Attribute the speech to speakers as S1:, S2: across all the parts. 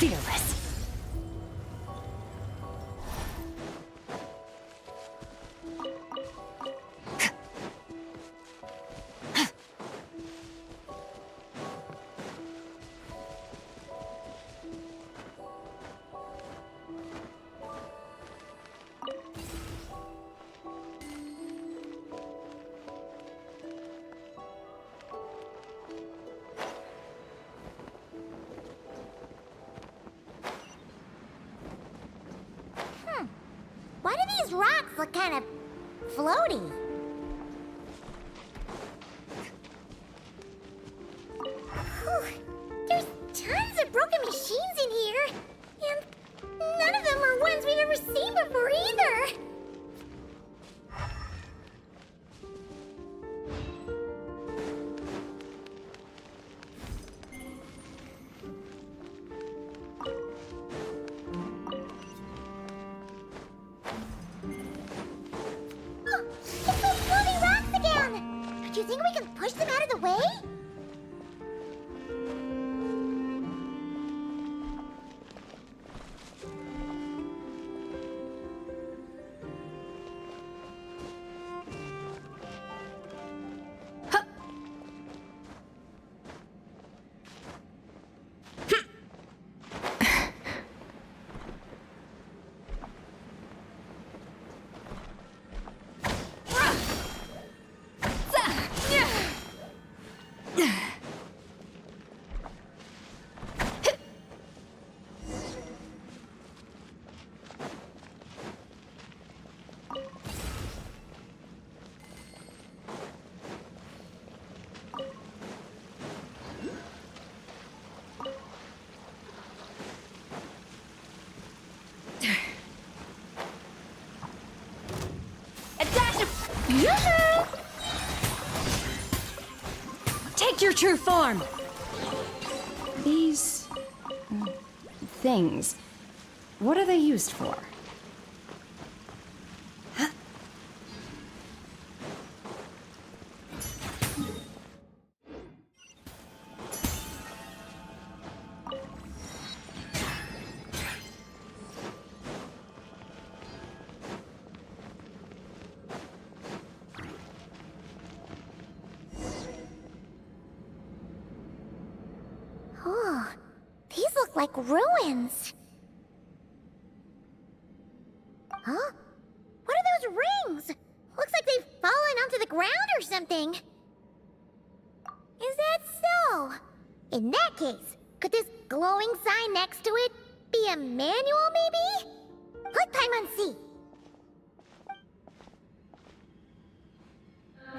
S1: fearless.
S2: Why do these rocks look kind of floaty? Whew. There's tons of broken machines in here, and none of them are ones we've ever seen before either. Oh, it's those floating rocks again! Do you think we can push them out of the way?
S1: Yoo-hoo! Take your true form! These... things... what are they used for?
S2: Oh, these look like ruins. Huh? What are those rings? Looks like they've fallen onto the ground or something. Is that so? In that case, could this glowing sign next to it be a manual, maybe? Let Paimon see.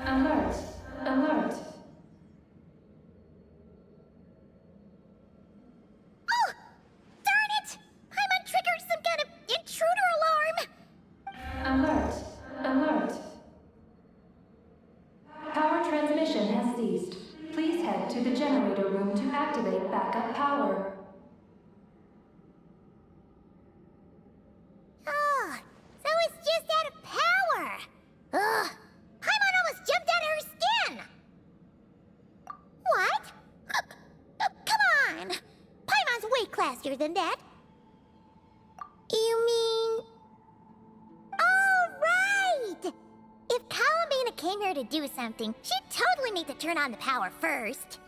S3: Alert! Alert!
S2: Oh! Darn it! Paimon triggered some kind of intruder alarm!
S3: Alert! Alert! Power transmission has ceased. Please head to the generator room to activate backup power.
S2: Oh, so it's just out of power! Ugh! Paimon almost jumped out of her skin! What? Come on! Paimon's way classier than that. You mean... Oh, right! If Columbina came here to do something, she'd totally need to turn on the power first.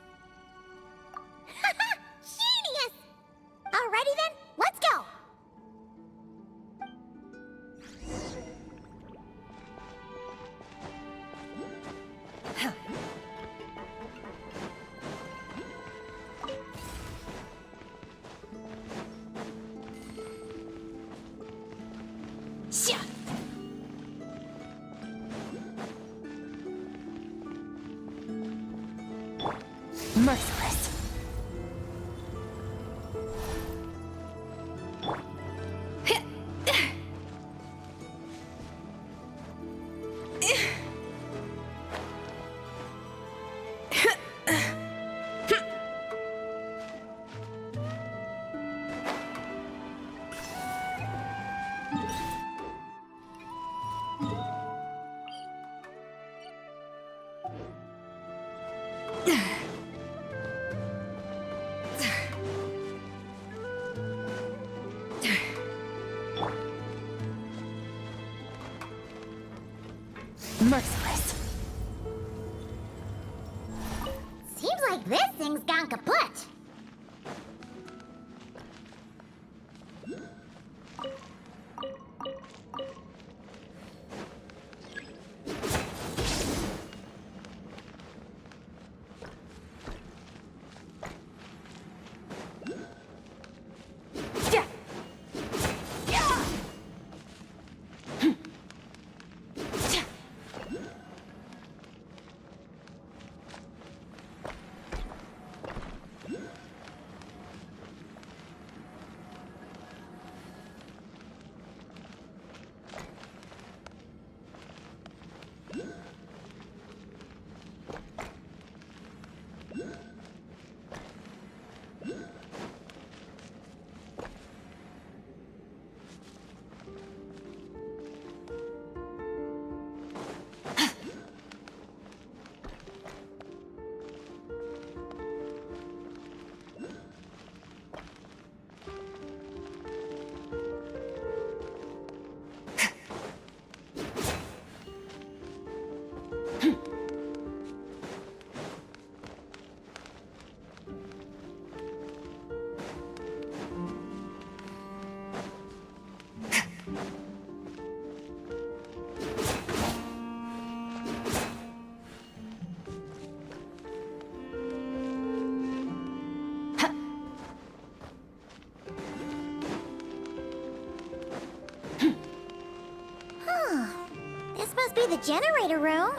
S2: Genius! Alrighty then, let's go!
S1: Sia! Merciless.
S2: Seems like this thing's gone kaput. This must be the generator room.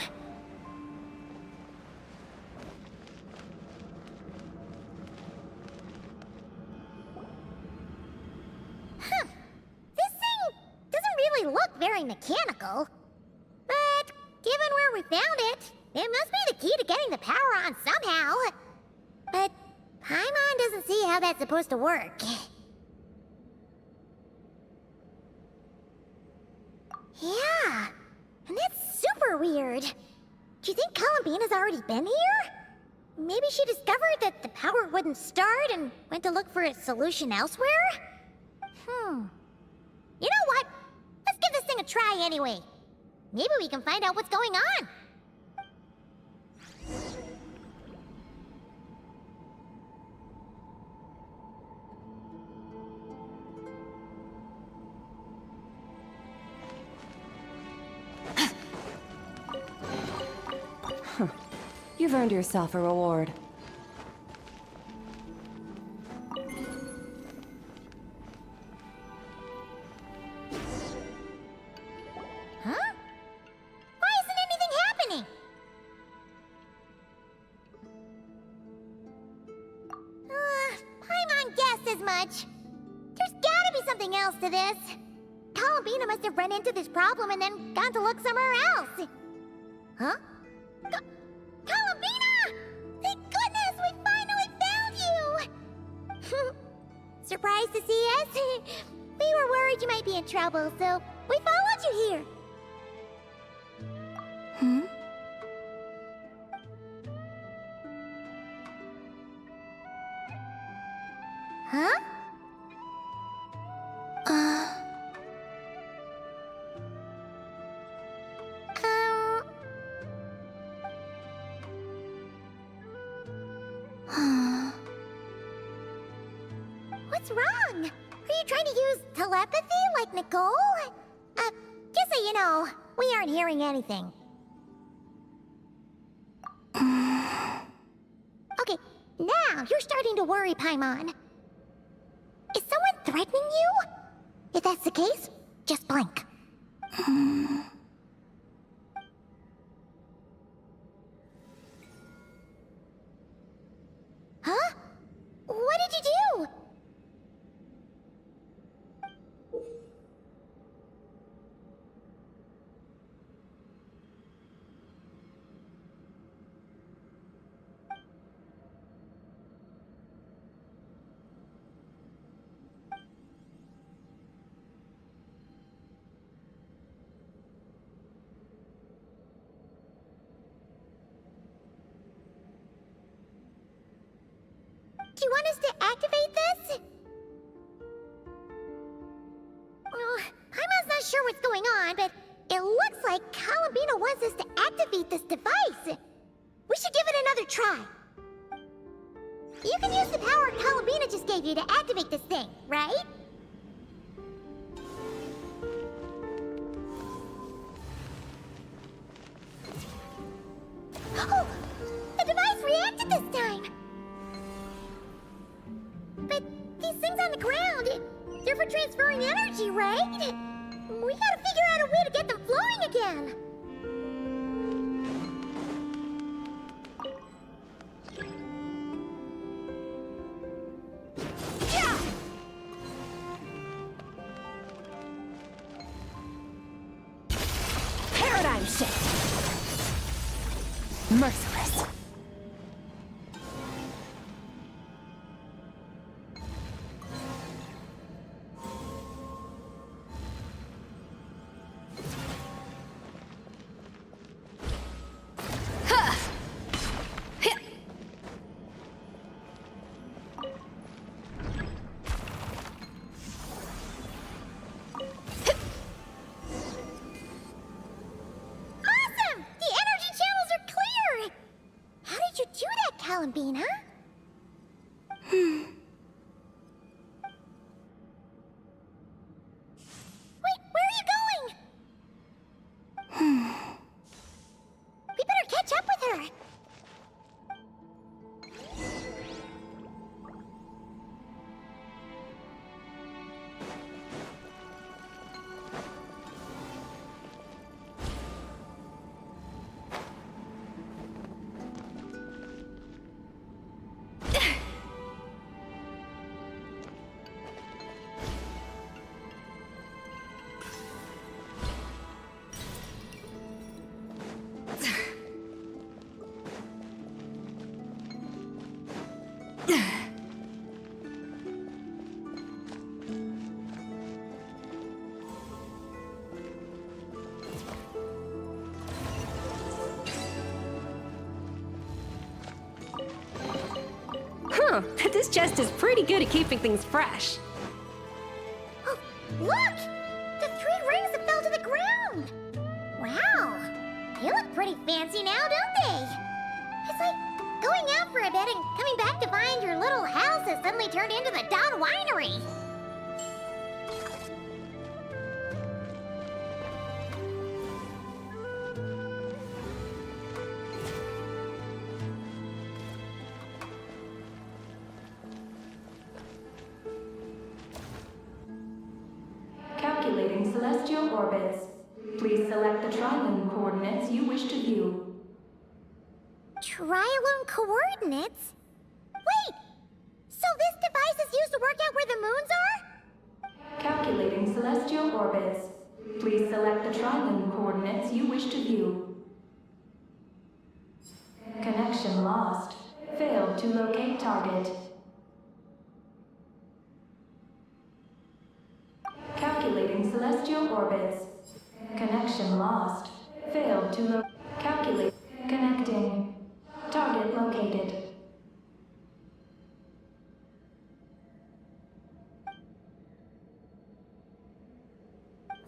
S2: This thing doesn't really look very mechanical. But given where we found it, it must be the key to getting the power on somehow. But Paimon doesn't see how that's supposed to work. Yeah, and that's super weird. Do you think Columbina's already been here? Maybe she discovered that the power wouldn't start and went to look for a solution elsewhere? You know what? Let's give this thing a try anyway. Maybe we can find out what's going on.
S1: You've earned yourself a reward.
S2: Huh? Why isn't anything happening? Paimon guessed as much. There's gotta be something else to this. Columbina must have run into this problem and then gone to look somewhere else. Huh? Columbina! Thank goodness we finally found you! Surprised to see us? We were worried you might be in trouble, so we followed you here. Huh? What's wrong? Are you trying to use telepathy like Nicole? Just so you know, we aren't hearing anything. Okay, now you're starting to worry, Paimon. Is someone threatening you? If that's the case, just blink. Huh? What did you do? Do you want us to activate this? Paimon's not sure what's going on, but It looks like Columbina wants us to activate this device. We should give it another try. You can use the power Columbina just gave you to activate this thing, right? Oh! The device reacted this time! But these things on the ground, they're for transferring energy, right? We gotta figure out a way to get them flowing again. Yeah!
S1: Paradigm shift! Merciless.
S2: Awesome! The energy channels are clear! How did you do that, Columbina? Wait, where are you going? We better catch up with her.
S1: Huh, this chest is pretty good at keeping things fresh.
S2: Oh, look! The 3 rings that fell to the ground! Wow! They look pretty fancy now, don't they? It's like going out for a bit and coming back to find your little house has suddenly turned into the Dawn Winery.
S3: Calculating celestial orbits. Please select the trilane coordinates you wish to view.
S2: Trilone coordinates? Wait! So this device is used to work out where the moons are?
S3: Calculating celestial orbits. Please select the trilane coordinates you wish to view. Connection lost. Failed to locate target. Calculating celestial orbits. Connection lost. Failed to calculate. Connecting. Target located.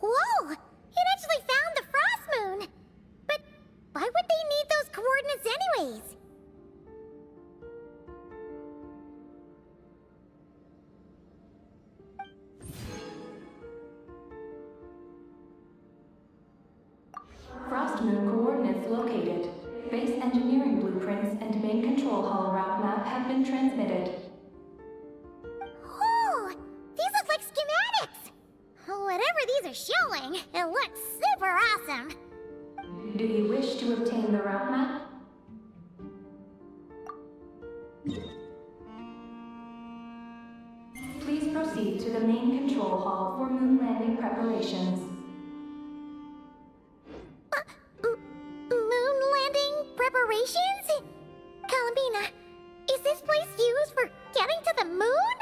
S2: Whoa! It actually found the frost moon! But why would they need those coordinates anyways?
S3: Frost moon coordinates located. Base engineering blueprints and main control hall route map have been transmitted.
S2: Oh! These look like schematics! Whatever these are showing, it looks super awesome!
S3: Do you wish to obtain the route map? Please proceed to the main control hall for moon landing preparations.
S2: Moon landing preparations? Columbina, is this place used for getting to the moon?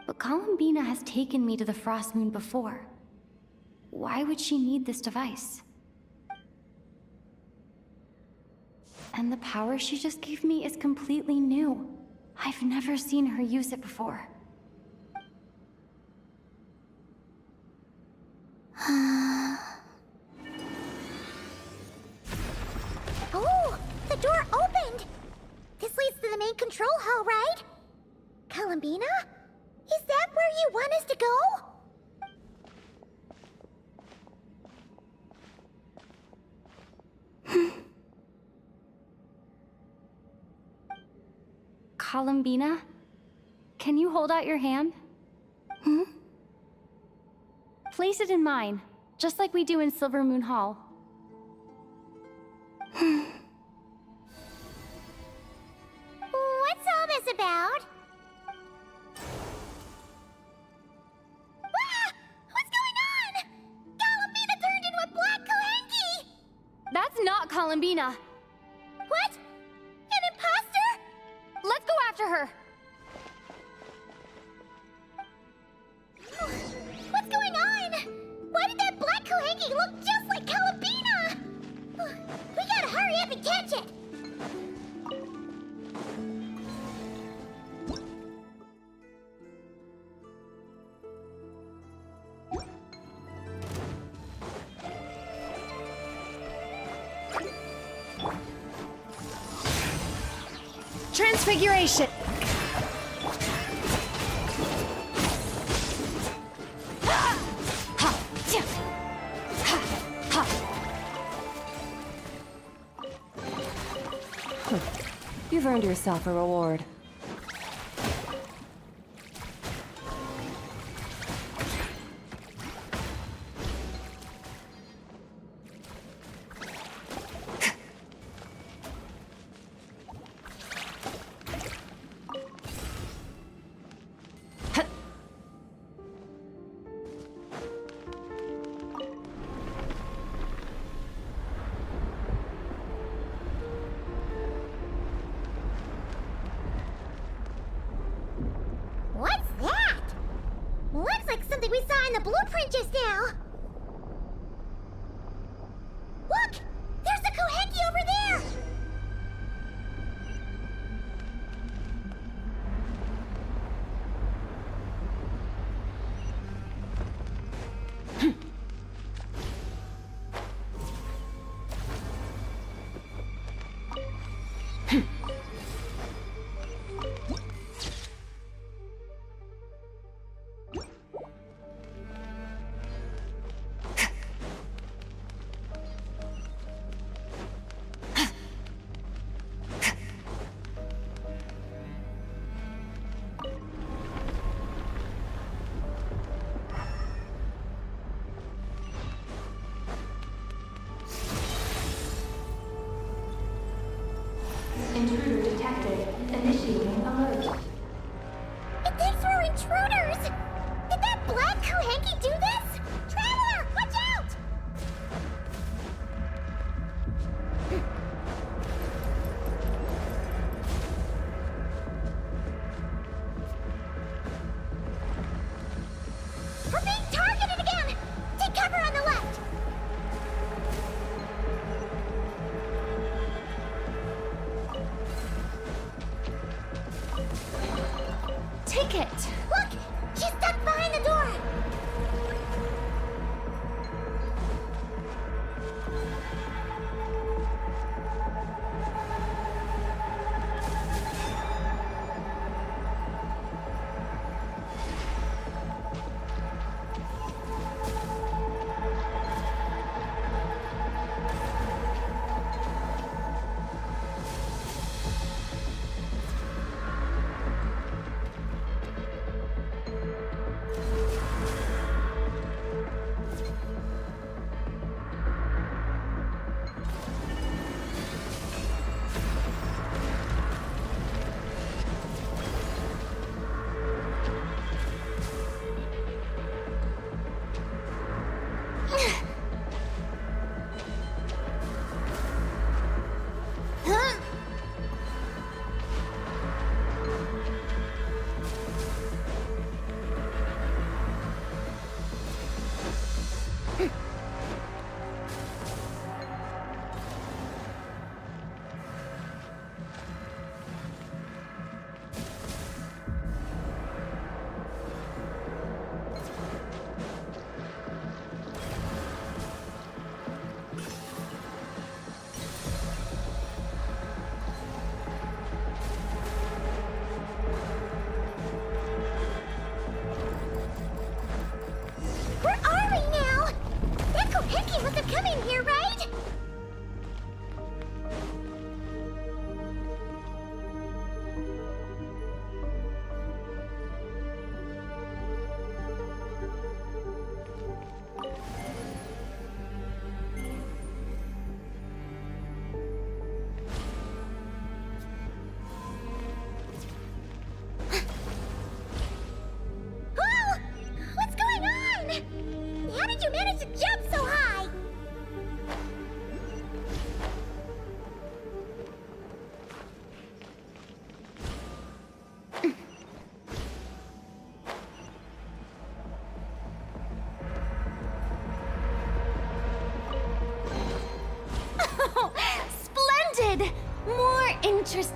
S1: But Columbina has taken me to the Frost Moon before. Why would she need this device? And the power she just gave me is completely new. I've never seen her use it before.
S2: Columbina? Is that where you want us to go?
S1: Columbina? Can you hold out your hand? Place it in mine, just like we do in Silver Moon Hall.
S2: What's all this about? Ah! What's going on? Columbina turned into a black Kohenki!
S1: That's not Columbina!
S2: What? An imposter?
S1: Let's go after her!
S2: What's going on? Why did that black Kohenki look just like Columbina? We gotta hurry up and catch it!
S1: Transfiguration!
S4: You've earned yourself a reward.
S2: What's that? Looks like something we saw in the blueprint just now. Look! There's the Kohenki over there!
S3: Intruder detected. Initiating alert.
S2: It thinks we're intruders! Did that black Kohenki do this? Traveler, watch out! We're being targeted again! Take cover on the left!
S1: Take it!
S2: Look! She's stuck behind the door!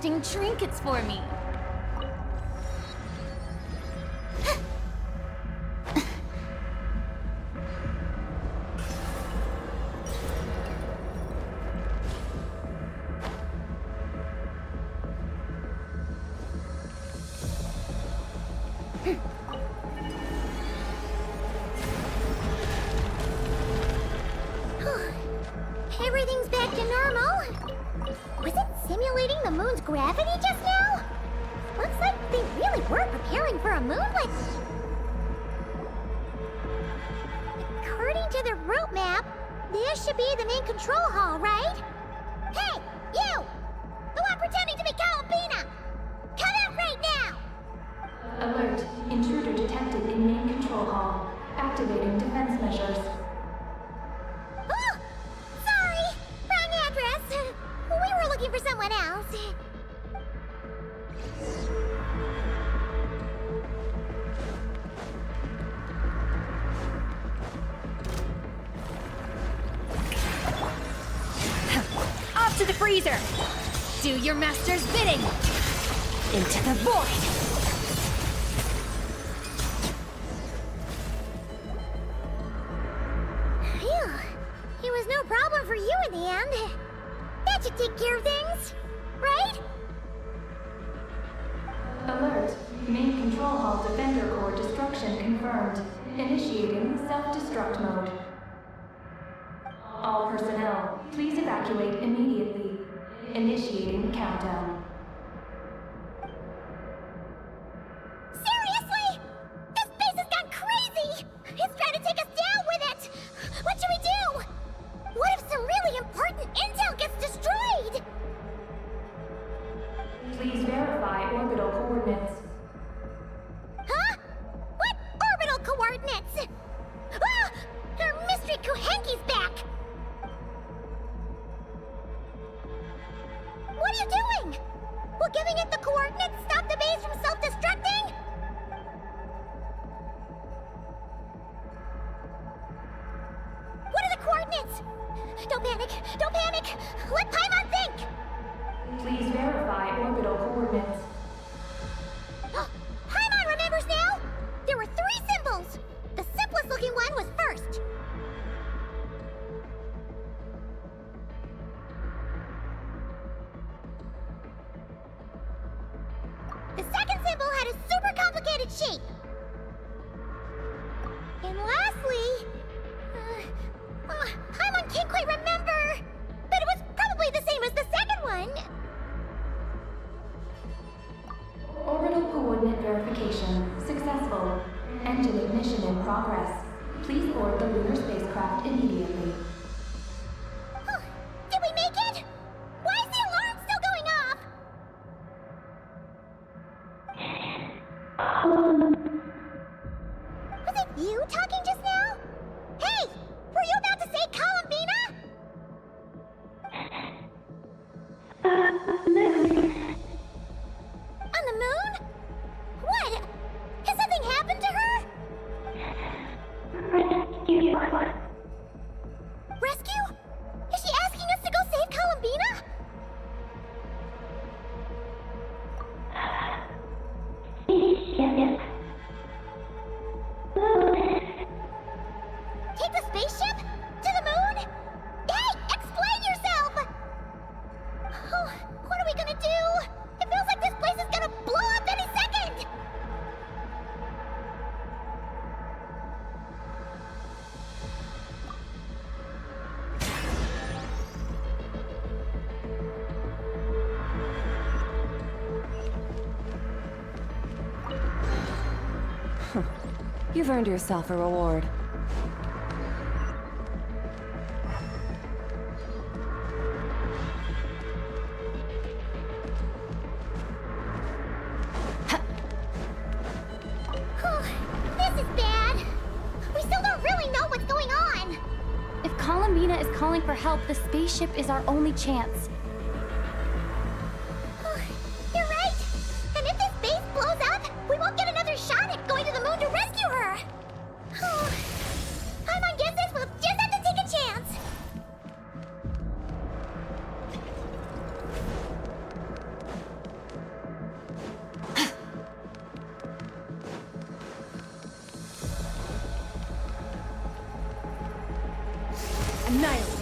S1: crafting trinkets for me.
S2: Everything's back to normal. Was it simulating the moon's gravity just now? Looks like they really were preparing for a moon landing. According to the route map, this should be the main control hall, right? Hey, you! The one pretending to be Columbina! Come out right now!
S3: Alert. Intruder detected in main control hall. Activating defense measures.
S2: Oh! Sorry! Wrong address! We were looking for someone else.
S1: Off to the freezer! Do your master's bidding! Into the void!
S2: Phew. It was no problem for you in the end. That should take care of things, right?
S3: Alert. Main control hall defender core destruction confirmed. Initiating self-destruct mode. All personnel, please evacuate immediately. Initiating countdown.
S2: Seriously? This base has gone crazy! It's trying to take us down with it! What should we do? What if some really important intel gets destroyed?
S3: Please verify orbital coordinates.
S2: Huh? What orbital coordinates? Ah! Our mystery Kuhenki's back! What are you doing? Will giving it the coordinates stop the base from self-destructing? What are the coordinates? Don't panic! Don't panic! Let Paimon think!
S3: Please verify orbital coordinates.
S2: Paimon remembers now! There were 3 symbols! The simplest looking one was first. The second symbol had a super complicated shape. And lastly... Paimon can't quite remember! But it was probably the same as the second one!
S3: Orbital coordinate verification successful. Engine ignition in progress. Please board the lunar spacecraft immediately.
S2: Did we make it? Why is the alarm still going off? Was it you talking just now? Hey! Were you about to say Columbina? On the moon? What? Has something happened to her? Rescue? Is she asking us to go save Columbina? Take the spaceship? To the moon? Hey, explain yourself! Oh, what are we gonna do? It feels like this place is gonna blow up any second!
S4: You've earned yourself a reward.
S2: This is bad. We still don't really know what's going on.
S1: If Columbina is calling for help, the spaceship is our only chance.
S2: You're right. And if this base blows up, we won't get another shot at going to the moon to rescue her. Paimon guesses we'll just have to take a chance.
S4: Annihilate.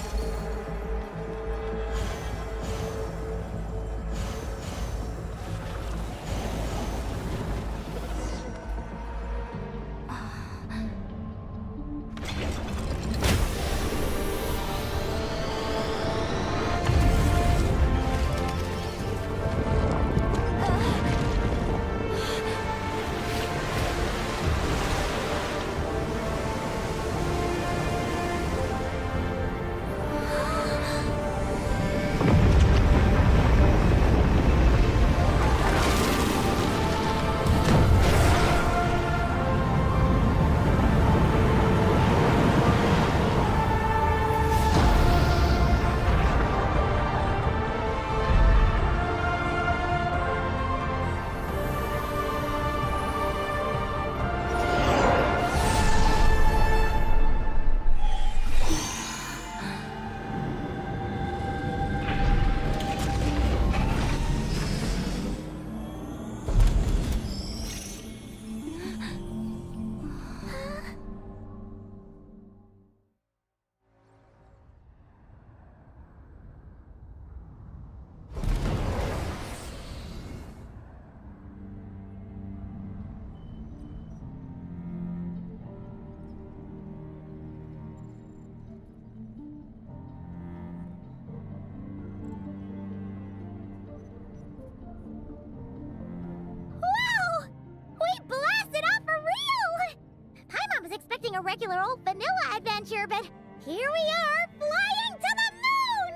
S2: A regular old vanilla adventure, but here we are, flying to the moon!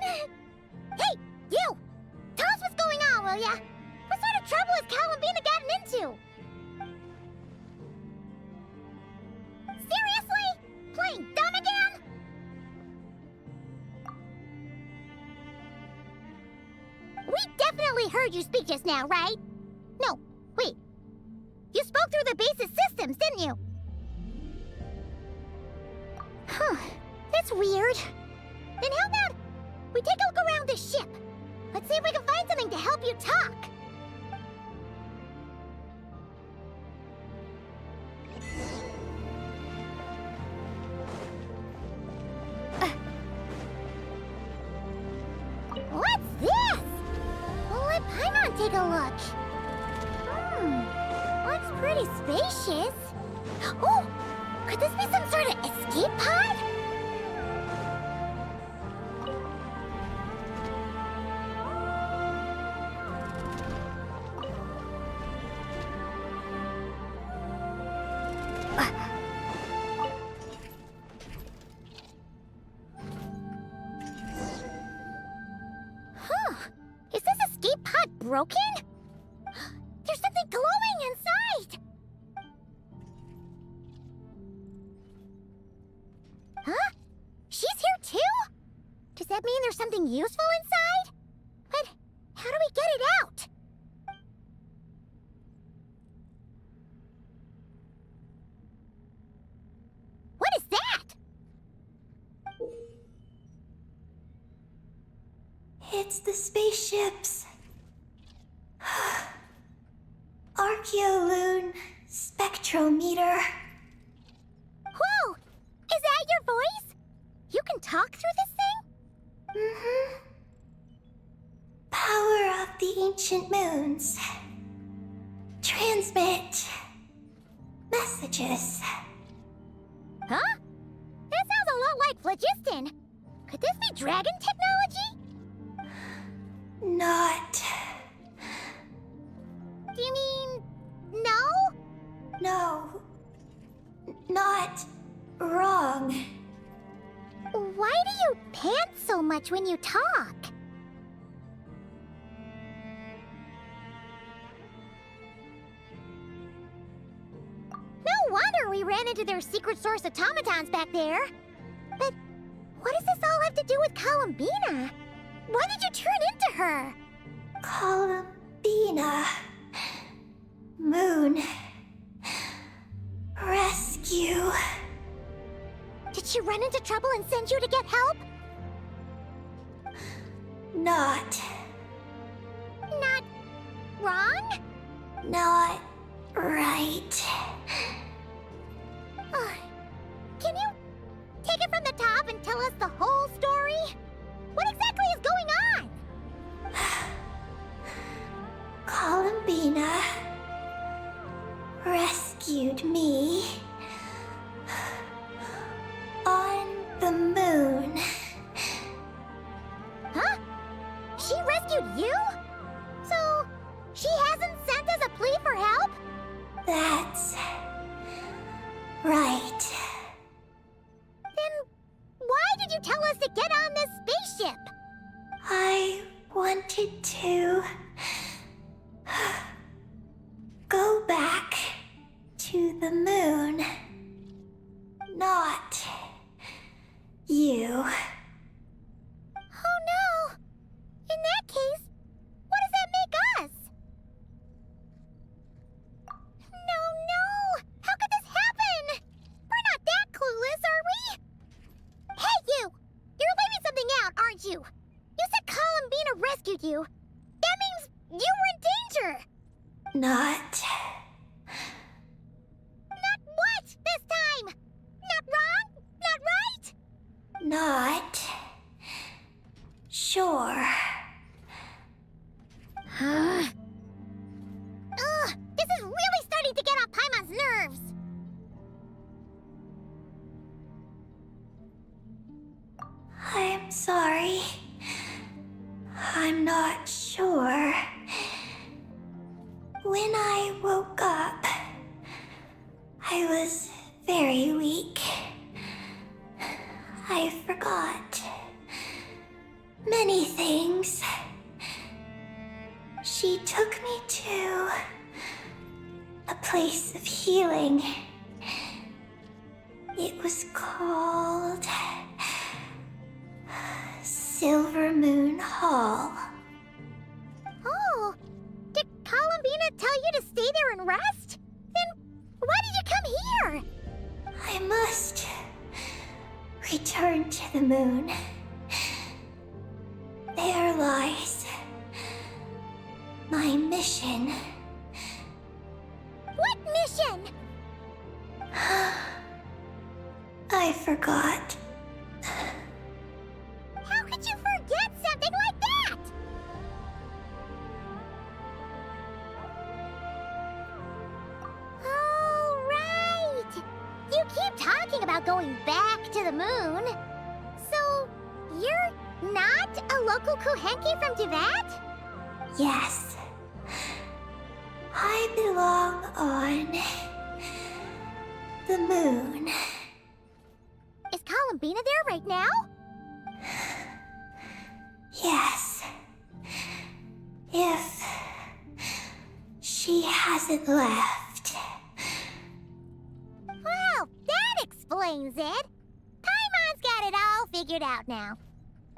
S2: Hey, you! Tell us what's going on, will ya? What sort of trouble has Columbina gotten into? Seriously? Playing dumb again? We definitely heard you speak just now, right? No, wait. You spoke through the base's systems, didn't you? Huh, that's weird. Then how about we take a look around the ship? Let's see if we can find something to help you talk. What's this? Well, let Paimon take a look. Looks pretty spacious. Oh! Could this be some sort of escape pod? Huh. Is this escape pod broken? There's something glowing inside! Huh? She's here too? Does that mean there's something useful inside? But how do we get it out? What is that?
S1: It's the spaceships. Archeoloon spectrometer.
S2: Whoa! Is that your voice? You can talk through this thing?
S1: Mm-hmm. Power of the ancient moons. Transmit messages.
S2: Huh? That sounds a lot like phlogiston. Could this be dragon technology?
S1: Not.
S2: Do you mean... no?
S1: No. Not wrong.
S2: Why do you pant so much when you talk? No wonder we ran into their secret source automatons back there. But what does this all have to do with Columbina? Why did you turn into her?
S1: Columbina. Moon. Rescue.
S2: Did she run into trouble and send you to get help?
S1: Not.
S2: Not wrong?
S1: Not right.
S2: Can you take it from the top and tell us the whole rescued me on the moon. Huh? She rescued you? So, she hasn't sent us a plea for help? That's right. Then why did you tell us to get on this spaceship? I wanted to go back to the moon. Not you. Oh no! In that case, what does that make us? No! How could this happen? We're not that clueless, are we? Hey, you! You're leaving something out, aren't you? You said Columbina rescued you. That means you were in danger. Not what this time? Not wrong? Not right? Not sure. Ugh, this is really starting to get on Paimon's nerves. I'm sorry. I'm not sure. When I woke up, I was very weak. I forgot many things. She took me to a place of healing. It was called Silver Moon Hall. Oh, did Columbina tell you to stay there and rest? Then why did you come here? I must return to the moon. There lies my mission. What mission? I forgot. How could you forget something like that? Oh, right! You keep talking about going back to the moon. So, you're not a local Kuhenki from Tivat? Yes. I belong on the moon. Is Columbina there right now? Yes. If she hasn't left. Well, that explains it. Paimon's got it all figured out now.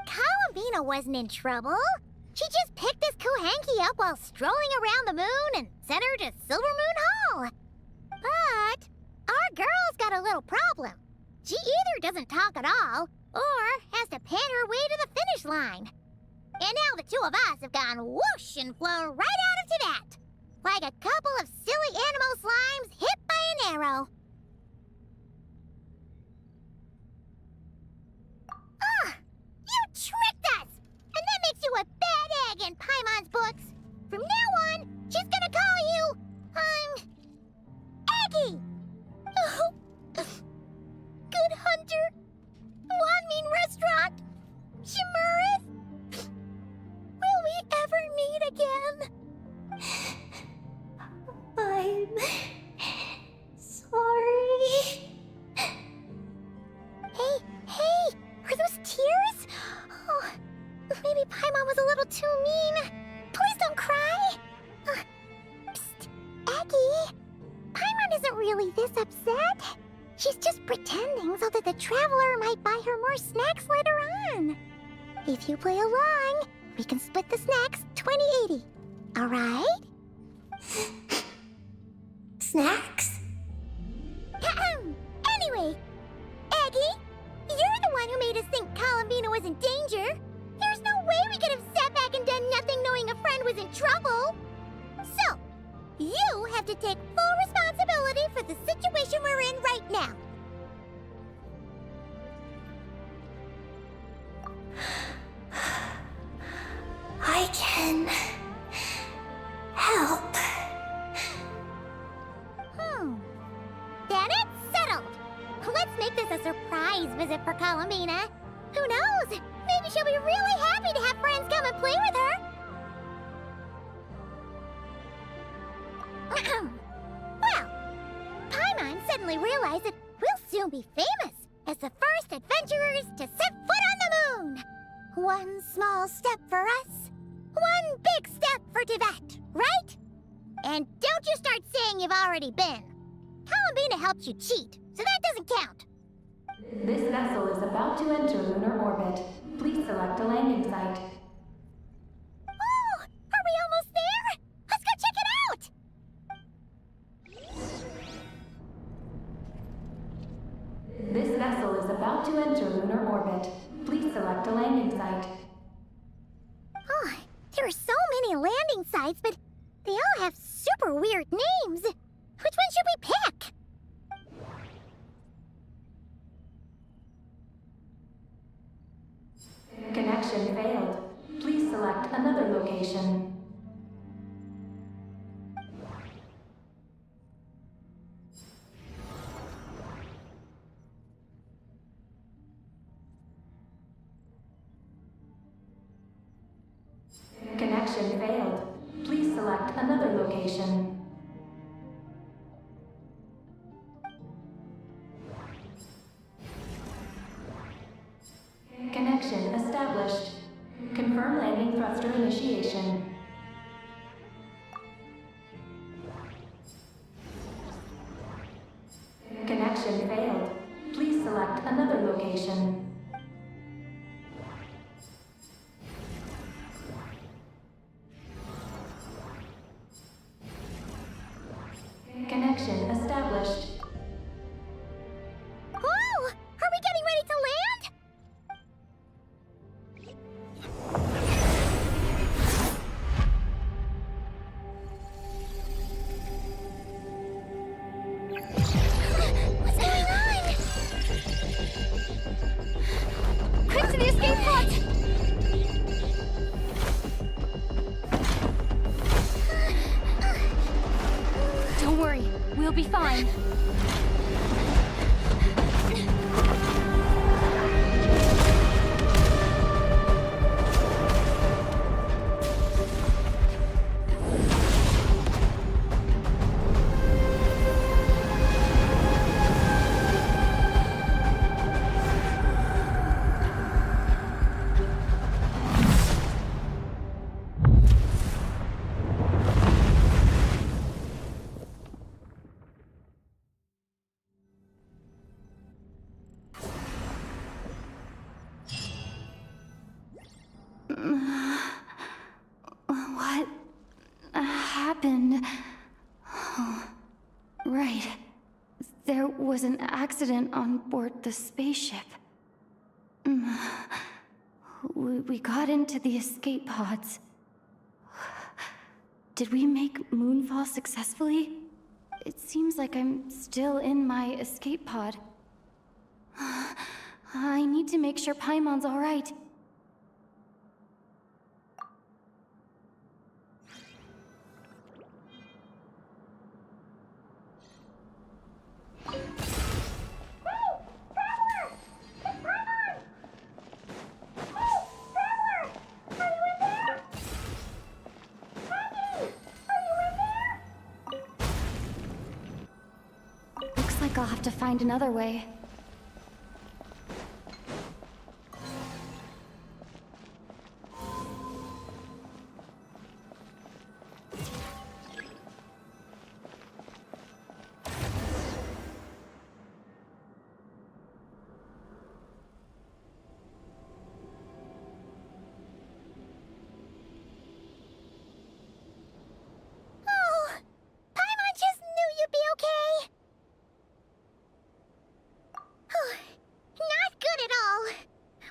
S2: Columbina wasn't in trouble. She just picked this Kuhenki up while strolling around the moon and sent her to Silver Moon Hall. But our girl's got a little problem. She either doesn't talk at all, or has to pant her way to the finish line. And now the two of us have gone whoosh and flown right out of Tivat, like a couple of silly animal slimes hit by an arrow. You tricked us! And that makes you a bad egg in Paimon's books. From now on, she's gonna call you, Eggie! Oh, Good Hunter, Wanmin Restaurant, Shimurith. Will we ever meet again? I'm sorry. Hey, are those tears? Oh, maybe Paimon was a little too mean. Please don't cry. Psst, Eggie. Paimon isn't really this upset. She's just pretending so that the traveler might buy her more snacks later on. If you play along, we can split the snacks 20-80. All right? Snacks? Anyway, Eggie, you're the one who made us think Columbina was in danger. There's no way we could have sat back and done nothing knowing a friend was in trouble. So, you have to take full responsibility for the situation we're in right now. I can help. Let's make this a surprise visit for Columbina. Who knows? Maybe she'll be really happy to have friends come and play with her. Well, Paimon suddenly realized that we'll soon be famous as the first adventurers to set foot on the moon. One small step for us, one big step for Tibet, right? And don't you start saying you've already been. Columbina helped you cheat, so that doesn't count.
S3: This vessel is about to enter lunar orbit. Please select a landing site.
S2: Oh, are we almost there? Let's go check it out!
S3: This vessel is about to enter lunar orbit. Please select a landing site.
S2: Oh, there are so many landing sites, but they all have super weird names. Which one should we pick?
S3: Connection failed. Please select another location. Connection failed. Please select another location. Connection established. Confirm landing thruster initiation. Connection failed. Please select another location. Connection established.
S2: Oh, are we getting ready to land? What's going on? Quick to the escape pod!
S1: Don't worry, we'll be fine. What happened? Oh, right. There was an accident on board the spaceship. We got into the escape pods. Did we make moonfall successfully? It seems like I'm still in my escape pod. I need to make sure Paimon's all right. Looks like I'll have to find another way.
S2: Oh, Paimon just knew you'd be okay. Not good at all.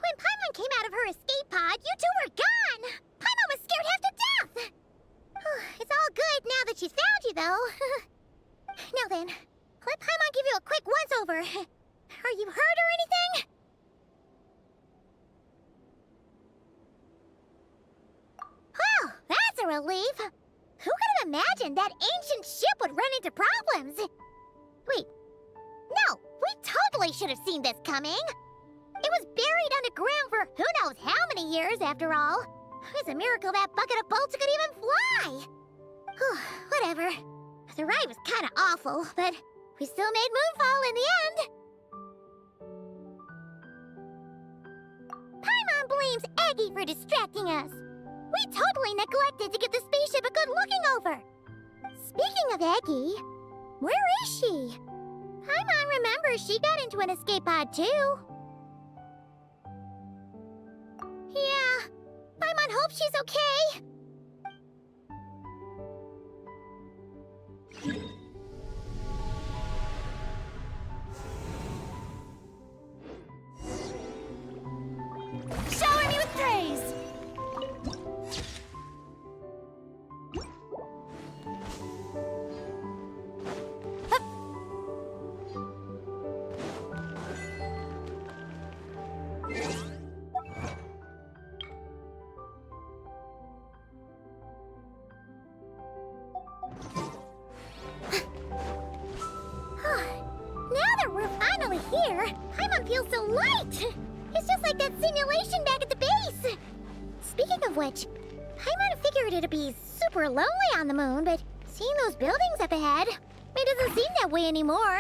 S2: When Paimon came out of her escape pod, you two were gone. Paimon was scared half to death. It's all good now that she's found you, though. Now then, let Paimon give you a quick once-over. Are you hurt or anything? Well, that's a relief. Who could have imagined that ancient ship would run into problems? Wait, no, we totally totally should have seen this coming. It was buried underground for who knows how many years, after all. It's a miracle that bucket of bolts could even fly. Whatever. The ride was kind of awful, but we still made Moonfall in the end. Paimon blames Aggie for distracting us. We totally neglected to give the spaceship a good looking over. Speaking of Aggie, where is she? Paimon remembers she got into an escape pod too. Yeah, Paimon hopes she's okay.
S1: Shower me with praise!
S2: Now that we're finally here, Paimon feels so light! It's just like that simulation back at the base! Speaking of which, Paimon figured it'd be super lonely on the moon, but seeing those buildings up ahead, it doesn't seem that way anymore.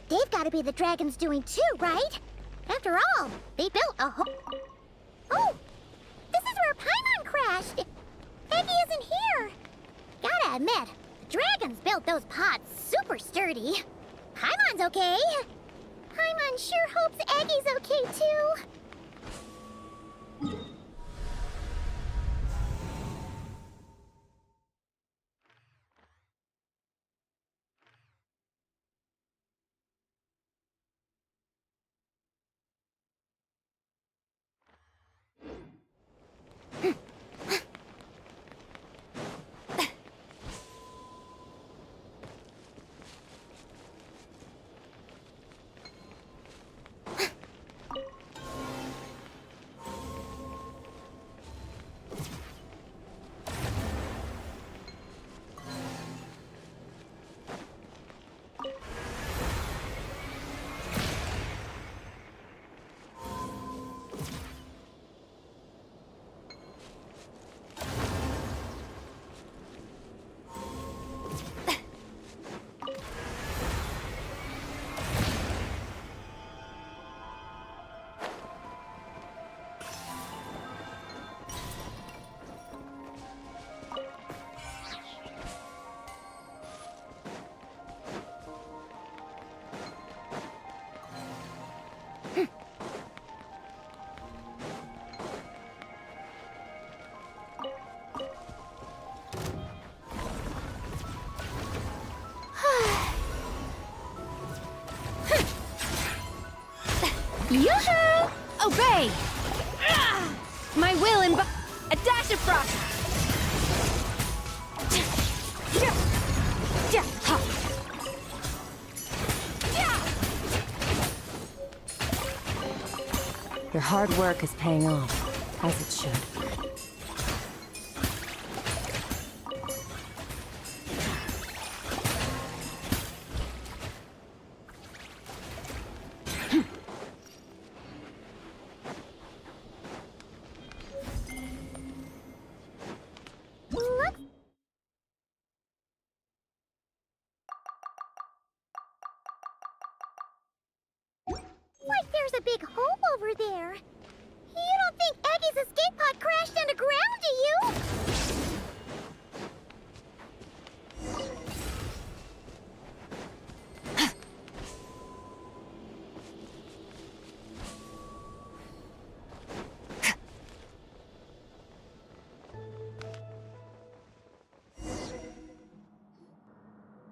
S2: They've gotta be the dragon's doing too, right? After all, they built a whole... Oh! This is where Paimon crashed! Aggie isn't here! Gotta admit, the dragons built those pods super sturdy. Paimon's okay. Paimon sure hopes Aggie's okay too.
S1: Yoo-hoo! Obey! My will and a dash of frost!
S4: Your hard work is paying off, as it should.
S2: Like there's a big hole over there. You don't think Aggie's escape pod crashed underground, do you?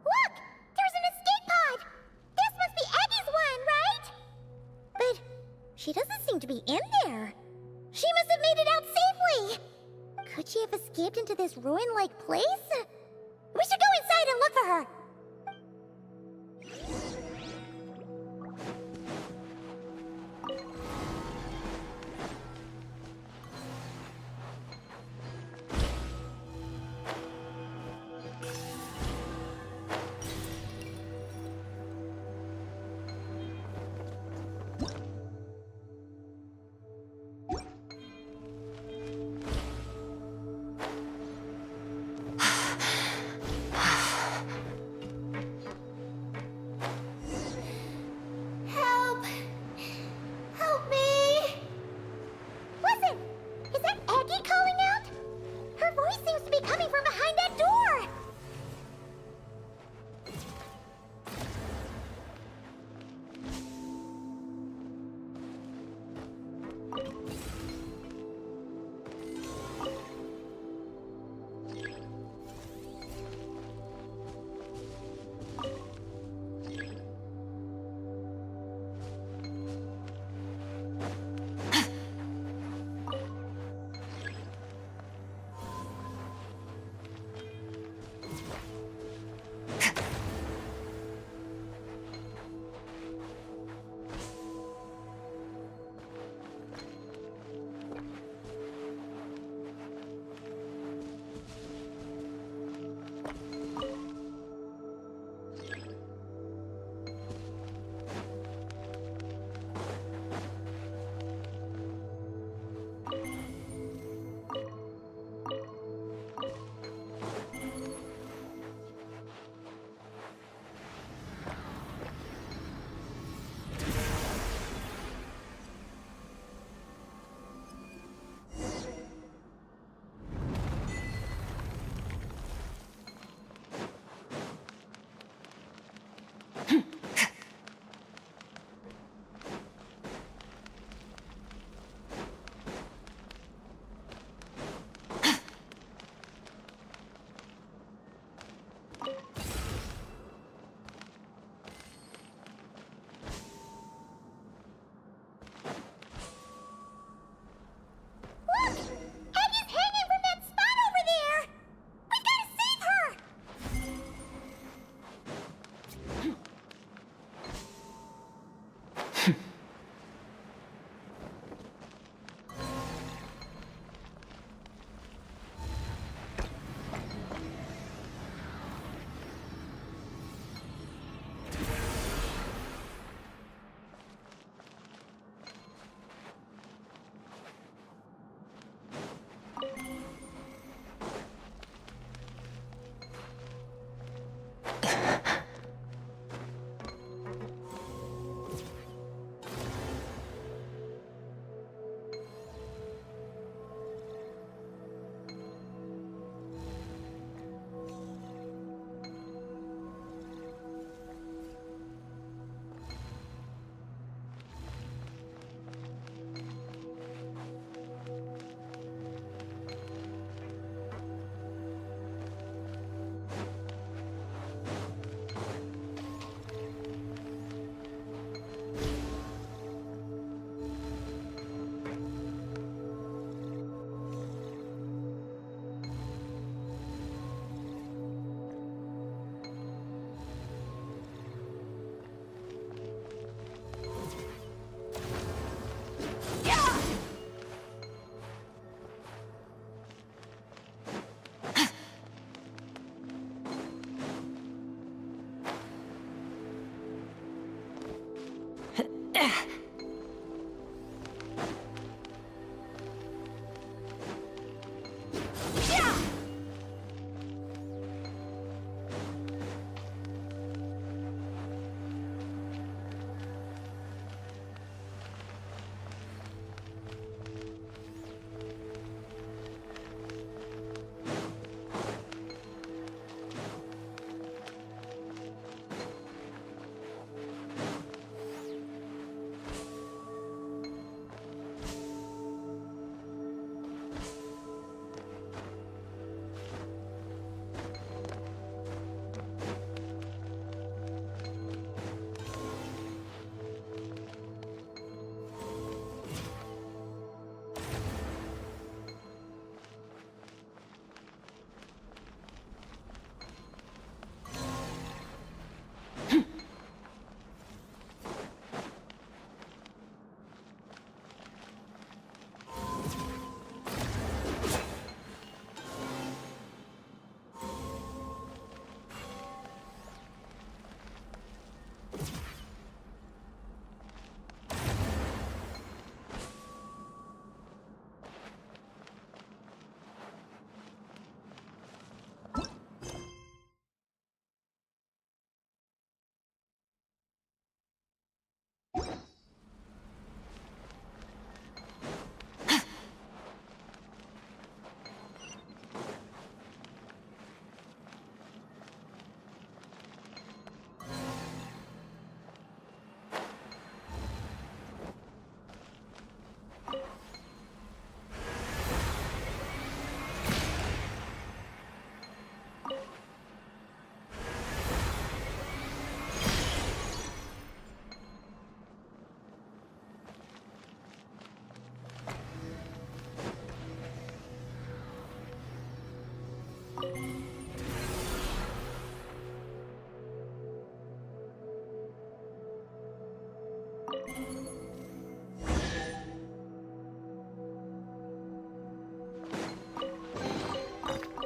S2: Look! There's an escape pod! This must be Aggie's one, right? But she doesn't seem to be in there. She must have made it out safely. Could she have escaped into this ruin-like place? We should go inside and look for her.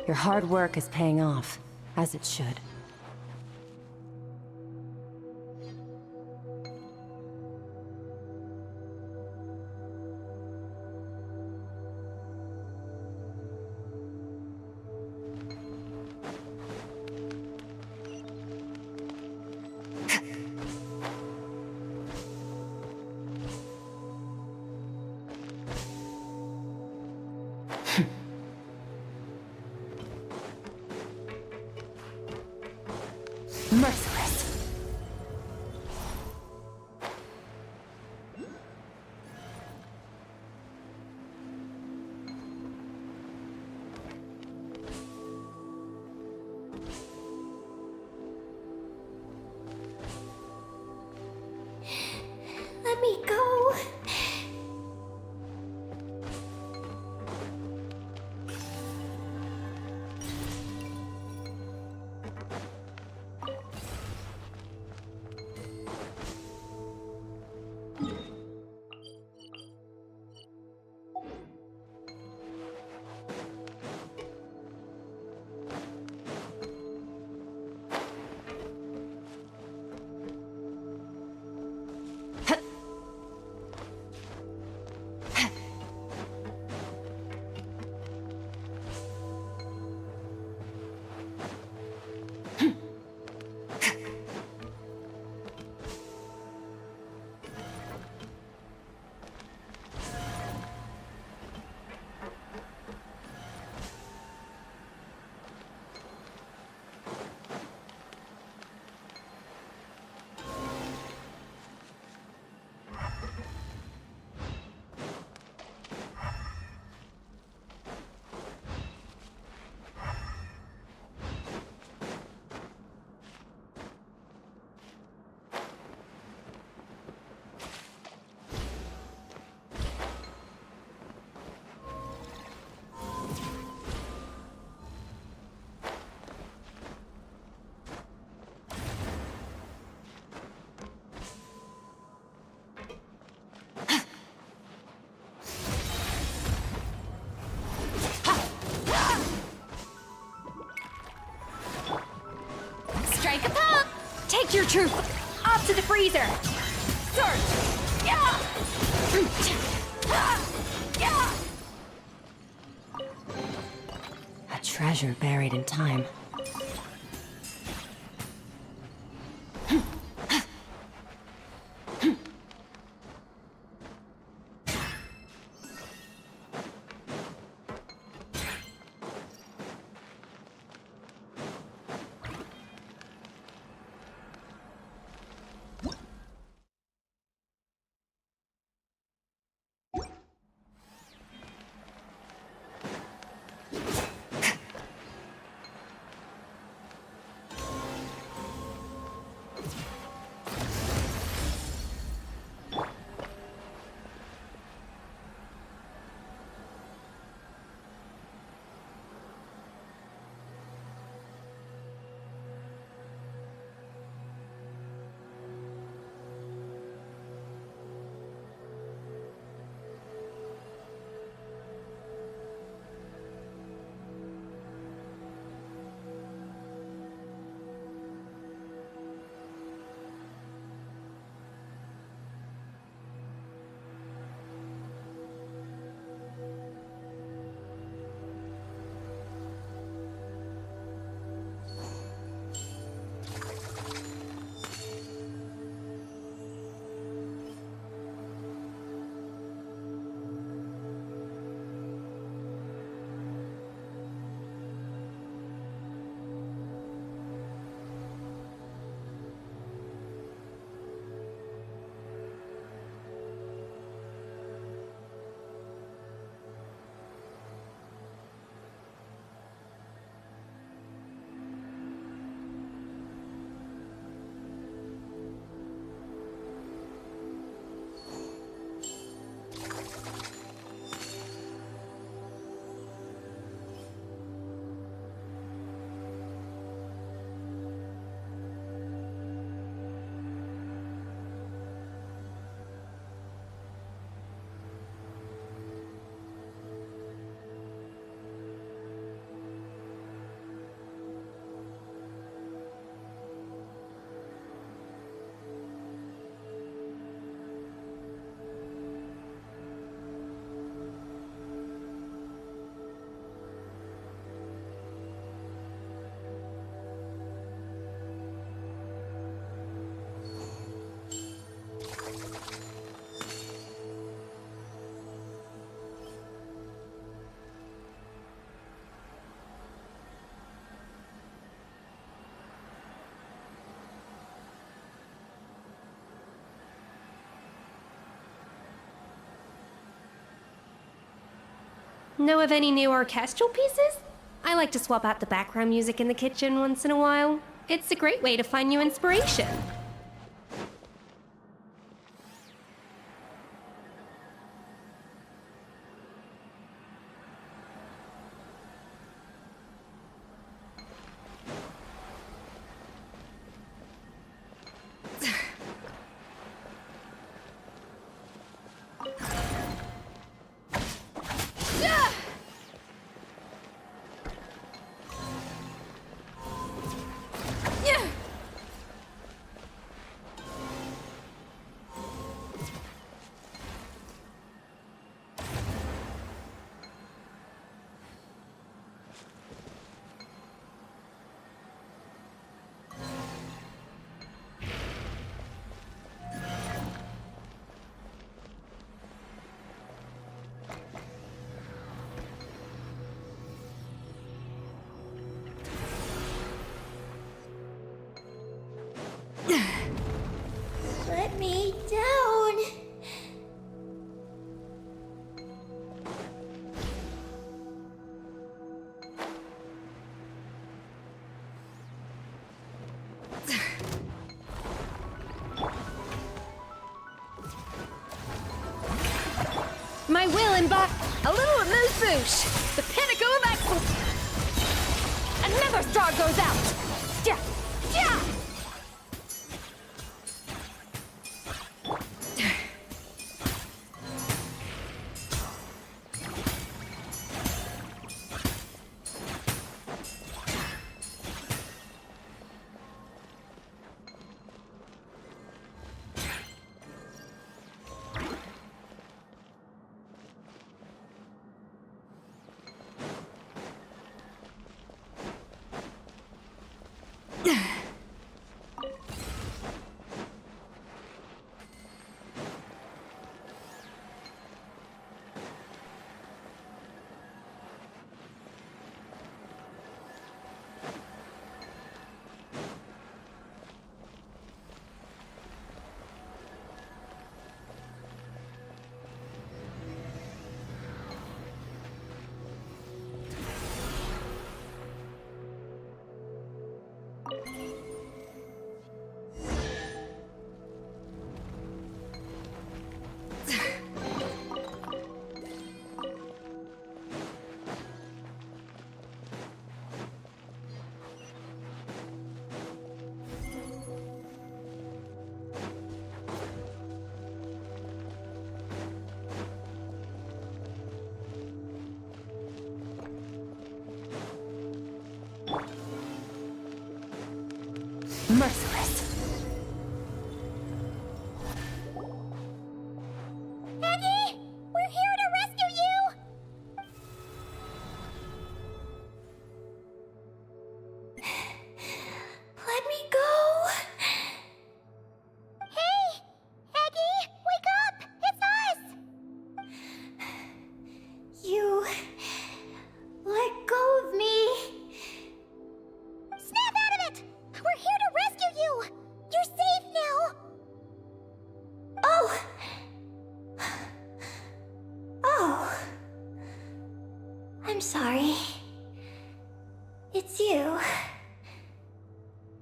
S4: Your hard work is paying off, as it should. Merciless.
S1: Let me go. Strike a pop! Take your troop! Off to the freezer!
S4: Surge! Yeah! A treasure buried in time.
S5: Know of any new orchestral pieces? I like to swap out the background music in the kitchen once in a while. It's a great way to find new inspiration.
S2: Let me down.
S5: My will embody a little amuse-bouche, the pinnacle of excellence. Another star goes out. Yeah, yeah. merciless.
S2: Aggie! We're here to rescue you!
S1: Let me go.
S2: Hey! Aggie! Wake up! It's us!
S1: You let go of me.
S2: Snap out of it! We're here to rescue you! You're safe now!
S1: Oh. Oh. I'm sorry. It's you.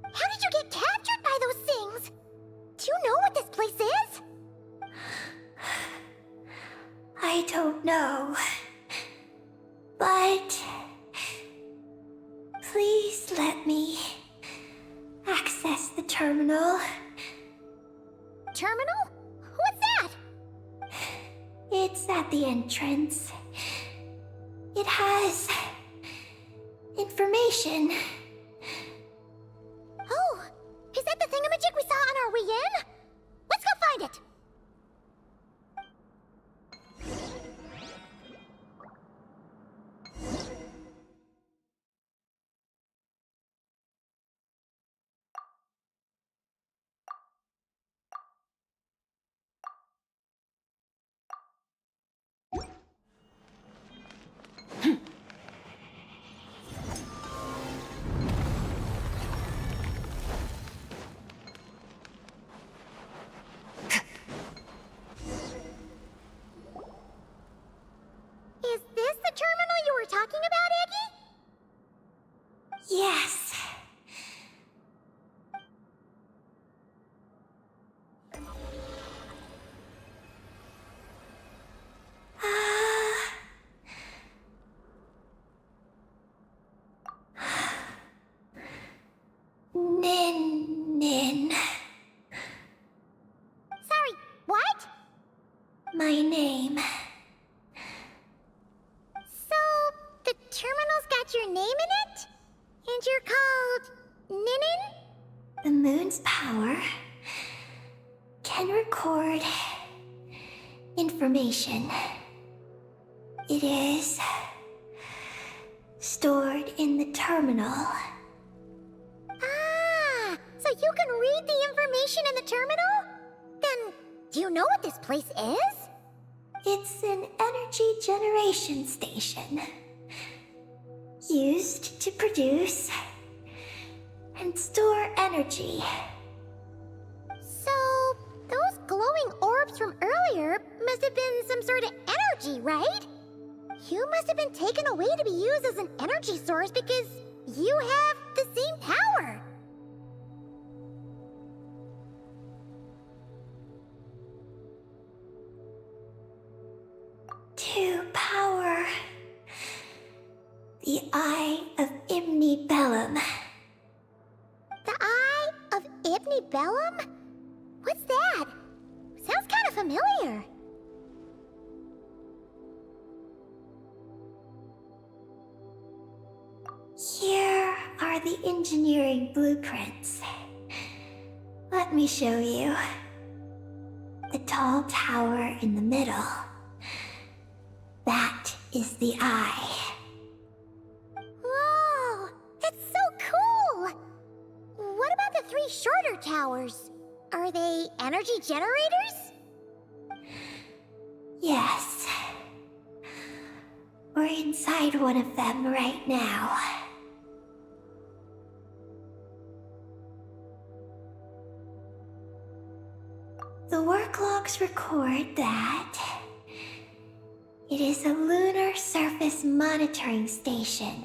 S2: How did you get captured by those things? Do you know what this place is?
S1: I don't know. But please let me access the terminal.
S2: Terminal? What's that?
S1: It's at the entrance. It has information.
S2: Oh, is that the thingamajig we saw on our way in? Let's go find it! Is this the terminal you were talking about, Aggie?
S1: Yes. Nin.
S2: Sorry, what?
S1: My name.
S2: So, the terminal's got your name in it? And you're called Ninin?
S1: The moon's power can record information. It is stored in the terminal.
S2: Ah, so you can read the information in the terminal? Then, do you know what this place is?
S1: It's an energy generation station used to produce and store energy.
S2: So, those glowing orbs from earlier must have been some sort of energy, right? You must have been taken away to be used as an energy source because you have the same power.
S1: To power the Eye of Imnibellum.
S2: The Eye of Ibnibellum? What's that? Sounds kind of familiar.
S1: Here are the engineering blueprints. Let me show you. The tall tower in the middle. That is the eye.
S2: Whoa! That's so cool! What about the three shorter towers? Are they energy generators?
S1: Yes. We're inside one of them right now. The work logs record that it is a lunar surface monitoring station,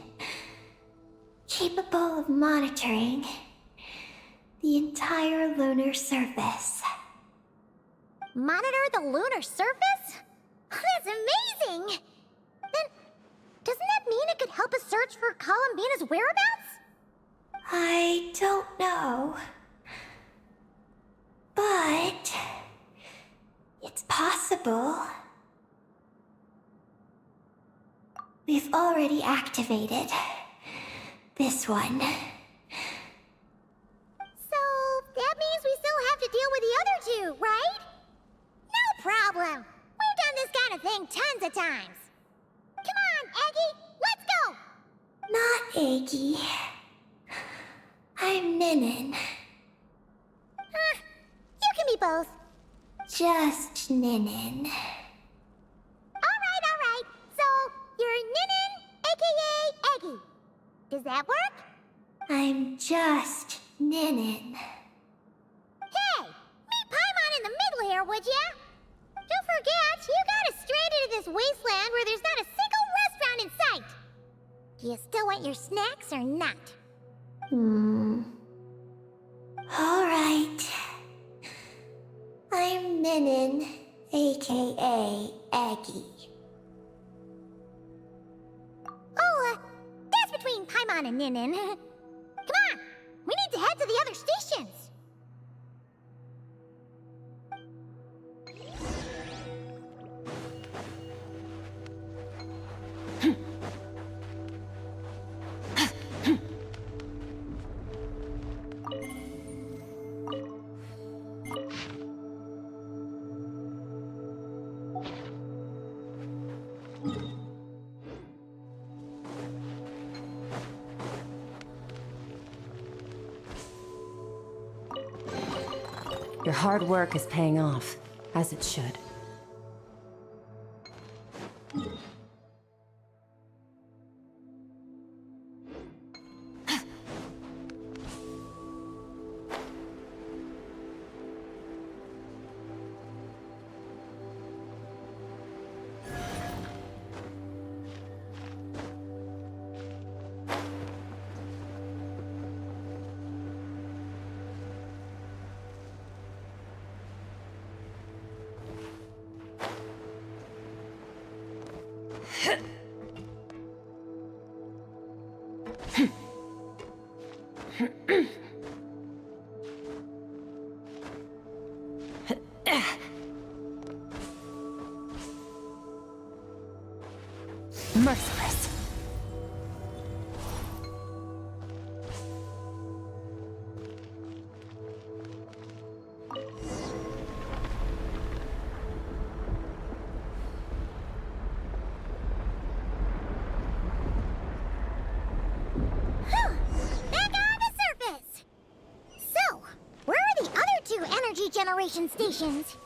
S1: capable of monitoring the entire lunar surface.
S2: Monitor the lunar surface? That's amazing! Then, doesn't that mean it could help us search for Columbina's whereabouts?
S1: I don't know. But it's possible. We've already activated this one.
S2: So, that thing tons of times. Come on, Aggie, let's go!
S1: Not Aggie. I'm Ninin.
S2: You can be both.
S1: Just Ninin.
S2: Alright. So, you're Ninin, aka Aggie. Does that work?
S1: I'm just Ninin.
S2: Hey, meet Paimon in the middle here, would ya? Don't forget, you got us straight into this wasteland where there's not a single restaurant in sight. Do you still want your snacks or not?
S1: Alright. I'm Ninin, aka Aggie.
S2: Oh, that's between Paimon and Ninin. Come on, we need to head to the other stations.
S4: Your hard work is paying off, as it should. Merciless.
S2: Back on the surface! So, where are the other two energy generation stations?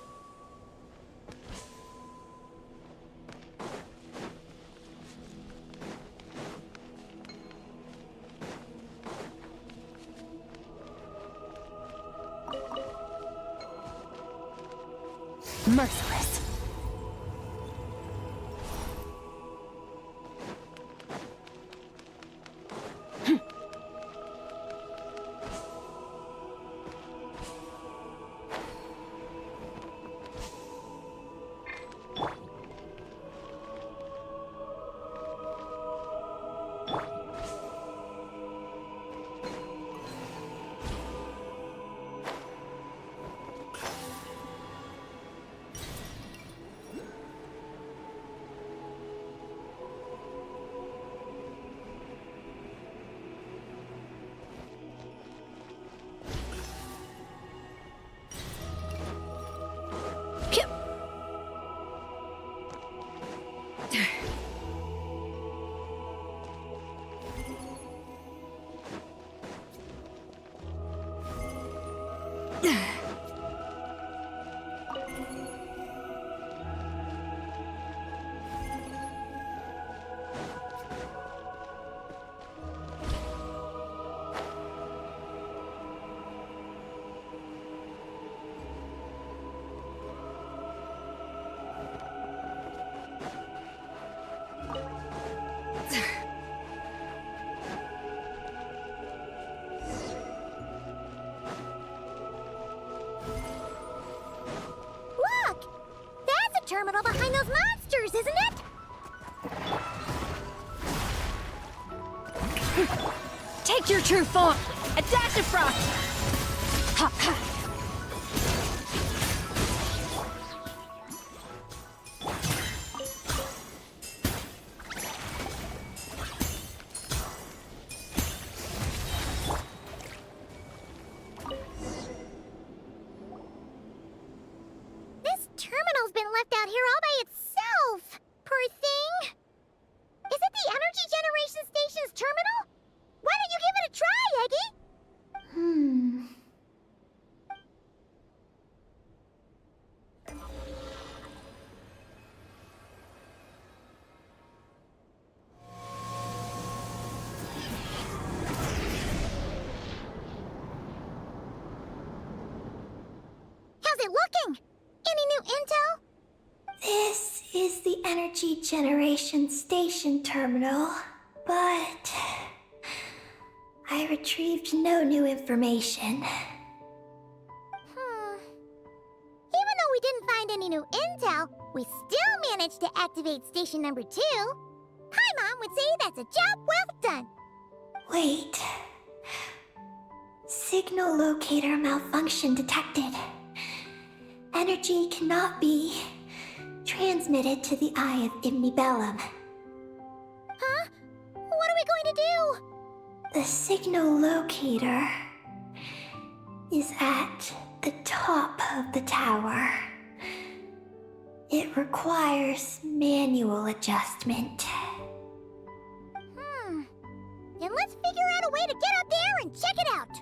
S4: Merciless.
S2: Look! That's a terminal behind those monsters, isn't it?
S5: Take your true form! A dash of frost! Ha ha!
S2: This terminal's been left out here all by itself. looking. Any new intel?
S1: This is the energy generation station terminal, but I retrieved no new information.
S2: Even though we didn't find any new intel, we still managed to activate station number 2. Paimon would say that's a job well done.
S1: Wait. Signal locator malfunction detected. Energy cannot be transmitted to the eye of Imnibellum.
S2: Huh? What are we going to do?
S1: The signal locator is at the top of the tower. It requires manual adjustment.
S2: Then let's figure out a way to get up there and check it out.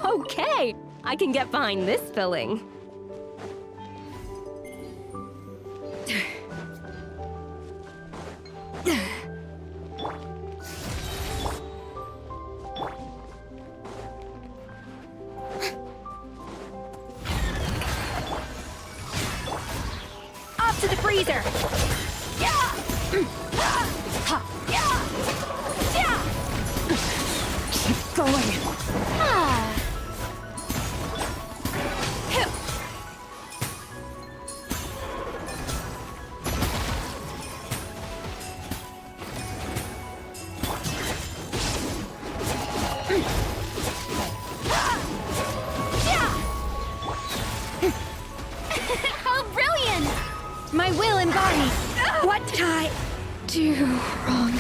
S5: Okay, I can get behind this filling. Up to the freezer! Keep going.
S2: How brilliant!
S5: My will and body. What did I do wrong?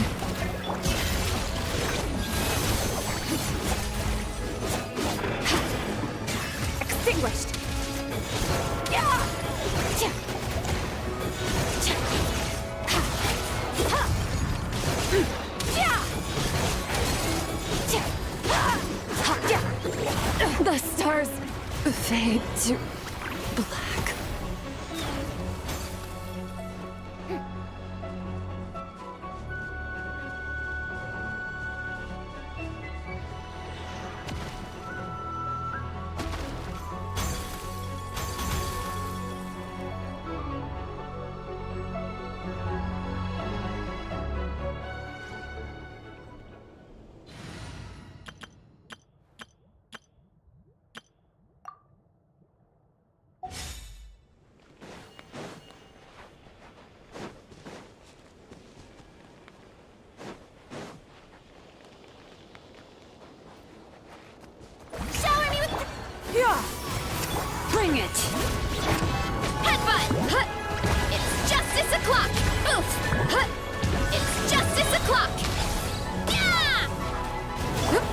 S5: Extinguished. The stars fade to black.
S2: Shower me with...
S5: Bring it!
S2: Headbutt! Huh. It's justice o'clock! Oof! Huh. It's justice o'clock! Yeah! Huh.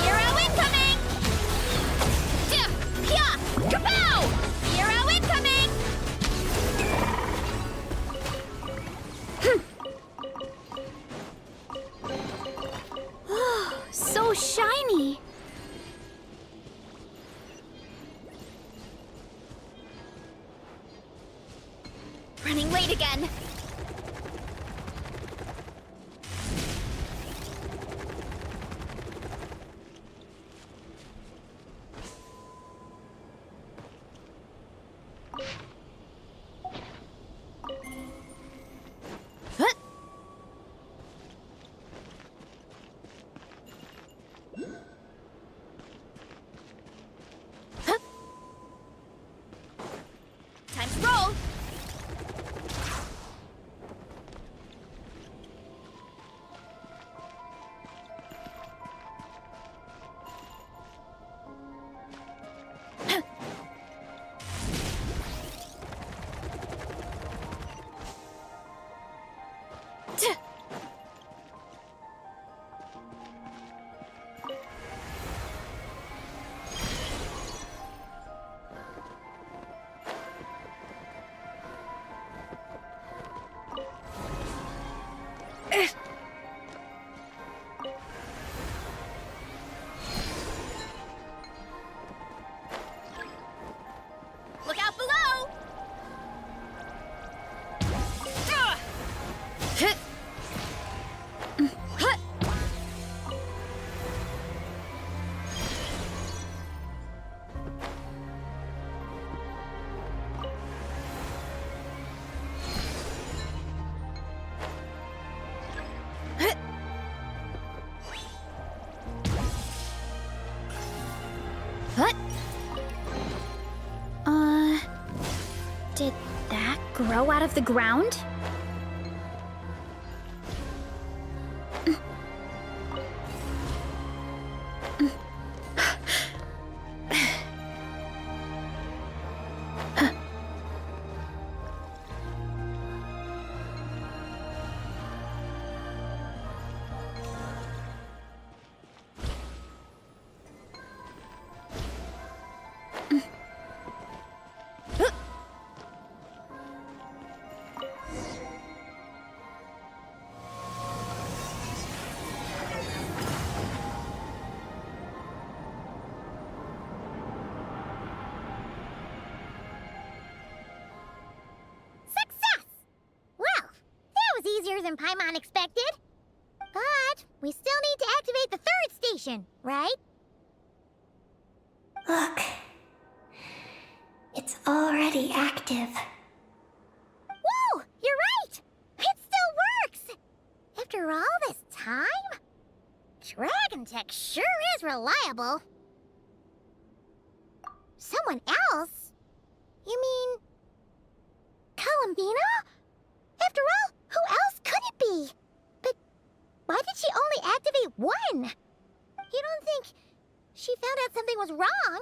S2: Hero incoming! Yeah! Kapow! Hero incoming! So shiny! Running late again. Huh? Huh? Time to roll. Did that grow out of the ground? Easier than Paimon expected. But we still need to activate the third station, right?
S1: Look. It's already active.
S2: Whoa! You're right! It still works! After all this time? Dragon Tech sure is reliable. Someone else? You mean... Columbina? After all, who else could it be? But why did she only activate one? You don't think she found out something was wrong?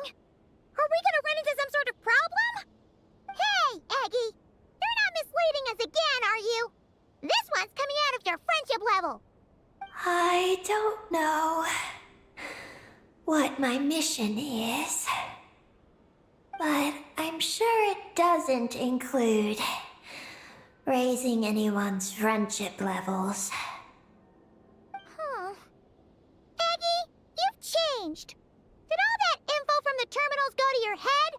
S2: Are we gonna run into some sort of problem? Hey, Aggie! You're not misleading us again, are you? This one's coming out of your friendship level.
S1: I don't know what my mission is, but I'm sure it doesn't include raising anyone's friendship levels.
S2: Aggie, you've changed. Did all that info from the terminals go to your head?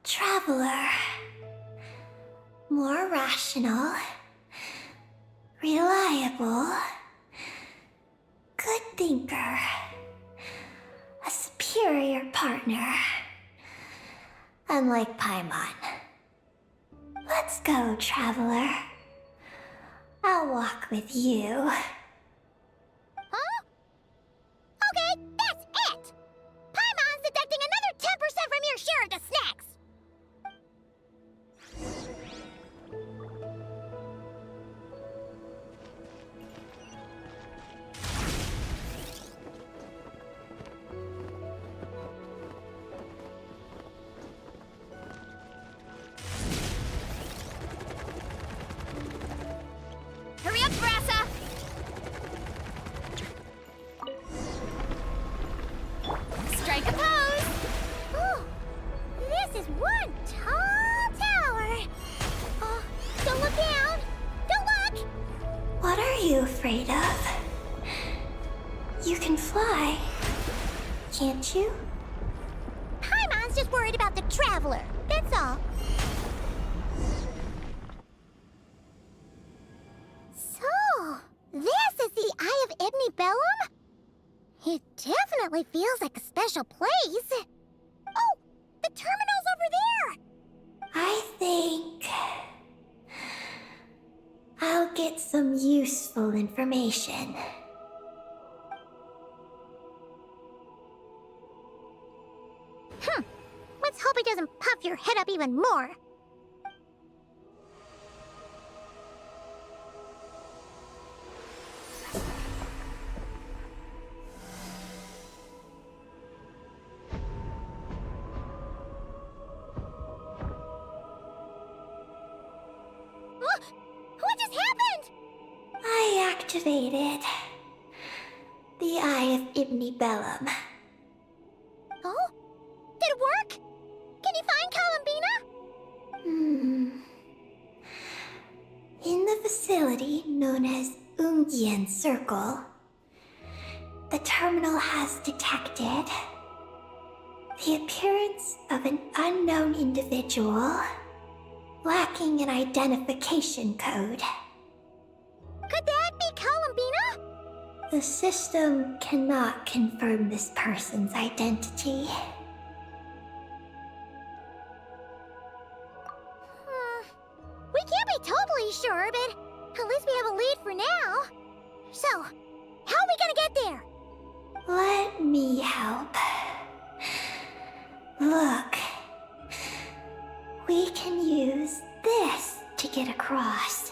S1: Traveler. More rational. Reliable. Good thinker. A superior partner. Unlike Paimon. Let's go, Traveler. I'll walk with you.
S2: Huh? Okay, that's it! Paimon's deducting another 10% from your share of the snacks! Hurry up, Brassa! Strike a pose! Oh, this is one tall tower! Oh, don't look down! Don't look!
S1: What are you afraid of? You can fly, can't you?
S2: Paimon's just worried about the Traveler, that's all. So, this is the Eye of Ibni Bellum? It definitely feels like a special place. Oh, the terminal's over there!
S1: I think I'll get some useful information.
S2: Let's hope it doesn't puff your head up even more. What just happened?
S1: I activated the Eye of Ibni Bellum.
S2: Oh? Did it work? Can you find Columbina?
S1: In the facility known as Ungian Circle, the terminal has detected the appearance of an unknown individual lacking an identification code.
S2: Could that be Columbina?
S1: The system cannot confirm this person's identity.
S2: We can't be totally sure, but at least we have a lead for now. So, how are we gonna get there?
S1: Let me help. Look. We can use this to get across.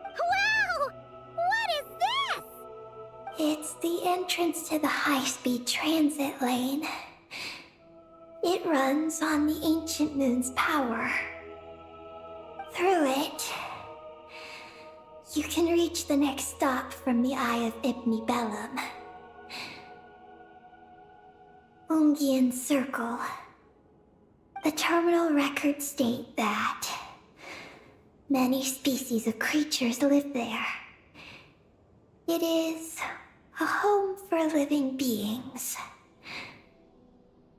S2: Wow! What is this?
S1: It's the entrance to the high-speed transit lane. It runs on the ancient moon's power. Through it, you can reach the next stop from the Eye of Ibni Bellum. Ungian Circle. The terminal records state that many species of creatures live there. It is a home for living beings.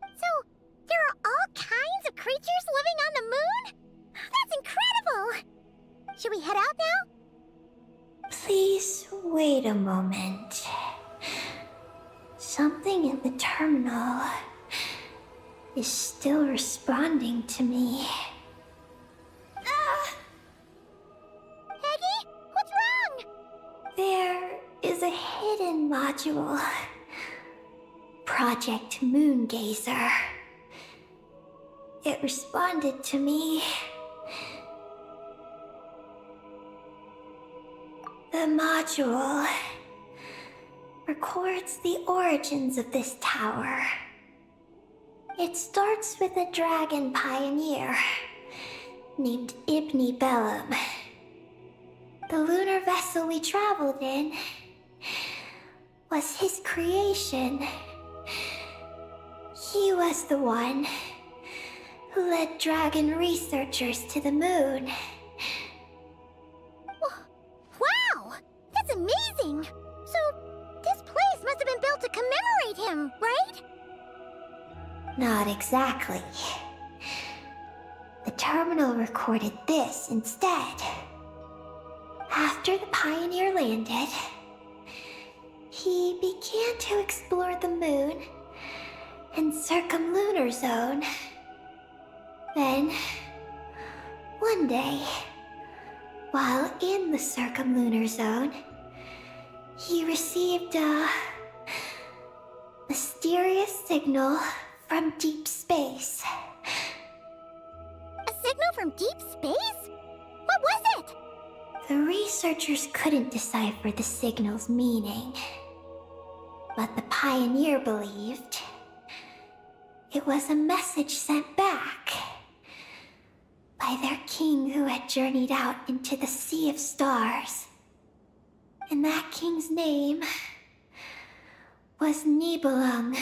S2: So, there are all kinds of creatures living on the moon? That's incredible! Should we head out now?
S1: Please wait a moment. Something in the terminal is still responding to me.
S2: Peggy, what's wrong?
S1: There is a hidden module. Project Moongazer. It responded to me. The module records the origins of this tower. It starts with a dragon pioneer named Ibni Bellum. The lunar vessel we traveled in was his creation. He was the one who led dragon researchers to the moon.
S2: Wow! That's amazing! So, this place must have been built to commemorate him, right?
S1: Not exactly. The terminal recorded this instead. After the Pioneer landed, he began to explore the moon and circumlunar zone. Then, one day, while in the circumlunar zone, he received a mysterious signal from deep space.
S2: A signal from deep space? What was it?
S1: The researchers couldn't decipher the signal's meaning, but the Pioneer believed it was a message sent back by their king who had journeyed out into the Sea of Stars. And that king's name was Nibelung.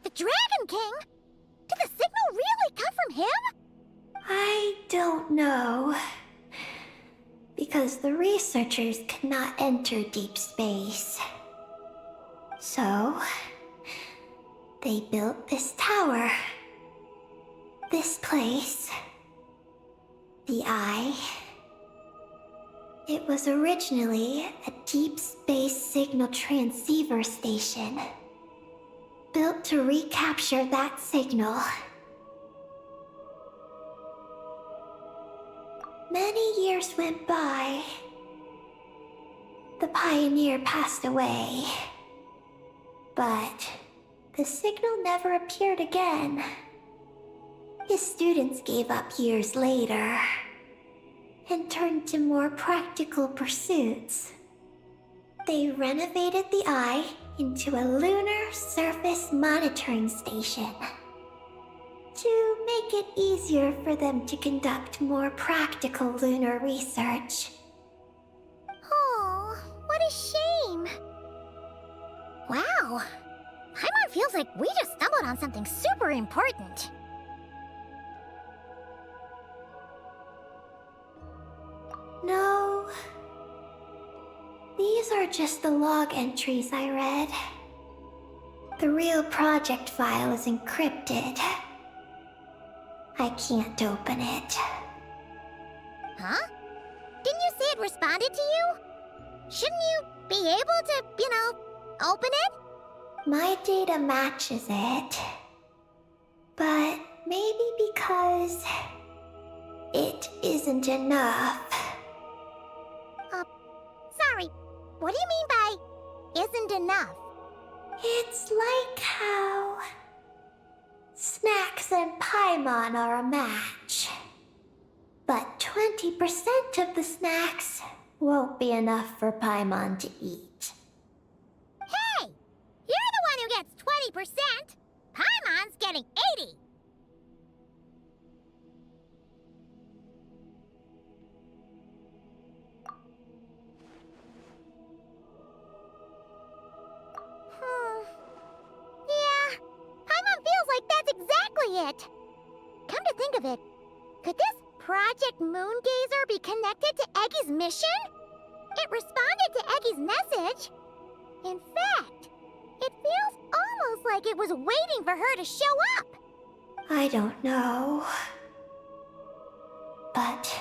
S2: The Dragon King? Did the signal really come from him?
S1: I don't know. Because the researchers could not enter deep space. So, they built this tower. This place. The Eye. It was originally a deep space signal transceiver station. Built to recapture that signal. Many years went by. The Pioneer passed away. But the signal never appeared again. His students gave up years later and turned to more practical pursuits. They renovated the Eye into a lunar surface monitoring station to make it easier for them to conduct more practical lunar research.
S2: Oh, what a shame. Wow. Paimon feels like we just stumbled on something super important.
S1: No. These are just the log entries I read. The real project file is encrypted. I can't open it.
S2: Huh? Didn't you say it responded to you? Shouldn't you be able to, open it?
S1: My data matches it. But maybe because it isn't enough.
S2: Sorry. What do you mean by isn't enough?
S1: It's like how snacks and Paimon are a match. But 20% of the snacks won't be enough for Paimon to eat.
S2: Hey! You're the one who gets 20%! Paimon's getting 80! Yeah, Paimon feels like that's exactly it! Come to think of it, could this Project Moongazer be connected to Eggy's mission? It responded to Eggy's message. In fact, it feels almost like it was waiting for her to show up.
S1: I don't know. But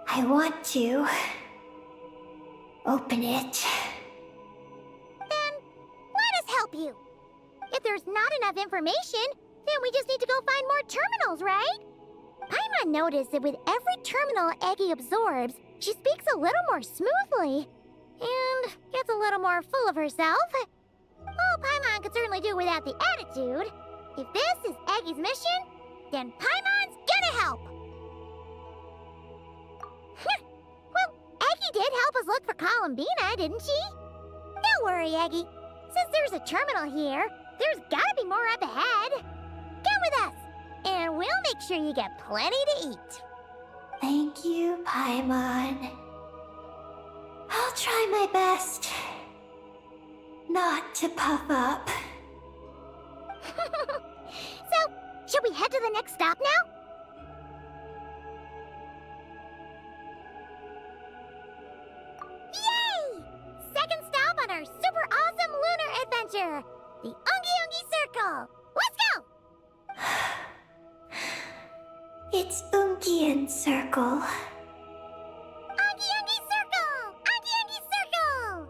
S1: I want to open it.
S2: Then let us help you. If there's not enough information, then we just need to go find more terminals, right? Paimon noticed that with every terminal Eggy absorbs, she speaks a little more smoothly and gets a little more full of herself. Well, Paimon could certainly do without the attitude. If this is Eggy's mission, then Paimon's gonna help. Well, Eggy did help us look for Columbina, didn't she? Don't worry, Eggy. Since there's a terminal here, there's gotta be more up ahead. Come with us, and we'll make sure you get plenty to eat.
S1: Thank you, Paimon. I'll try my best not to puff up.
S2: So, should we head to the next stop now? Yay! Second stop on our super awesome lunar adventure, the Ungi Ungi Circle. Let's go!
S1: It's Ungian Circle.
S2: Ungi Ungi Circle! Ungi Ungi Circle!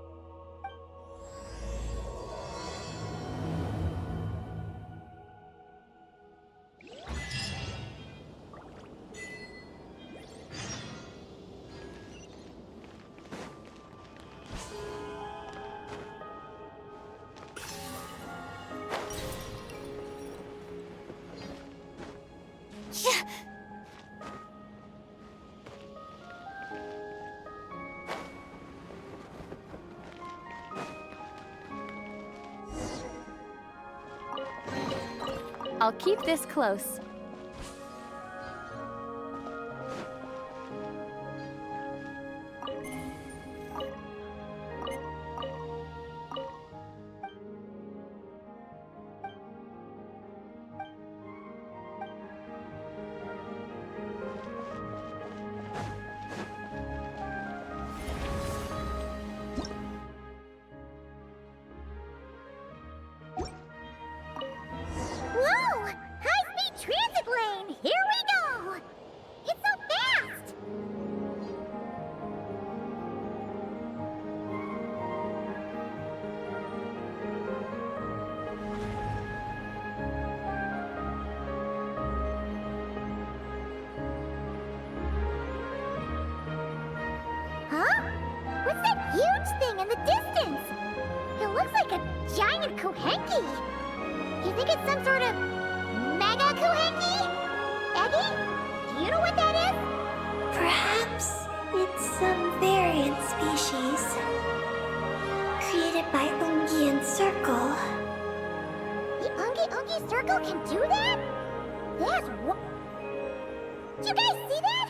S5: I'll keep this close.
S2: Whoa! High-speed transit lane! Here we go! It's so fast! Huh? What's that huge thing in the distance? It looks like a giant Kuhenki. You think it's some sort of mega Kuhenki? Eggy? Do you know what that is?
S1: Perhaps it's some variant species created by Ungian Circle.
S2: The Ungi Ungi Circle can do that? That's what? Do you guys see that?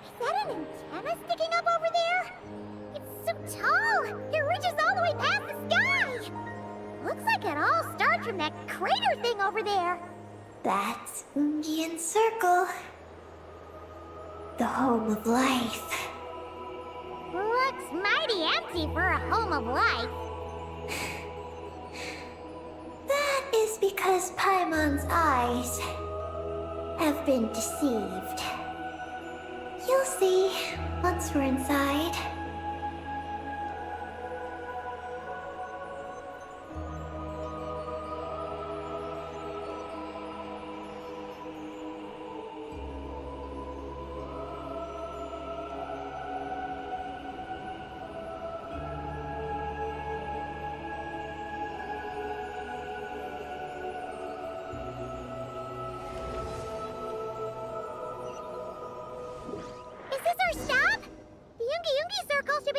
S2: Is that an antenna sticking up over there? It's so tall! It reaches all the way past the sky! Looks like it all starts from that crater thing over there.
S1: That's Ungian Circle, the home of life.
S2: Looks mighty empty for a home of life.
S1: That is because Paimon's eyes have been deceived. You'll see once we're inside.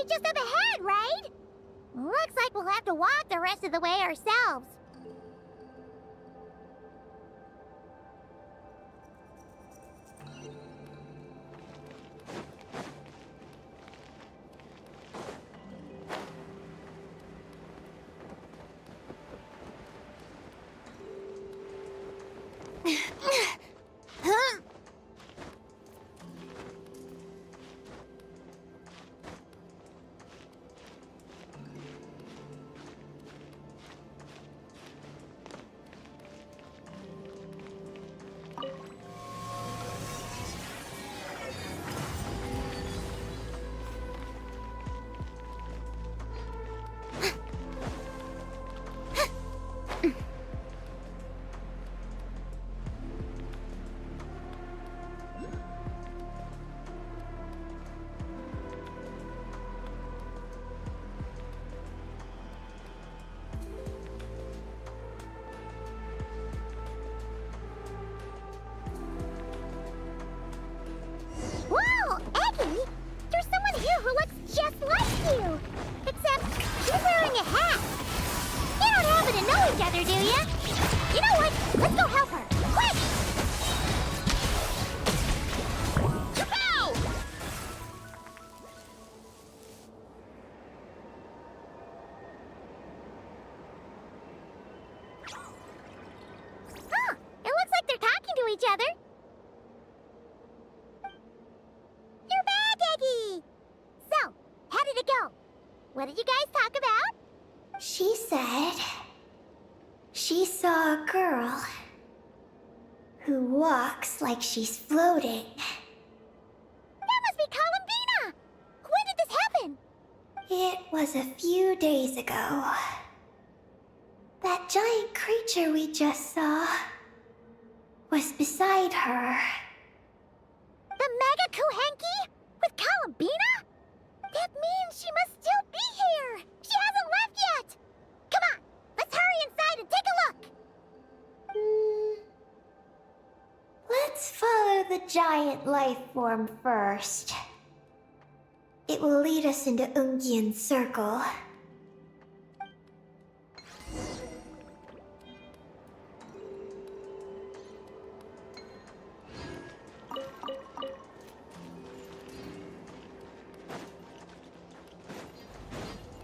S2: just up ahead, right? Looks like we'll have to walk the rest of the way ourselves. Huh? Whoa, Eggy! There's someone here who looks just like you! Except you're wearing a hat! You don't happen to know each other, do you? You know what? Let's go help her! Quick! Kapow! Huh! It looks like they're talking to each other! You're back, Eggy! So, how did it go? What did you guys talk about?
S1: She said she saw a girl who walks like she's floating.
S2: That must be Columbina! When did this happen?
S1: It was a few days ago. That giant creature we just saw was beside her.
S2: The Mega Kuhenki? With Columbina? That means she must still be here! She hasn't left yet! Come on, let's hurry inside and take a look!
S1: Let's follow the giant life form first. It will lead us into Ungyen's circle.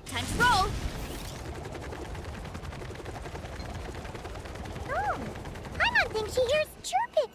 S5: Time to roll!
S2: Oh, Paimon thinks she hears chirping.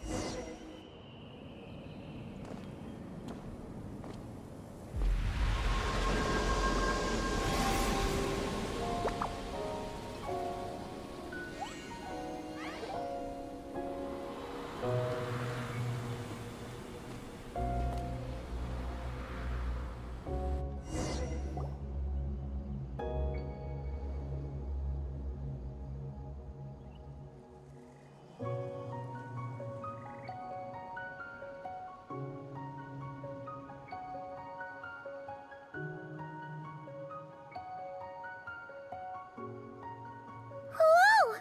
S2: Whoa!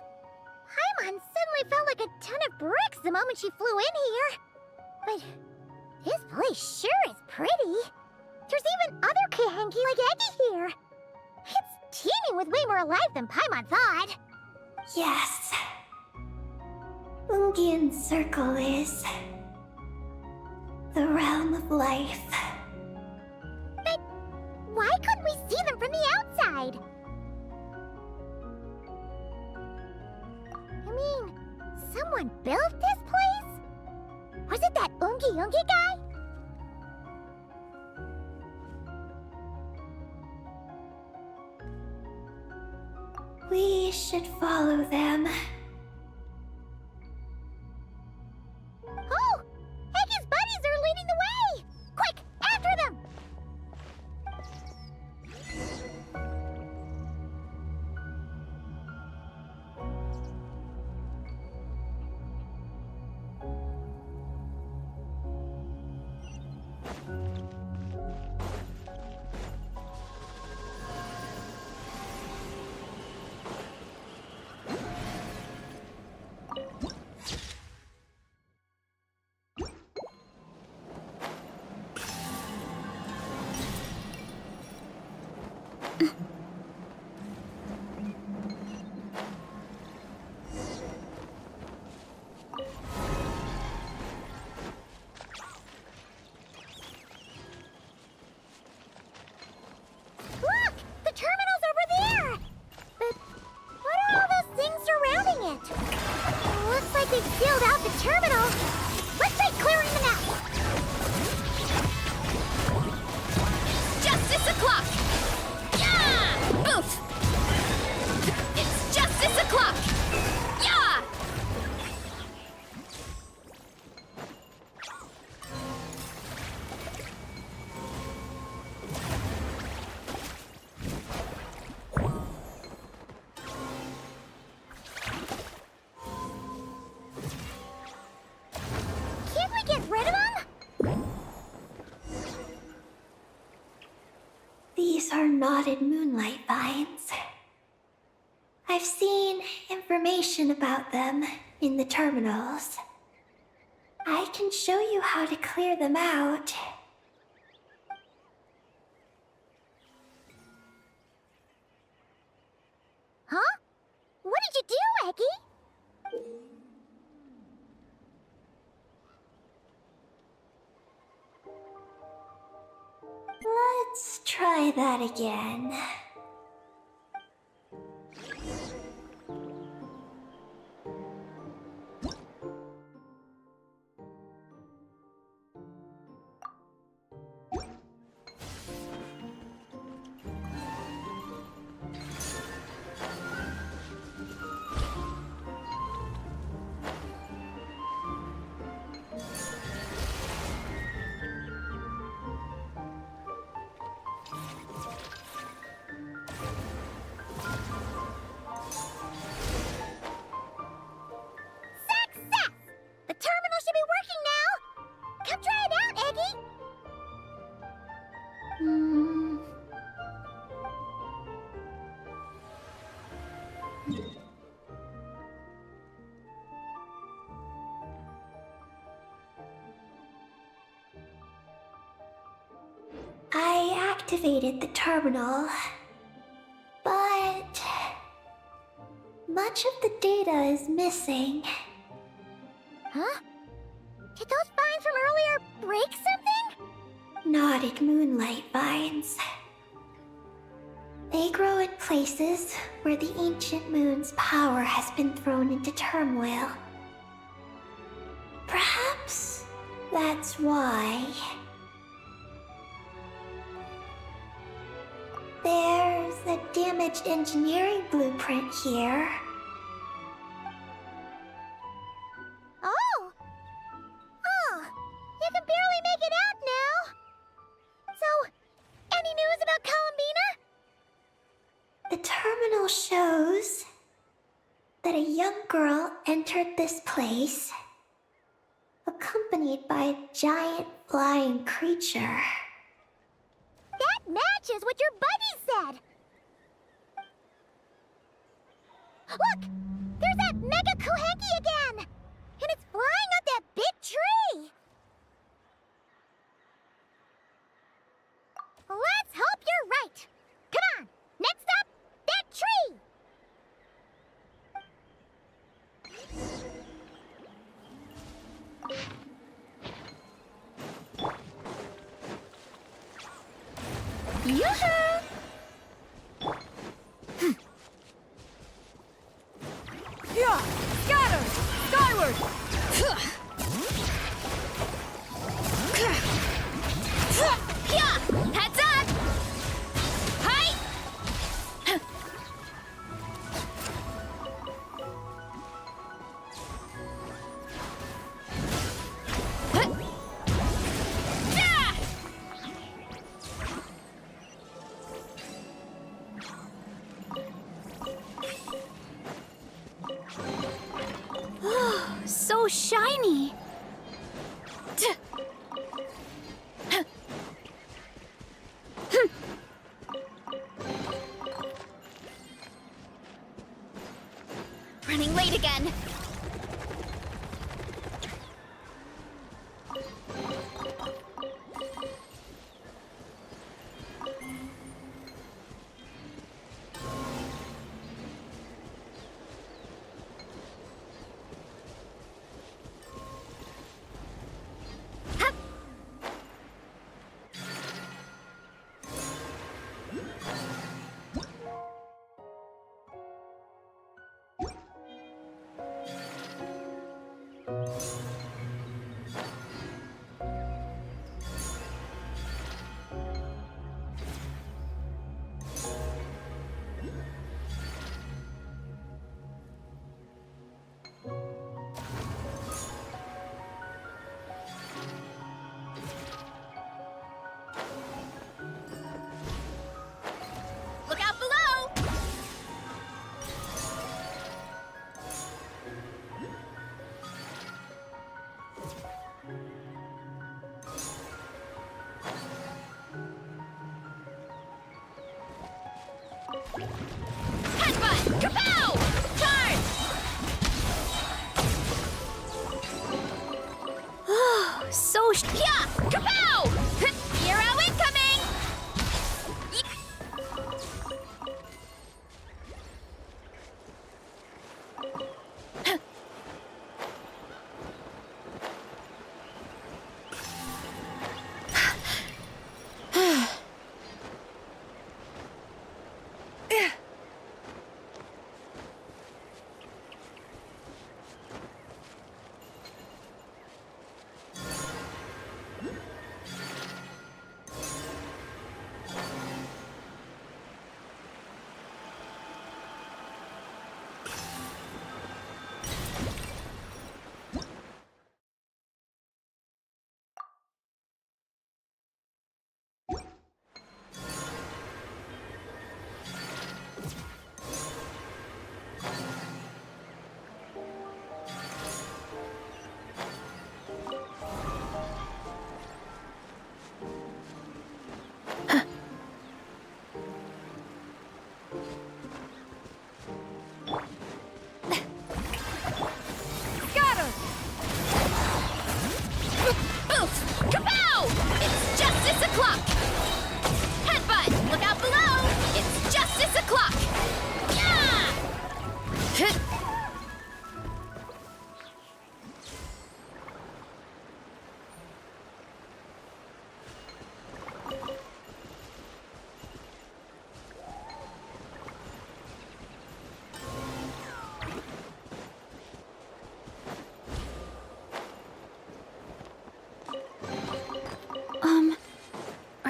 S2: Paimon suddenly felt like a ton of bricks the moment she flew in here. But this place sure is pretty. There's even other Kuhenki like Eggy here. It's teeming with way more life than Paimon thought.
S1: Yes. Ungyen's circle is the realm of life.
S2: But why couldn't we see them from the outside? I mean, someone built this place? Was it that Ungi guy?
S1: We should follow them.
S2: Oh! Eggy's buddies are leading the way! Quick, after them!
S1: knotted moonlight vines. I've seen information about them in the terminals. I can show you how to clear them out.
S2: Huh? What did you do, Eggy?
S1: Let's try that again.
S2: Success! The terminal should be working now! Come try it out, Eggy!
S1: I activated the terminal, but much of the data is missing.
S2: Huh? Did those vines from earlier break something?
S1: Knotted moonlight vines. They grow in places where the ancient moon's power has been thrown into turmoil. Perhaps that's why. There's a damaged engineering blueprint here.
S2: Oh! Oh! You can barely make it out now! So, any news about Columbina?
S1: The terminal shows that a young girl entered this place, accompanied by a giant flying creature.
S2: That matches what your buddy said! Look! There's that Mega Kohenki again! And it's flying up that big tree! Let's hope you're right! Come on! Next up, that tree! Yoo-hoo!
S5: Yeah! Scatter! Skyward!
S2: Yeah! Heads up! Hi!
S5: So shiny!
S2: Running late again.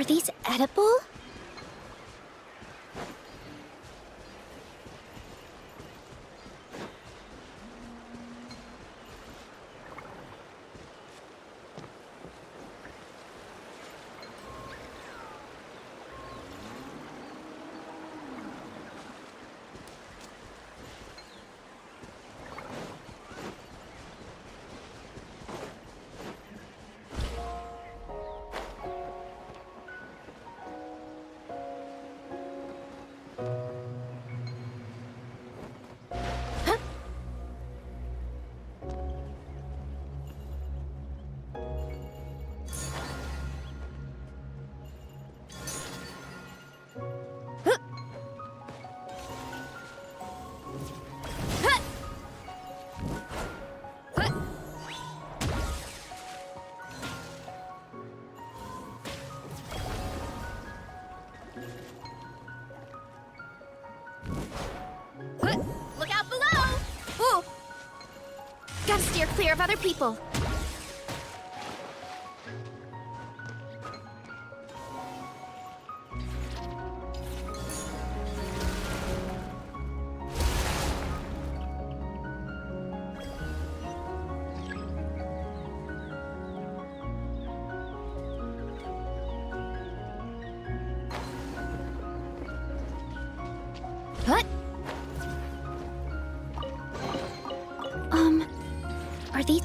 S2: these edible? Look out below! Ooh! Gotta steer clear of other people. What? Are these...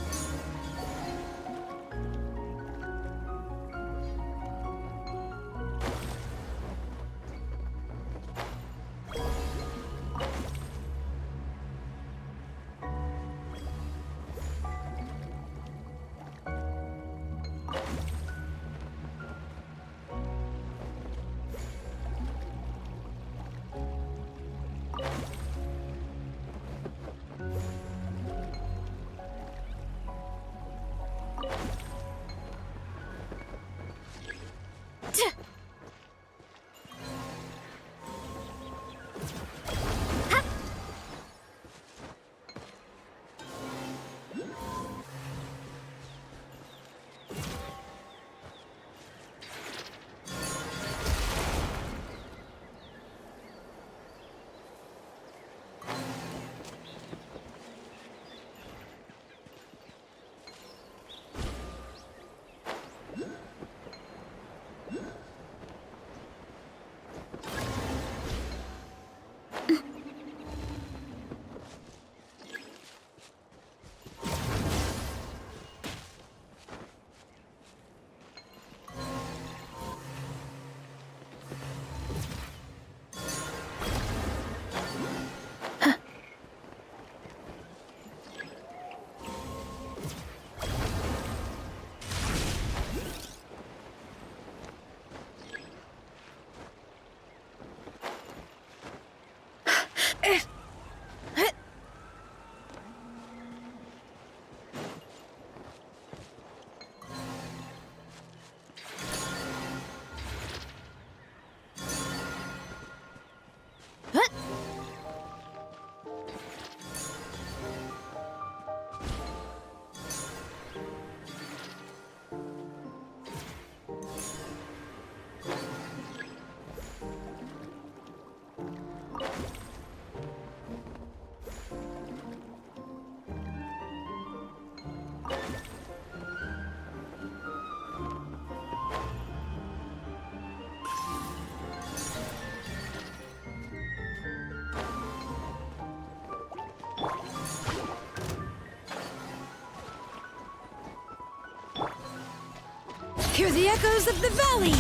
S5: Hear the echoes of the valley!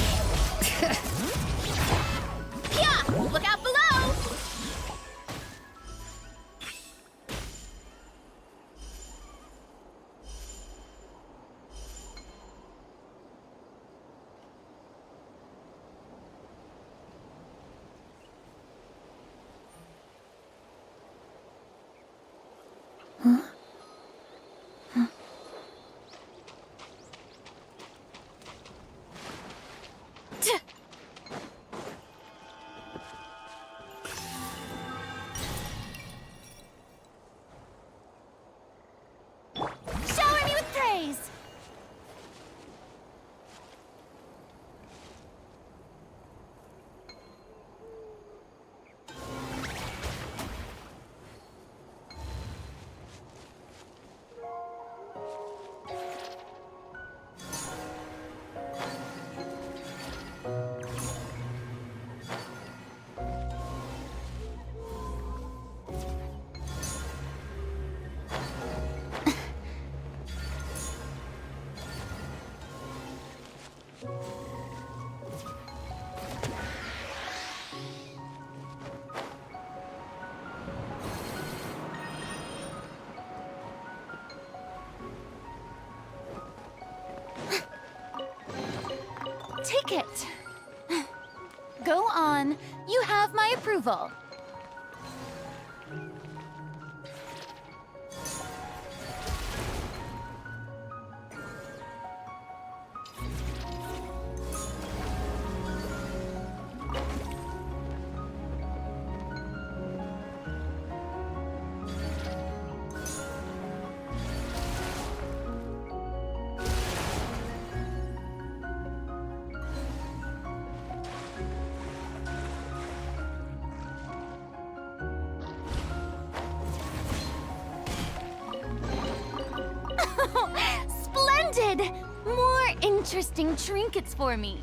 S2: Yeah! Look out below!
S5: take it. Go on. You have my approval. Splendid! More interesting trinkets for me.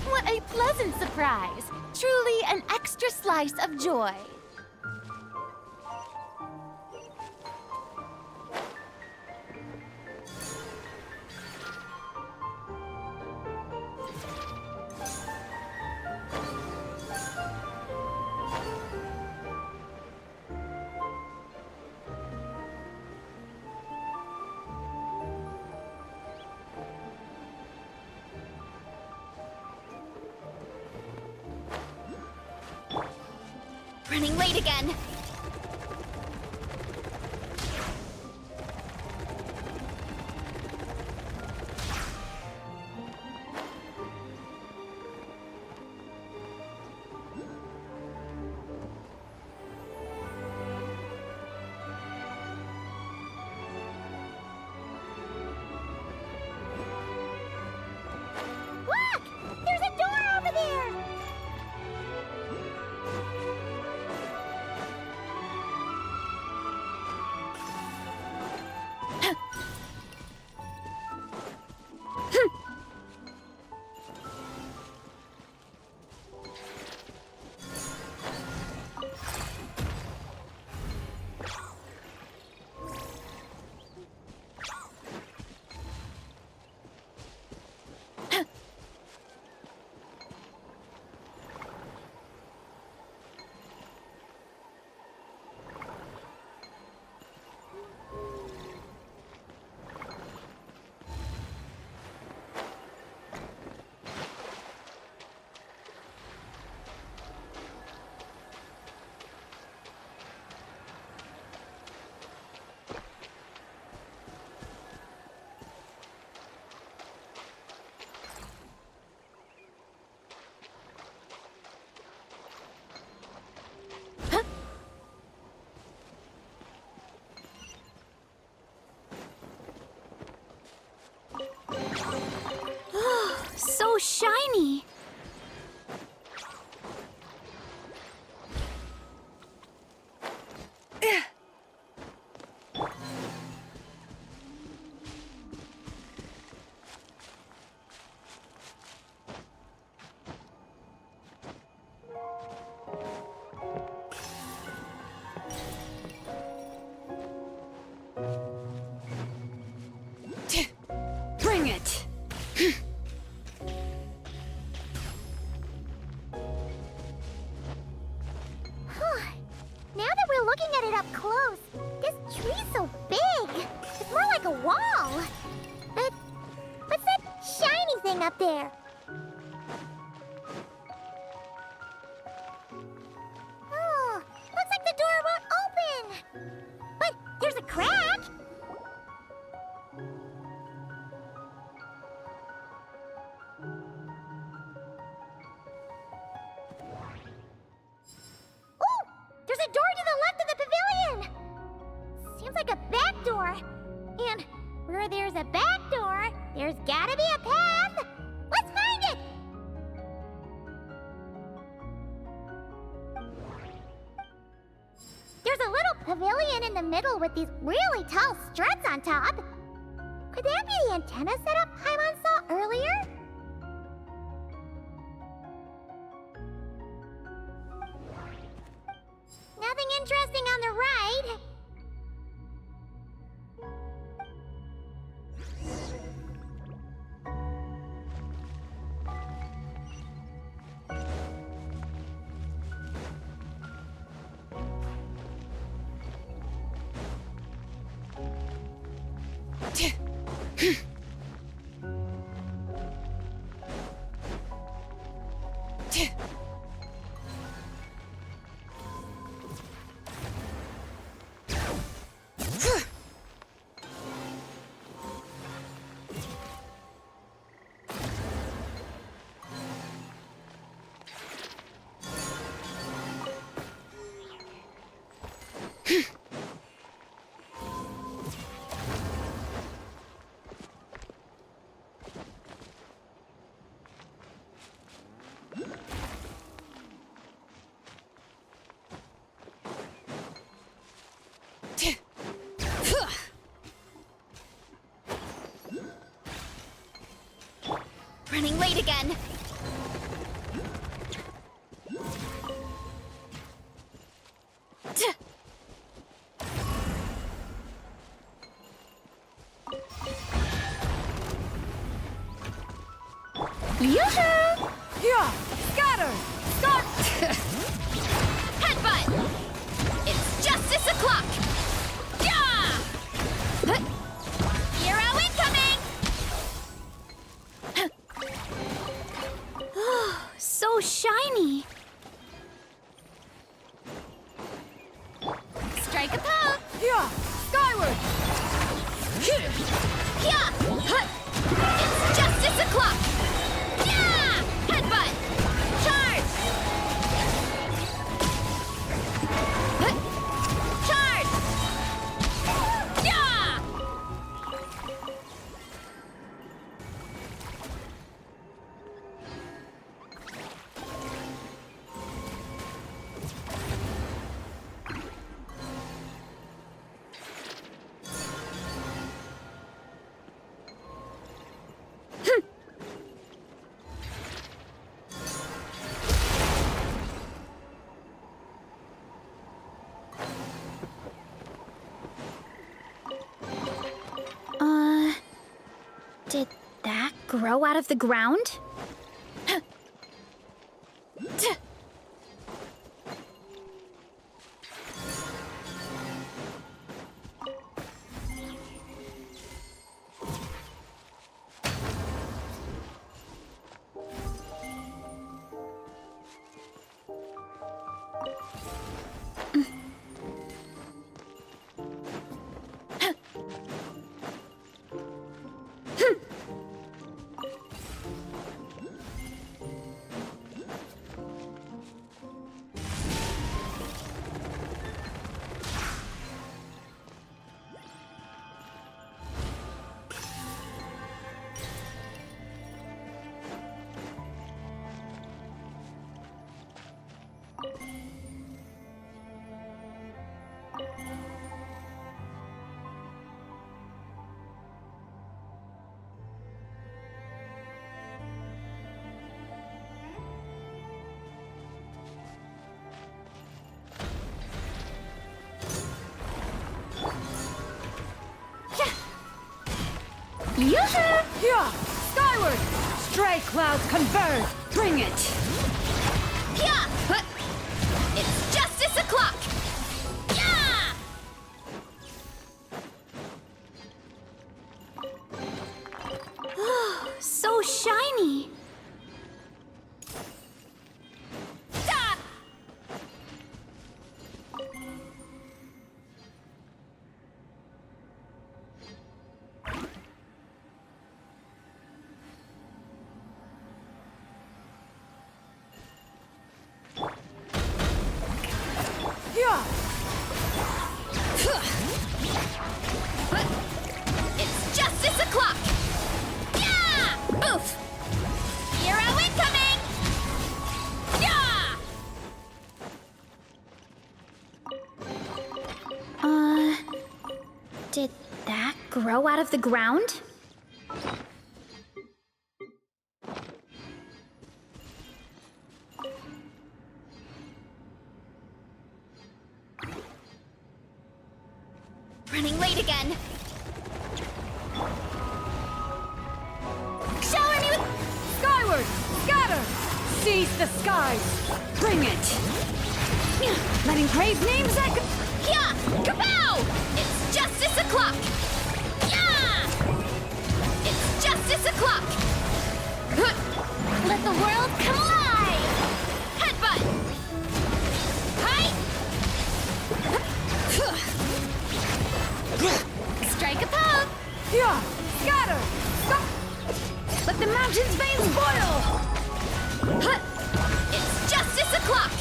S5: What a pleasant surprise! Truly an extra slice of joy. Running late again.
S2: Look! There's a door over there! shiny.
S5: Bring it!
S2: Now that we're looking at it up close, this tree's so big. It's more like a wall. But what's that shiny thing up there? Oh, looks like the door won't open. But there's a crack. Oh, there's a door to the left of the pavilion. Seems like a back door. And where there's a back door, there's gotta be a path. Let's find it. There's a little pavilion in the middle with these really tall struts on top. Could that be the antenna set up Paimon saw earlier? Nothing interesting on the right. Running late again.
S5: Yoo-hoo! Yeah! Scatter! Start!
S2: Headbutt! It's justice o'clock! Yeah! Hero incoming! Oh, so shiny. Strike a pose!
S5: Yeah! Skyward!
S2: Yeah! It's justice o'clock! Yeah! Headbutt! Charge! Charge! Yeah! Did that grow out of the ground?
S5: Yeah! Skyward! Stray clouds converge! Bring it!
S2: Yeah! It's justice o'clock! Yeah! Oh, so shiny! Da!
S5: Yeah!
S2: It's justice o'clock! Yeah! Oof! Hero incoming! Yeah! Did that grow out of the ground? Running late again. Shower me with...
S5: Skyward! Scatter! Seize the skies! Bring it! Letting brave names echo...
S2: Yeah! Kapow! It's justice o'clock! Yeah! It's justice o'clock! Let the world come alive! Headbutt! Hi! Strike a pose!
S5: Yeah! Scatter! Stop! Let the mountain's veins boil!
S2: It's justice o'clock!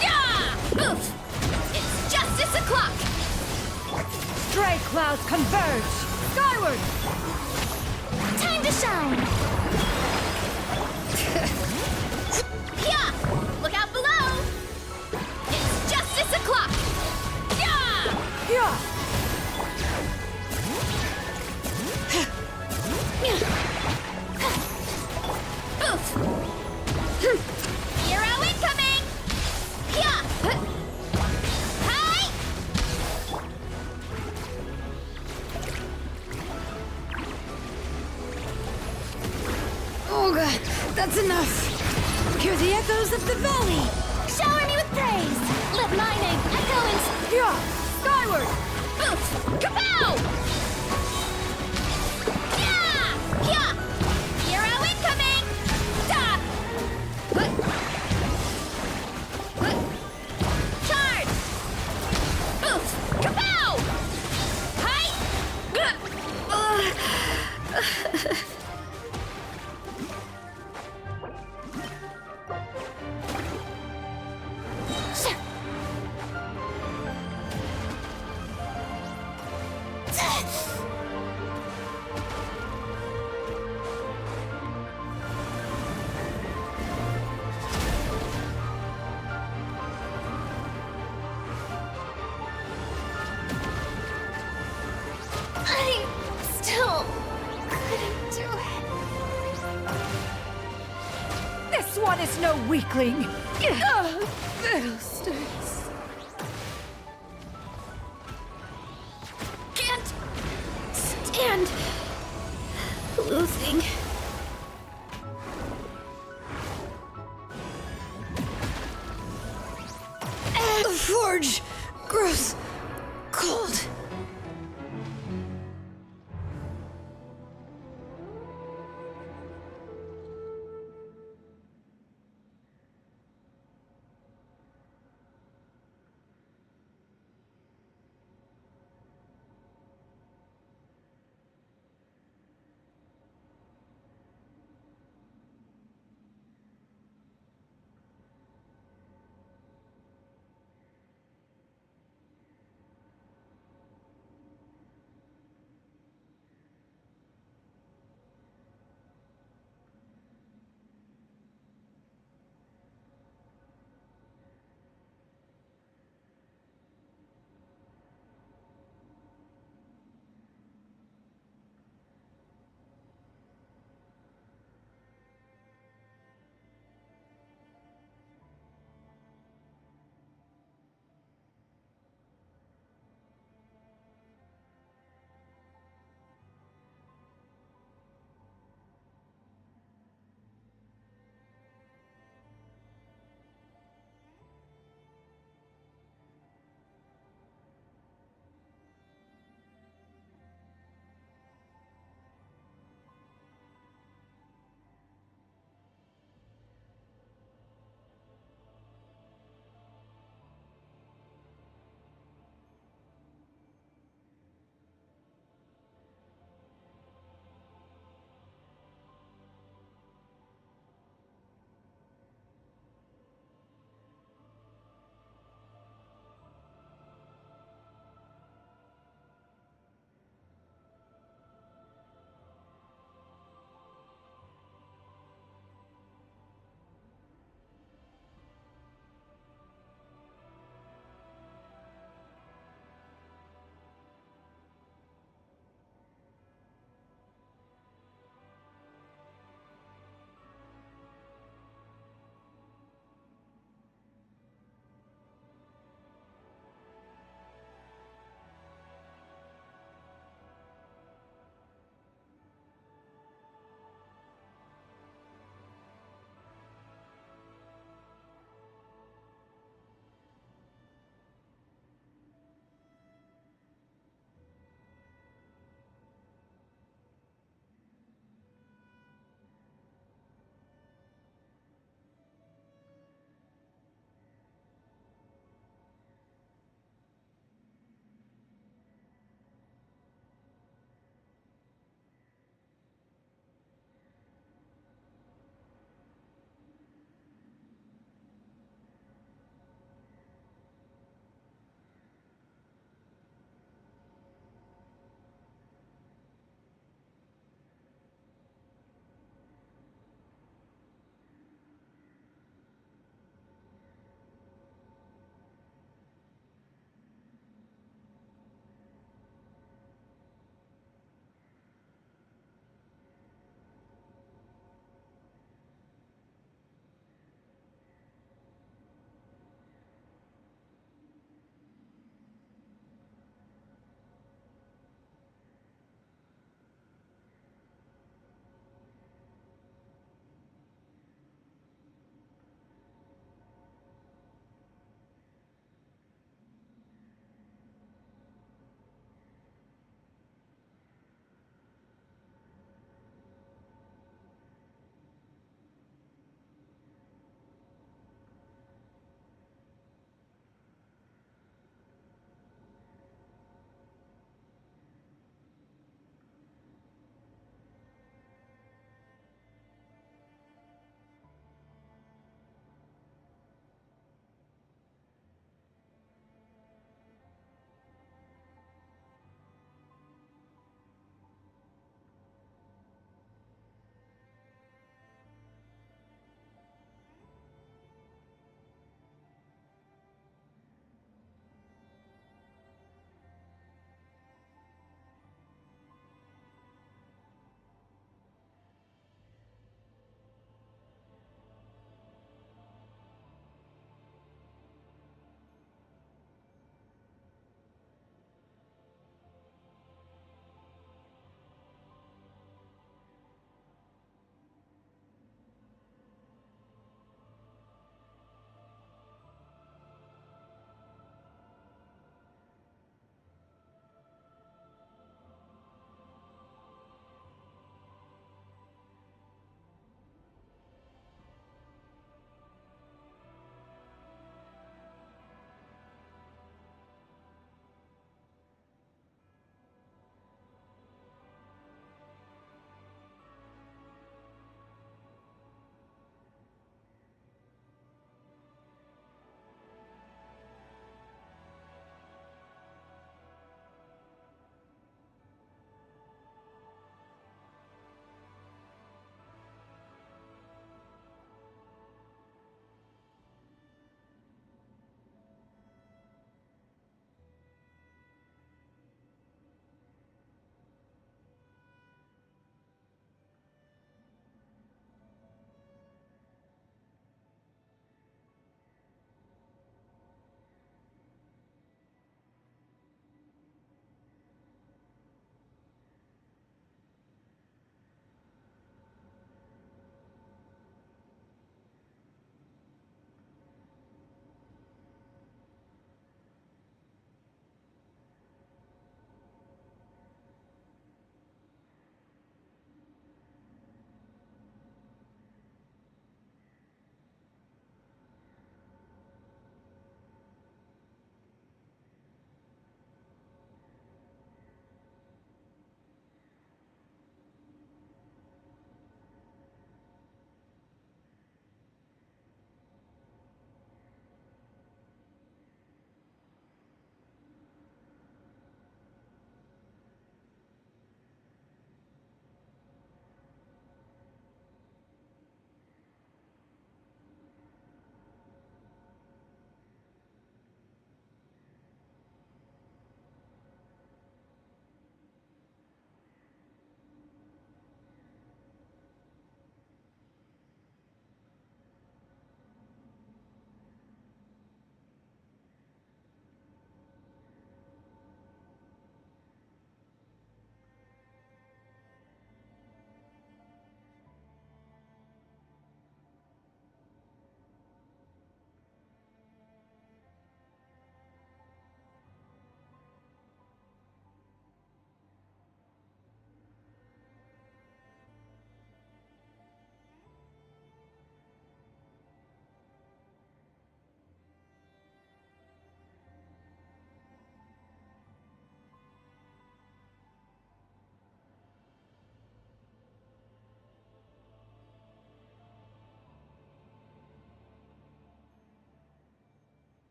S2: Yeah! Oof! It's justice o'clock!
S5: Stray clouds converge! Skyward!
S2: Time to shine! Yeah! Look out below! It's justice o'clock! Yeah!
S5: Yeah!
S2: Oof! Hero incoming! Yeah! Hi!
S5: Oh god, that's enough! Hear the echoes of the valley!
S2: Shower me with praise! Let my name echo in...
S5: Yeah! Skyward!
S2: Oof! Kapow! Yeah! Yeah! Hero incoming! Da! Charge! Oof! Kapow! Hi! I still couldn't do it.
S5: This one is no weakling! Fiddlesticks!
S2: Can't stand losing.
S5: The forge grows cold.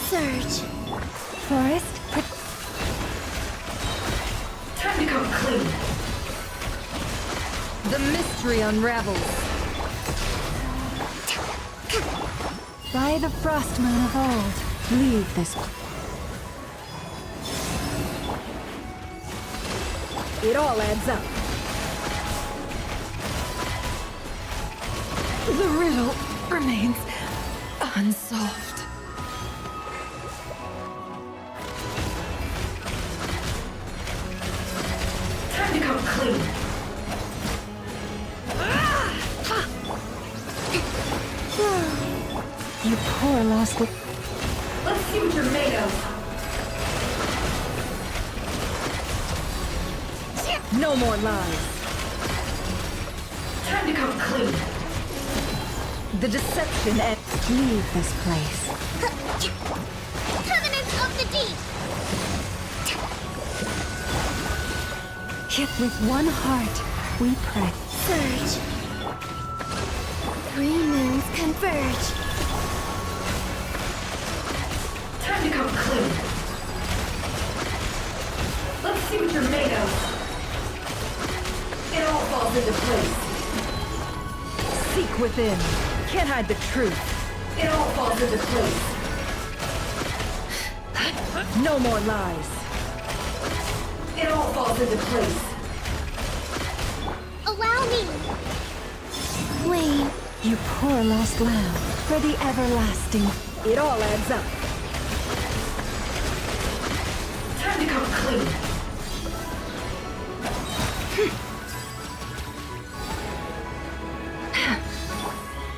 S2: Surge.
S5: Forest,
S3: Time to come clean.
S5: the mystery unravels. By the frost moon of old, leave this. It all adds up. The riddle remains unsolved.
S3: Time to come clean.
S5: You poor lost.
S3: Let's see what you're made of.
S5: No more lies.
S3: Time to come clean.
S5: The deception and leave this place.
S2: Covenants of the Deep.
S5: Yet with one heart, we pray.
S2: Surge. 3 moons converge.
S3: Time to come clean. Let's see what you're made of. It all falls into place.
S5: Seek within. Can't hide the truth.
S3: It all falls into place.
S5: No more lies.
S3: It all falls into place.
S2: Allow me. Wayne.
S5: You poor lost lamb. For the everlasting. It all adds up.
S3: Time to come clean.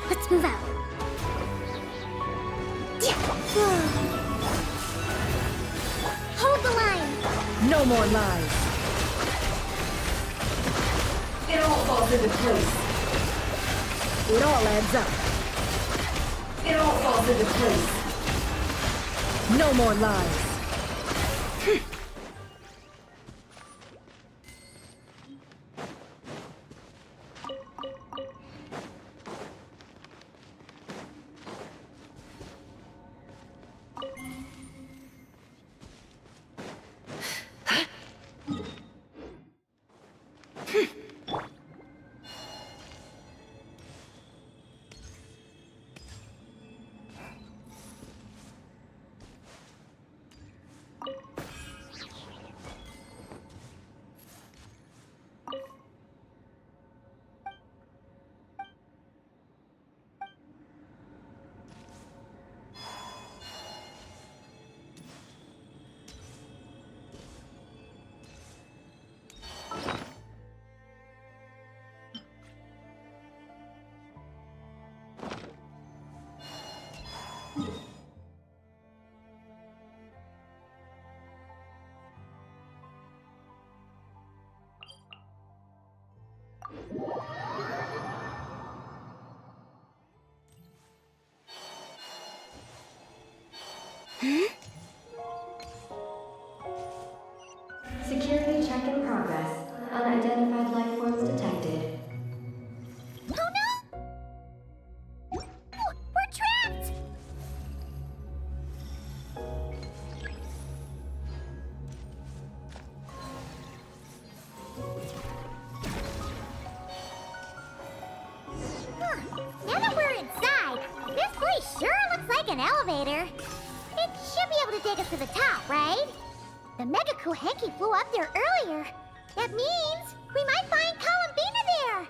S2: Let's move out. Hold the line.
S5: No more lies.
S3: It all falls into place.
S5: It all adds up.
S3: It all falls into place.
S5: No more lies.
S3: Security check in progress. Unidentified life forms detected.
S2: Oh no! We're trapped! Now that we're inside, this place sure looks like an elevator. It should be able to take us to the top, right? The Mega Hanky flew up there earlier. That means we might find Columbina there.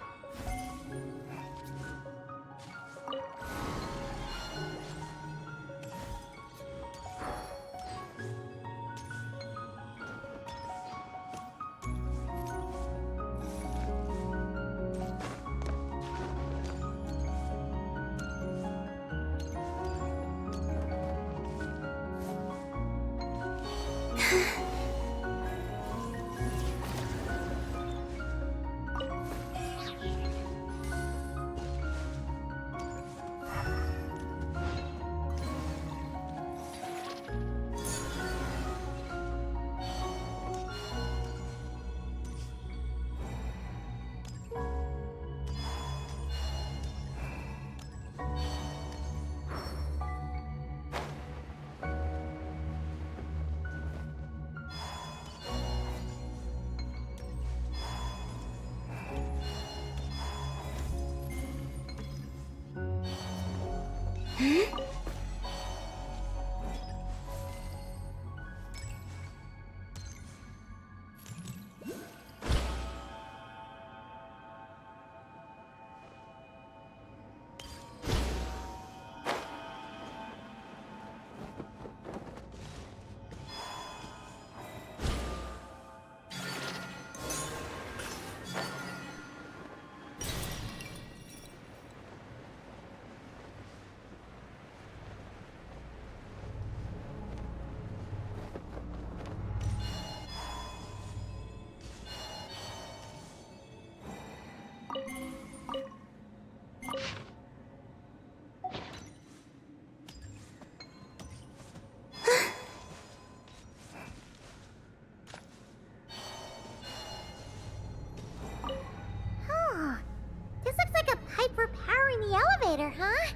S2: This looks like a pipe for powering the elevator, huh?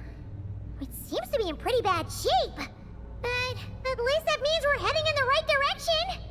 S2: It seems to be in pretty bad shape. But at least that means we're heading in the right direction.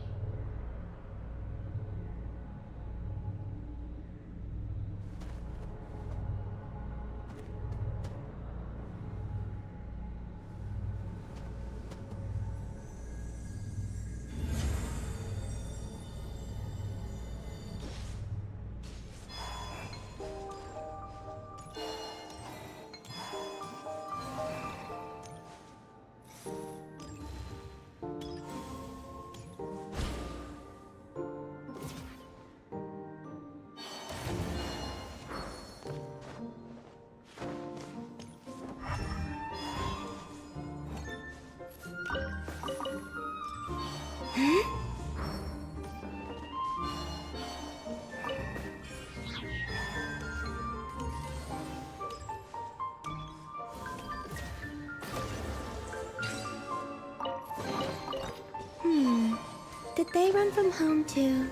S1: Did they run from home too?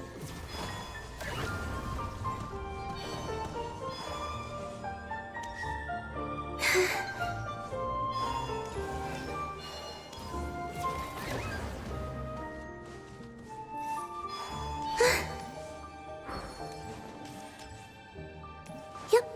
S1: Yep.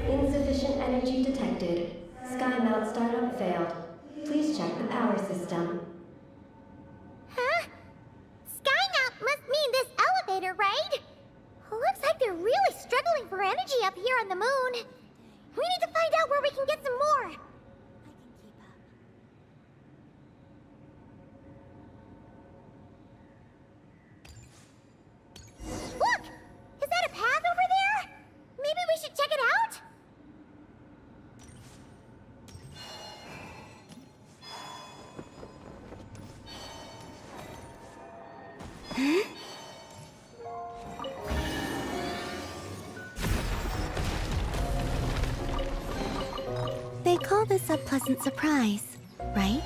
S3: Insufficient energy detected. Sky mount startup failed. Please check the power system.
S2: Huh? Skynaut must mean this elevator, right? Looks like they're really struggling for energy up here on the moon. We need to find out where we can get some more. Look! Is that a path over there? Maybe we should check it out? call this a pleasant surprise, right?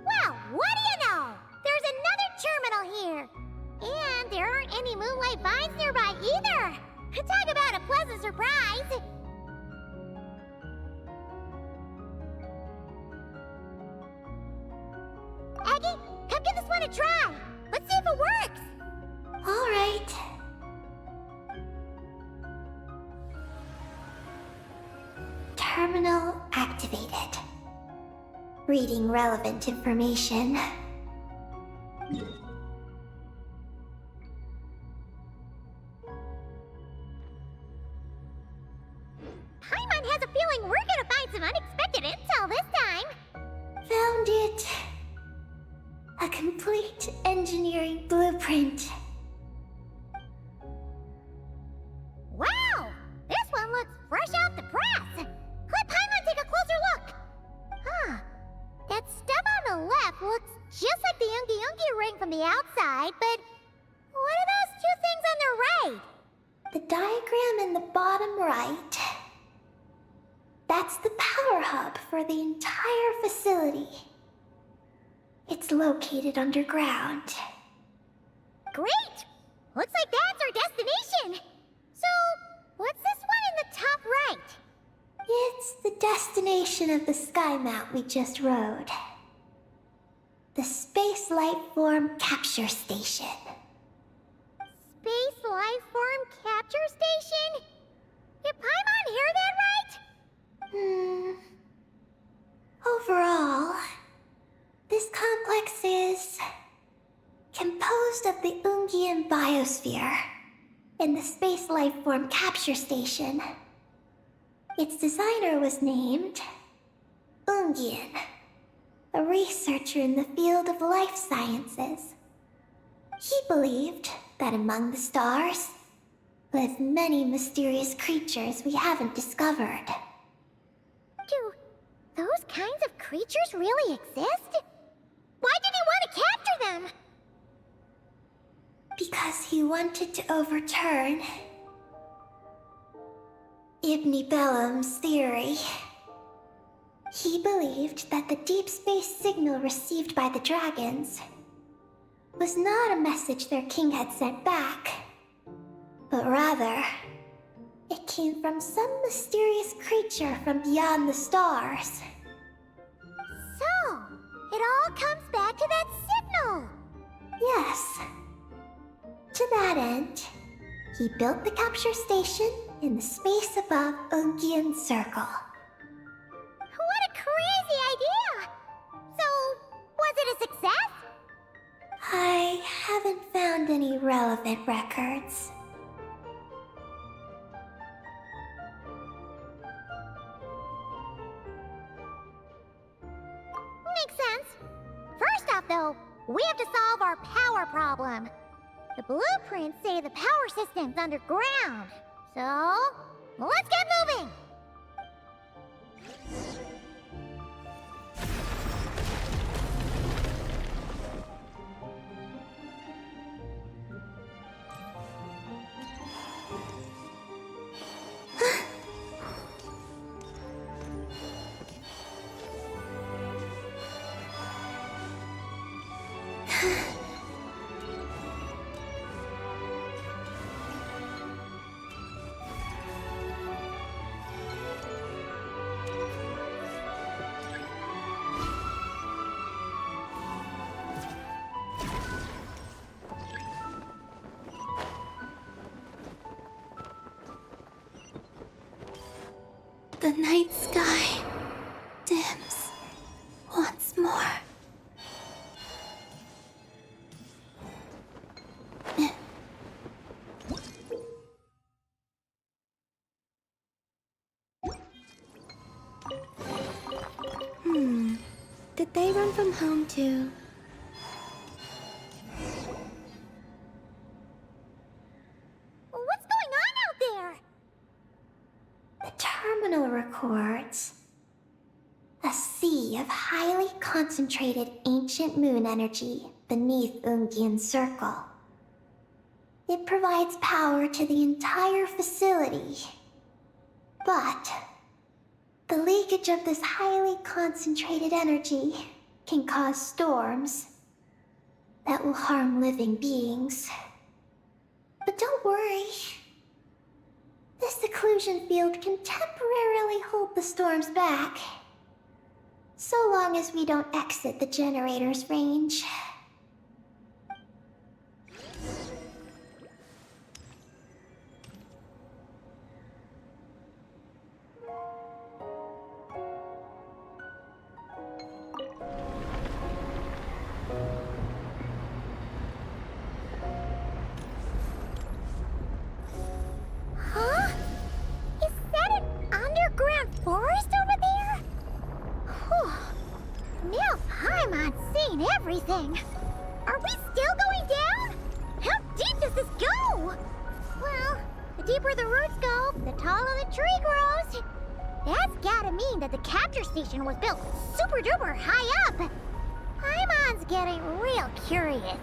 S2: Well, what do you know? There's another terminal here. And there aren't any moonlight vines nearby either. Talk about a pleasant surprise. Aggie, come give this one a try. Let's see if it works.
S1: All right. Terminal activated. Reading relevant information.
S2: Paimon has a feeling we're gonna find some unexpected intel this time.
S1: Found it. A complete engineering blueprint.
S2: Wow! This one looks fresh off the press! Let Paimon take a closer look! Huh. That stub on the left looks just like the Ungi ring from the outside, but what are those two things on the right?
S1: The diagram in the bottom right. That's the power hub for the entire facility. It's located underground.
S2: Great! Looks like that's our destination! So, what's this one in the top right?
S1: It's the destination of the sky mount we just rode. The Space Lifeform Capture Station.
S2: Space Lifeform Capture Station? Did Paimon hear that right?
S1: Overall, this complex is composed of the Ungian biosphere and the Space Lifeform Capture Station. Its designer was named Ungian, a researcher in the field of life sciences. He believed that among the stars live many mysterious creatures we haven't discovered.
S2: Do those kinds of creatures really exist? Why did he want to capture them?
S1: Because he wanted to overturn Ibn Bellum's theory. He believed that the deep space signal received by the dragons was not a message their king had sent back, but rather, it came from some mysterious creature from beyond the stars.
S2: So, it all comes back to that signal!
S1: Yes. To that end, he built the capture station in the space above Ungian Circle.
S2: What a crazy idea! So, was it a success?
S1: I haven't found any relevant records.
S2: Makes sense. First off, though, we have to solve our power problem. The blueprints say the power system's underground. So, let's get moving!
S1: The night sky dims once more. They run from home too.
S2: What's going on out there?
S1: The terminal records a sea of highly concentrated ancient moon energy beneath Ungian's circle. It provides power to the entire facility. But the leakage of this highly concentrated energy can cause storms that will harm living beings. But don't worry. This seclusion field can temporarily hold the storms back. So long as we don't exit the generator's range.
S2: Huh? Is that an underground forest over there? Whew. Now Paimon's seen everything. Are we still going down? How deep does this go? Well, the deeper the roots go, the taller the tree grows. That's gotta mean that the capture station was built super duper high up. Paimon's getting real curious.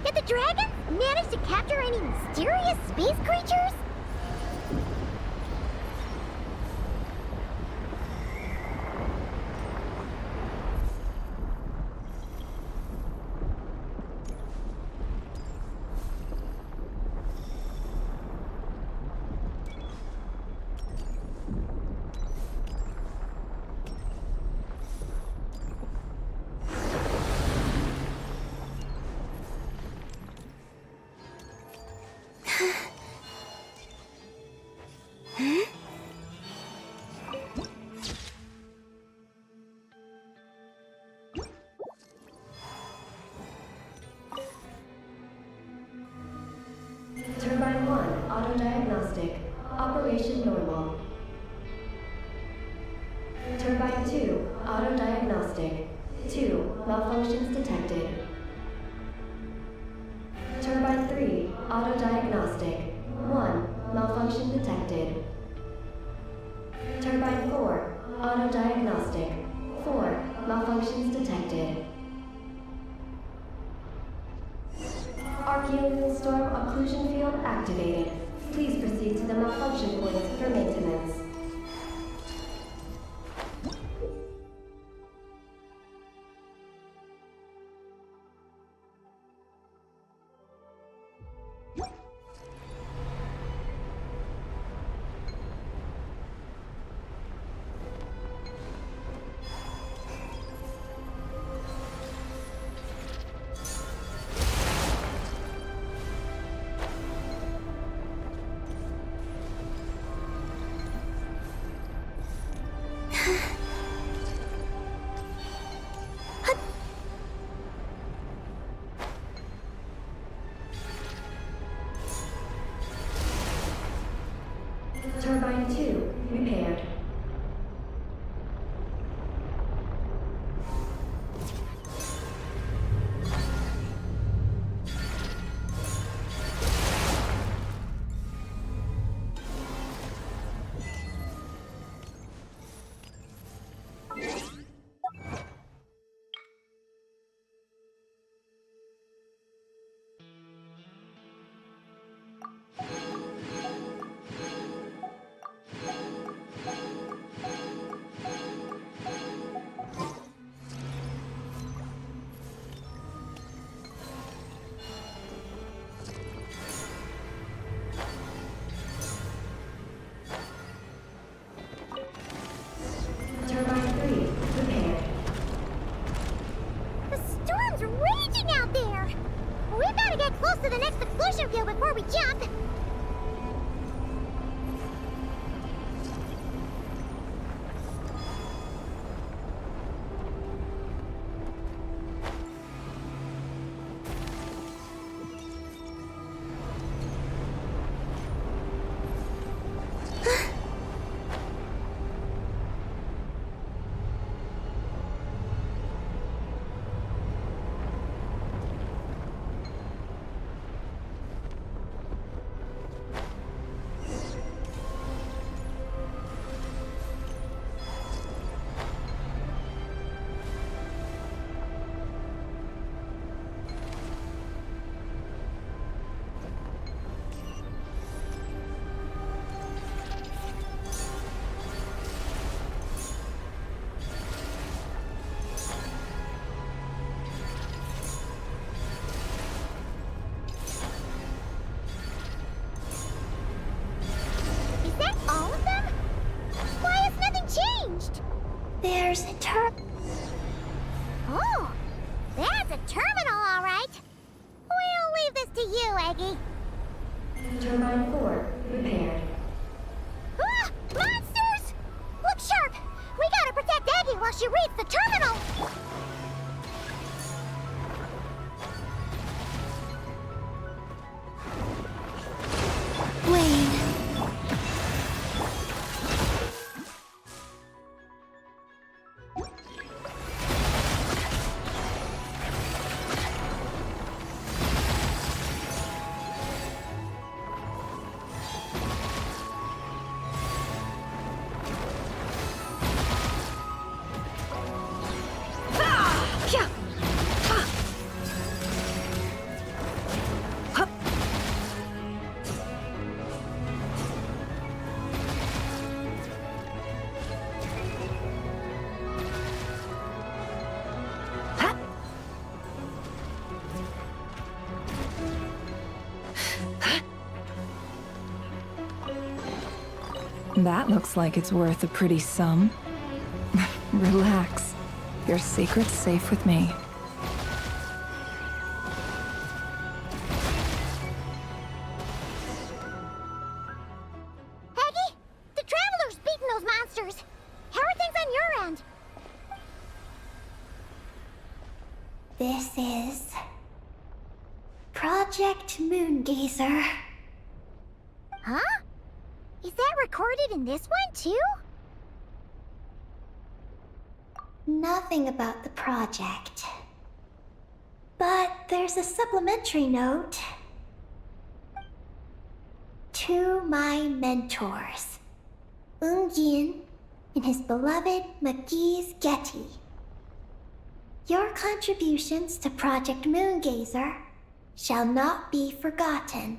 S2: Did the dragons manage to capture any mysterious space creatures?
S4: Turbine 1, auto-diagnostic. Operation normal. Turbine 2, auto-diagnostic. 2, malfunctions detected. Turbine 3, auto-diagnostic. 1, malfunction detected. Turbine 4, auto-diagnostic. 4, malfunctions detected. Archaeomoon storm occlusion field activated. Please proceed to the malfunction points for maintenance. Turbine 2, repaired.
S1: There's a
S2: Oh, that's a terminal, all right. We'll leave this to you, Eggy.
S4: Turbine 4 repaired.
S2: Ah! Monsters! Look sharp! We gotta protect Eggy while she reads the terminal!
S1: Wayne.
S6: That looks like it's worth a pretty sum. Relax. Your secret's safe with me.
S2: Eggy, the Traveler's beaten those monsters. How are things on your end?
S1: This is Project Moongazer.
S2: Huh? Is that recorded in this one, too?
S1: Nothing about the project. But there's a supplementary note. To my mentors, Yin and his beloved McGee's Getty. Your contributions to Project Moongazer shall not be forgotten.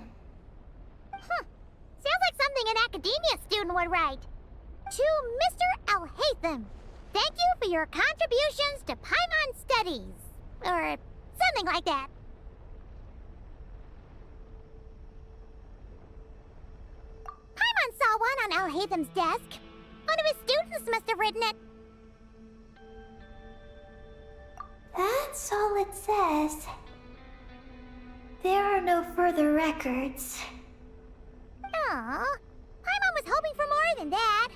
S2: Sounds like something an academia student would write. To Mr. Alhaitham, thank you for your contributions to Paimon Studies. Or something like that. Paimon saw one on Alhaitham's desk. One of his students must have written it.
S1: That's all it says. There are no further records.
S2: Aw, Paimon was hoping for more than that.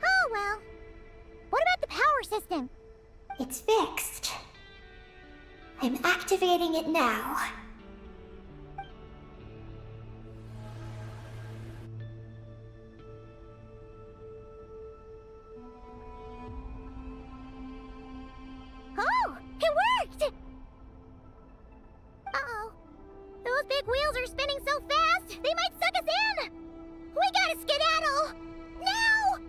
S2: Oh well. What about the power system?
S1: It's fixed. I'm activating it now.
S2: Oh, it worked! Uh-oh. Those big wheels are spinning so fast, they might suck us in! We gotta skedaddle! Now!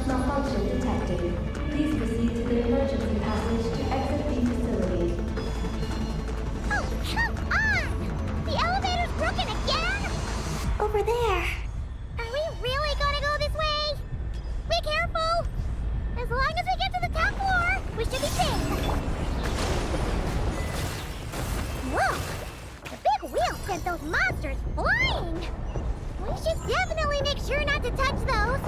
S4: Malfunction detected. Please proceed to the emergency passage to exit the facility.
S2: Oh, come on! The elevator's broken again?
S1: Over there.
S2: Are we really gonna go this way? Be careful! As long as we get to the top floor, we should be safe. Whoa! The big wheel sent those monsters flying! We should definitely make sure not to touch those.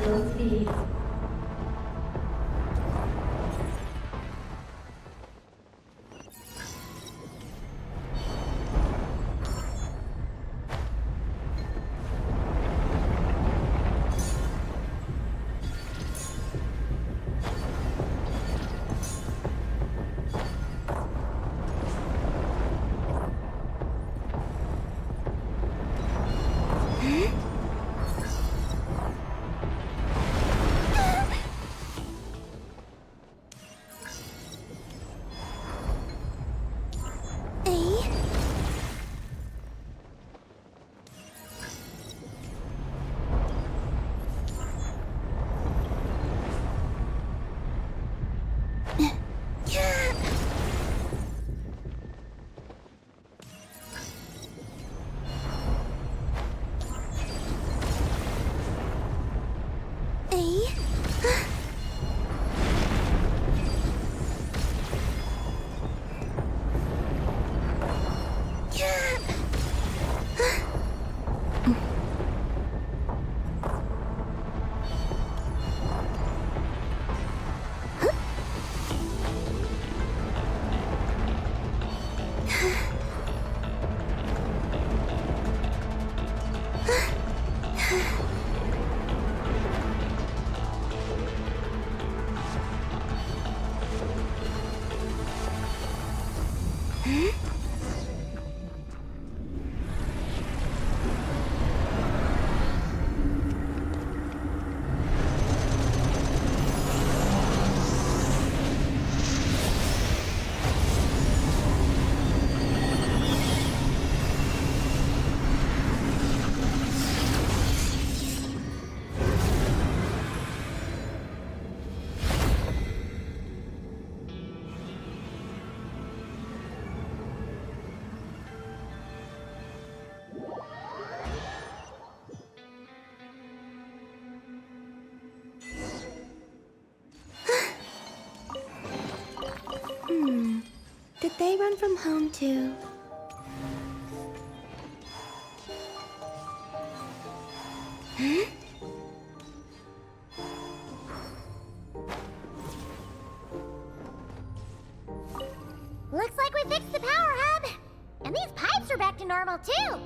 S4: maximum speed.
S1: Did they run from home too?
S2: Looks like we fixed the power hub. And these pipes are back to normal too.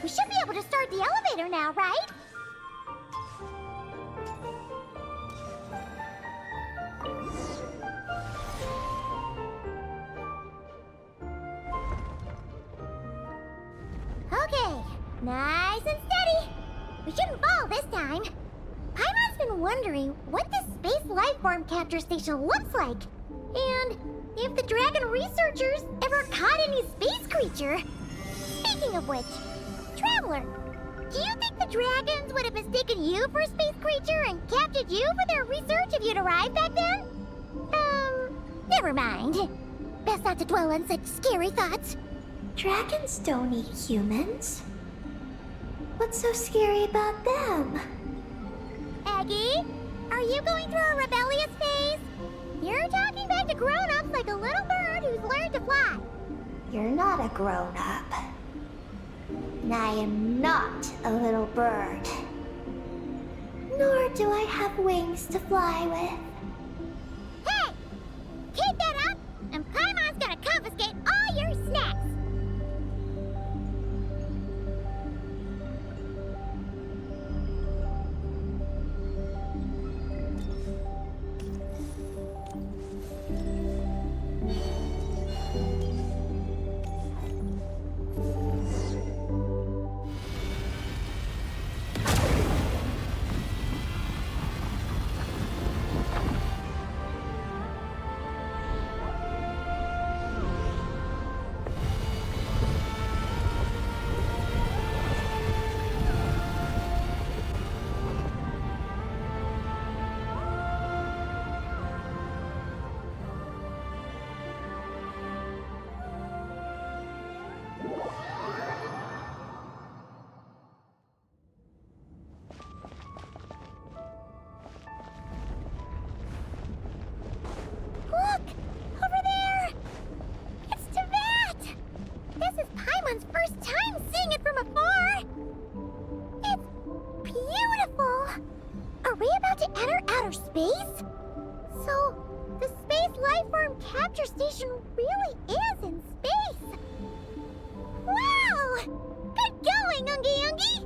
S2: We should be able to start the elevator now, right? Okay, nice and steady. We shouldn't fall this time. Paimon's been wondering what this space lifeform capture station looks like. And if the dragon researchers ever caught any space creature. Speaking of which, Traveler, do you think the dragons would have mistaken you for a space creature and captured you for their research if you'd arrived back then? Never mind. Best not to dwell on such scary thoughts.
S1: Dragons don't eat humans. What's so scary about them?
S2: Aggie, are you going through a rebellious phase? You're talking back to grown-ups like a little bird who's learned to fly.
S1: You're not a grown-up. And I am not a little bird. Nor do I have wings to fly with.
S2: Hey! Keep that up, and Paimon's gonna confiscate all your snacks! lifeform capture station really is in space. Wow! Good going, Ungi Ungi!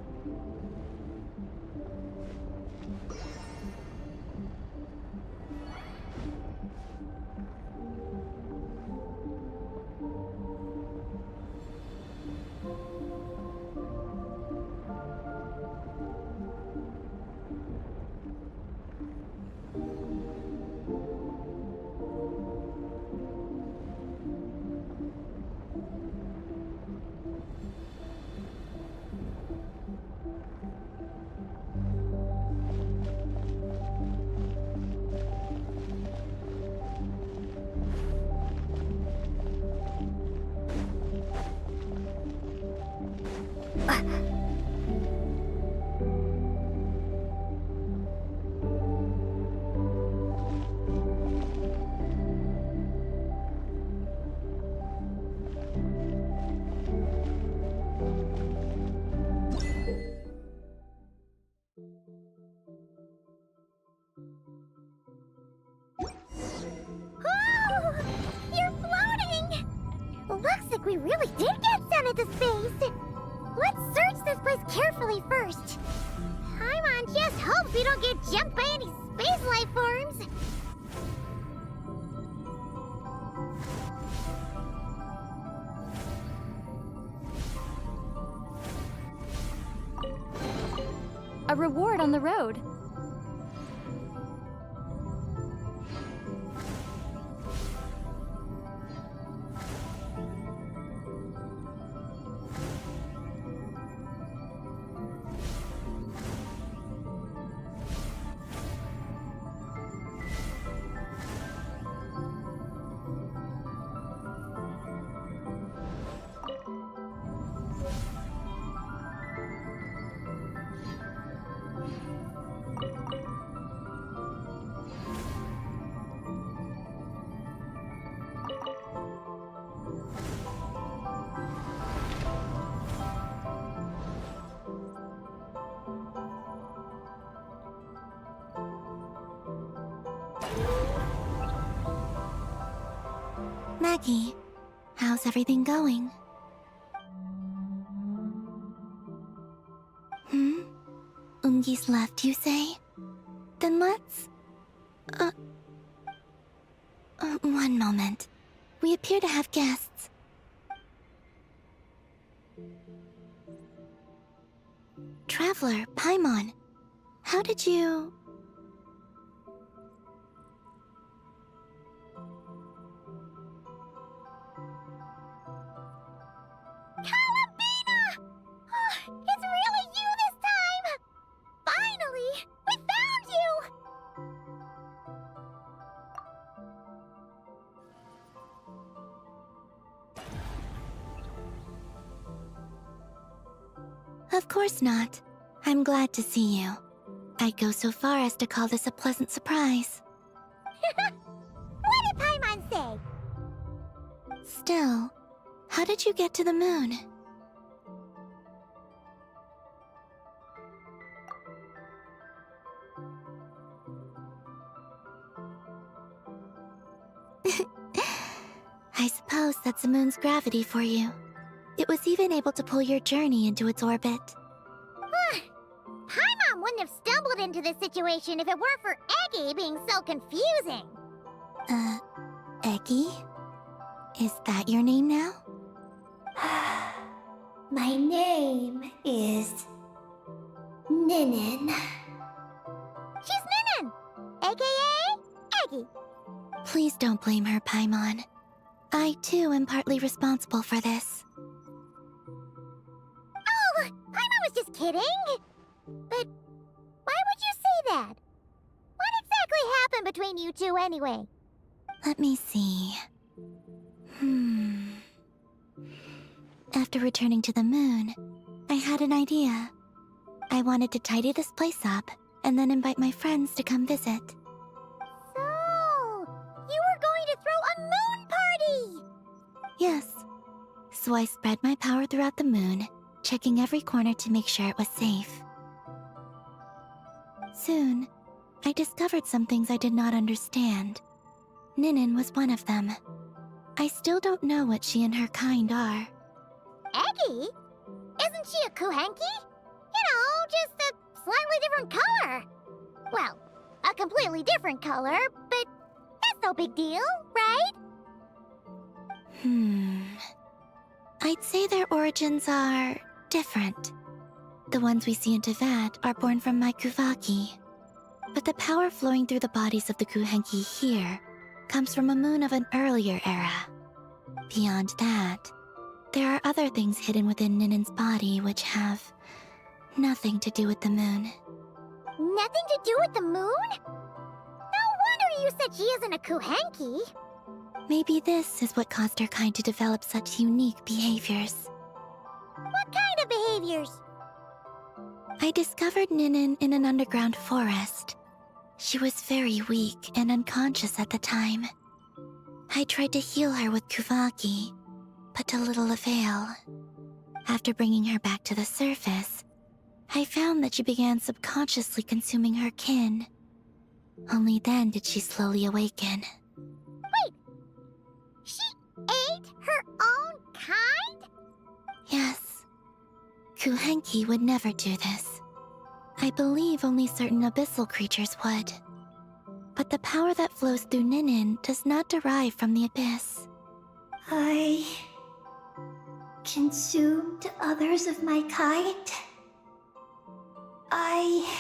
S2: Oh, you're floating! Looks like we really did get sent into space. Let's search this place carefully first. Paimon just hopes we don't get jumped by any space life forms.
S5: A reward on the road.
S1: Maggie, how's everything going? Ungi's left, you say? Then let's... one moment. We appear to have guests. Traveler, Paimon, how did you...
S2: It's really you this time! Finally! We found you!
S1: Of course not. I'm glad to see you. I'd go so far as to call this a pleasant surprise.
S2: What did Paimon say?
S1: Still, how did you get to the moon? I suppose that's the moon's gravity for you. It was even able to pull your journey into its orbit.
S2: Paimon wouldn't have stumbled into this situation if it weren't for Eggy being so confusing.
S1: Eggy? Is that your name now?
S7: My name is... Ninin.
S2: She's Ninin, aka Eggy.
S1: Please don't blame her, Paimon. I, too, am partly responsible for this.
S2: Oh, Paimon was just kidding. But why would you say that? What exactly happened between you two anyway?
S1: Let me see. After returning to the moon, I had an idea. I wanted to tidy this place up and then invite my friends to come visit.
S2: So, you were going to throw a moon party!
S1: Yes. So I spread my power throughout the moon, checking every corner to make sure it was safe. Soon, I discovered some things I did not understand.
S2: Ninin was one of them. I still don't know what she and her kind are. Eggy? Isn't she a Kuhenki? You know, just a slightly different color. Well, a completely different color, but that's no big deal, right? I'd say their origins are different. The ones we see in Tevat are born from my Kuvaki. But the power flowing through the bodies of the Kuhenki here comes from a moon of an earlier era. Beyond that, there are other things hidden within Ninin's body which have nothing to do with the moon. Nothing to do with the moon? No wonder you said she isn't a Kuhenki. Maybe this is what caused her kind to develop such unique behaviors. What kind of behaviors? I discovered Ninin in an underground forest. She was very weak and unconscious at the time. I tried to heal her with Kuvaki, but to little avail. After bringing her back to the surface, I found that she began subconsciously consuming her kin. Only then did she slowly awaken. Wait! She ate her own kind? Yes. Kuhenki would never do this. I believe only certain abyssal creatures would. But the power that flows through Ninin does not derive from the abyss.
S1: I consumed others of my kind? I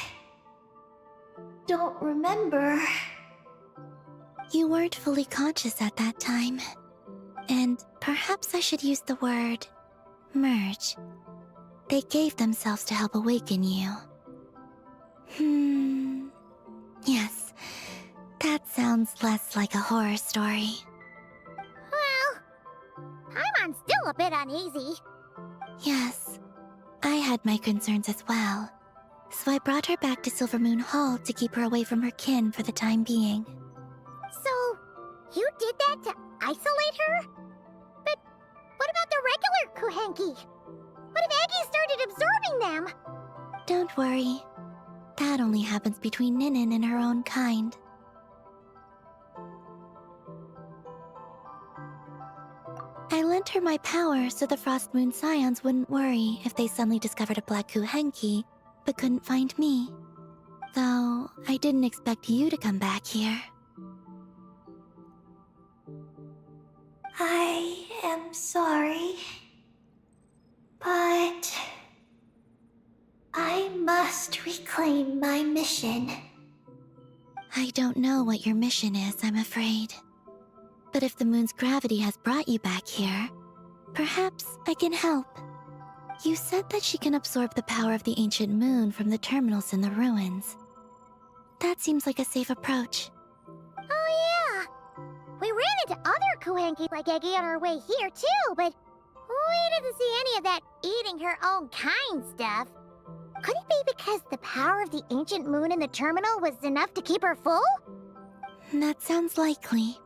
S1: don't remember.
S2: You weren't fully conscious at that time. And perhaps I should use the word merge. They gave themselves to help awaken you. Yes, that sounds less like a horror story. Well, I'm still a bit uneasy. Yes, I had my concerns as well. So I brought her back to Silvermoon Hall to keep her away from her kin for the time being. So, you did that to isolate her? But what about the regular Kuhenki? What if Eggy started absorbing them? Don't worry. That only happens between Ninin and her own kind. I lent her my power so the Frost Moon Scions wouldn't worry if they suddenly discovered a black Kuhenki, but couldn't find me. Though, I didn't expect you to come back here.
S1: I am sorry, but I must reclaim my mission.
S2: I don't know what your mission is, I'm afraid. But if the moon's gravity has brought you back here, perhaps I can help. You said that she can absorb the power of the ancient moon from the terminals in the ruins. That seems like a safe approach. Oh yeah! We ran into other Kuhenki like Eggy on our way here too, but we didn't see any of that eating her own kind stuff. Could it be because the power of the ancient moon in the terminal was enough to keep her full? That sounds likely.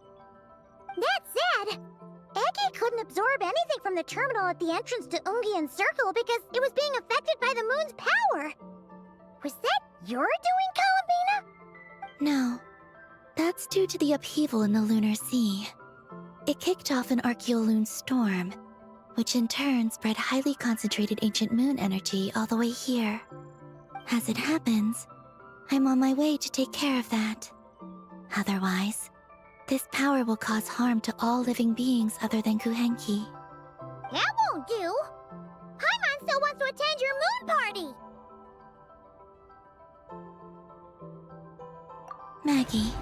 S2: That said, Eggy couldn't absorb anything from the terminal at the entrance to Ungian Circle because it was being affected by the moon's power. Was that your doing, Columbina? No. That's due to the upheaval in the Lunar Sea. It kicked off an Archeoloon storm, which in turn spread highly concentrated ancient moon energy all the way here. As it happens, I'm on my way to take care of that. Otherwise, this power will cause harm to all living beings other than Kuhenki. That won't do! Paimon still wants to attend your moon party! Maggie.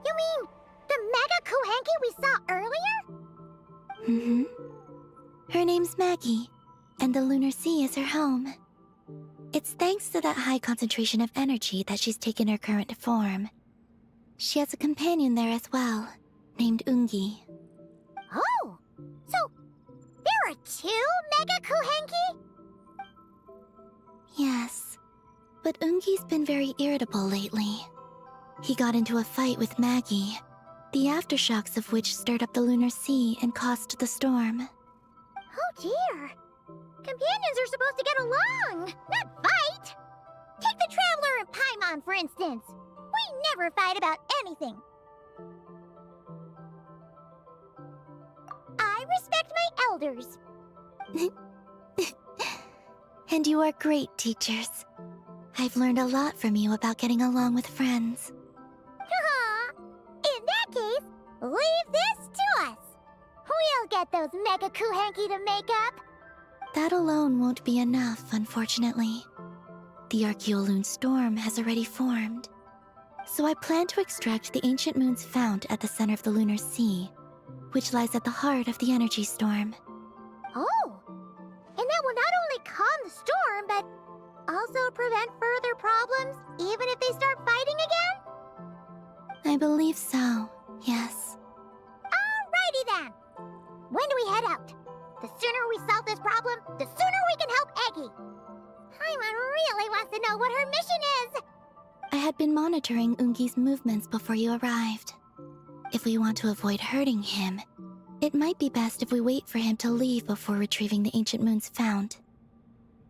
S2: You mean the Mega Kuhenki we saw earlier? Her name's Maggie, and the Lunar Sea is her home. It's thanks to that high concentration of energy that she's taken her current form. She has a companion there as well, named Ungi. Oh! So, there are two Mega Kuhenki? Yes, but Ungi's been very irritable lately. He got into a fight with Maggie, the aftershocks of which stirred up the Lunar Sea and caused the storm. Oh dear! Companions are supposed to get along, not fight! Take the Traveler Mother and Paimon, for instance. We never fight about anything. I respect my elders.
S1: And you are great teachers. I've learned a lot from you about getting along with friends.
S2: In that case, leave this to us. We'll get those Mega Kuhanki to make up.
S1: That alone won't be enough, unfortunately. The Archeoloon storm has already formed. So I plan to extract the ancient moon's fount at the center of the lunar sea, which lies at the heart of the energy storm.
S2: Oh! And that will not only calm the storm, but also prevent further problems, even if they start fighting again?
S1: I believe so, yes.
S2: Alrighty then! When do we head out? The sooner we solve this problem, the sooner we can help Eggy. Paimon really wants to know what her mission is.
S1: I had been monitoring Ungi's movements before you arrived. If we want to avoid hurting him, it might be best if we wait for him to leave before retrieving the ancient moon's fount.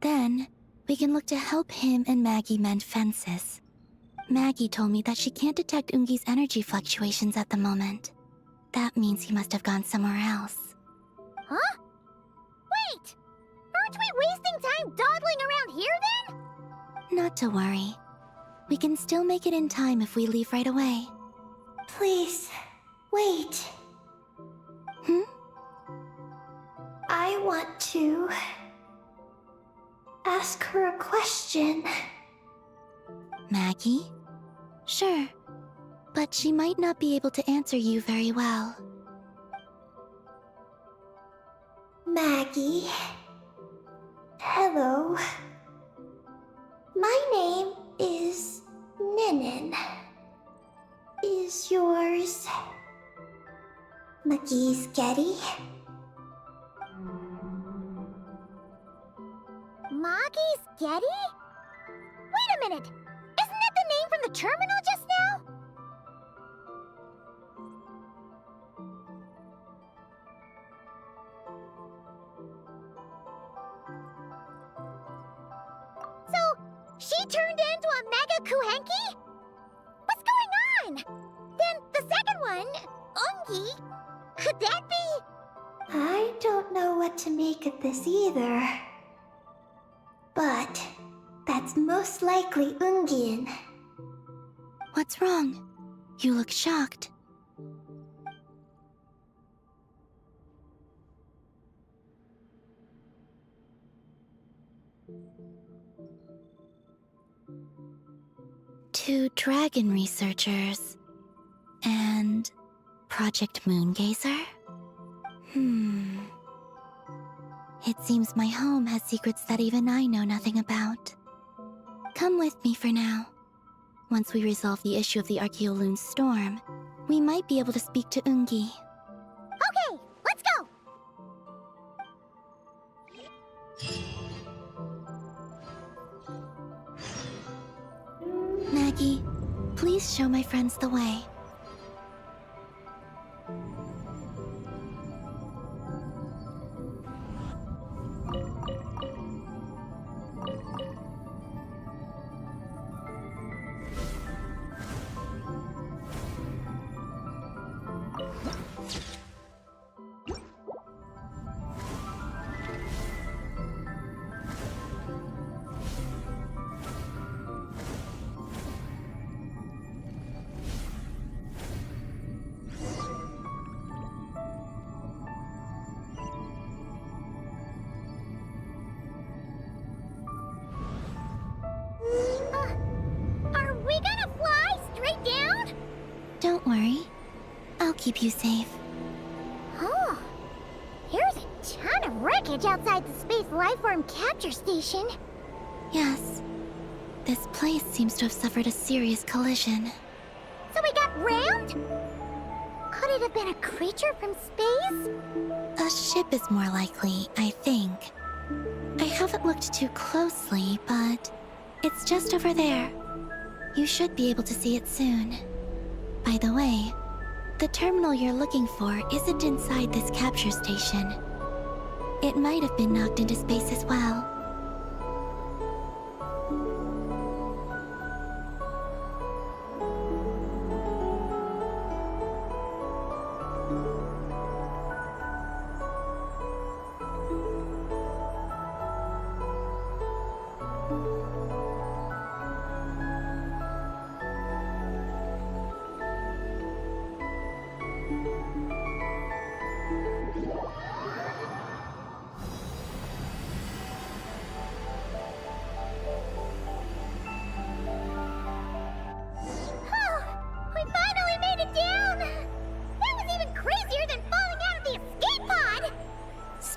S1: Then, we can look to help him and Maggie mend fences. Maggie told me that she can't detect Ungi's energy fluctuations at the moment. That means he must have gone somewhere else.
S2: Huh? Wait! Aren't we wasting time dawdling around here then?
S1: Not to worry. We can still make it in time if we leave right away.
S7: Please, wait. I want to ask her a question.
S1: Maggie? Sure. But she might not be able to answer you very well.
S7: Maggie. Hello. My name is Ninin. Is yours McGee's Getty?
S2: Maggie's Getty? Wait a minute! Isn't that the name from the terminal just now? So, she turned into a Mega Kuhanki? What's going on? Then the second one, Ungi, could that be?
S7: I don't know what to make of this either. But that's most likely Ungin.
S1: What's wrong? You look shocked. Two dragon researchers and Project Moongazer? It seems my home has secrets that even I know nothing about. Come with me for now. Once we resolve the issue of the Archeoloon storm, we might be able to speak to Ungi.
S2: Okay, let's go!
S1: Maggie, please show my friends the way.
S2: Are we gonna fly straight down?
S1: Don't worry. I'll keep you safe.
S2: Oh, here's a ton of wreckage outside the Space Lifeform Capture Station.
S1: Yes. This place seems to have suffered a serious collision.
S2: So we got rammed? Could it have been a creature from space?
S1: A ship is more likely, I think. I haven't looked too closely, but it's just over there. You should be able to see it soon. By the way, the terminal you're looking for isn't inside this capture station. It might have been knocked into space as well.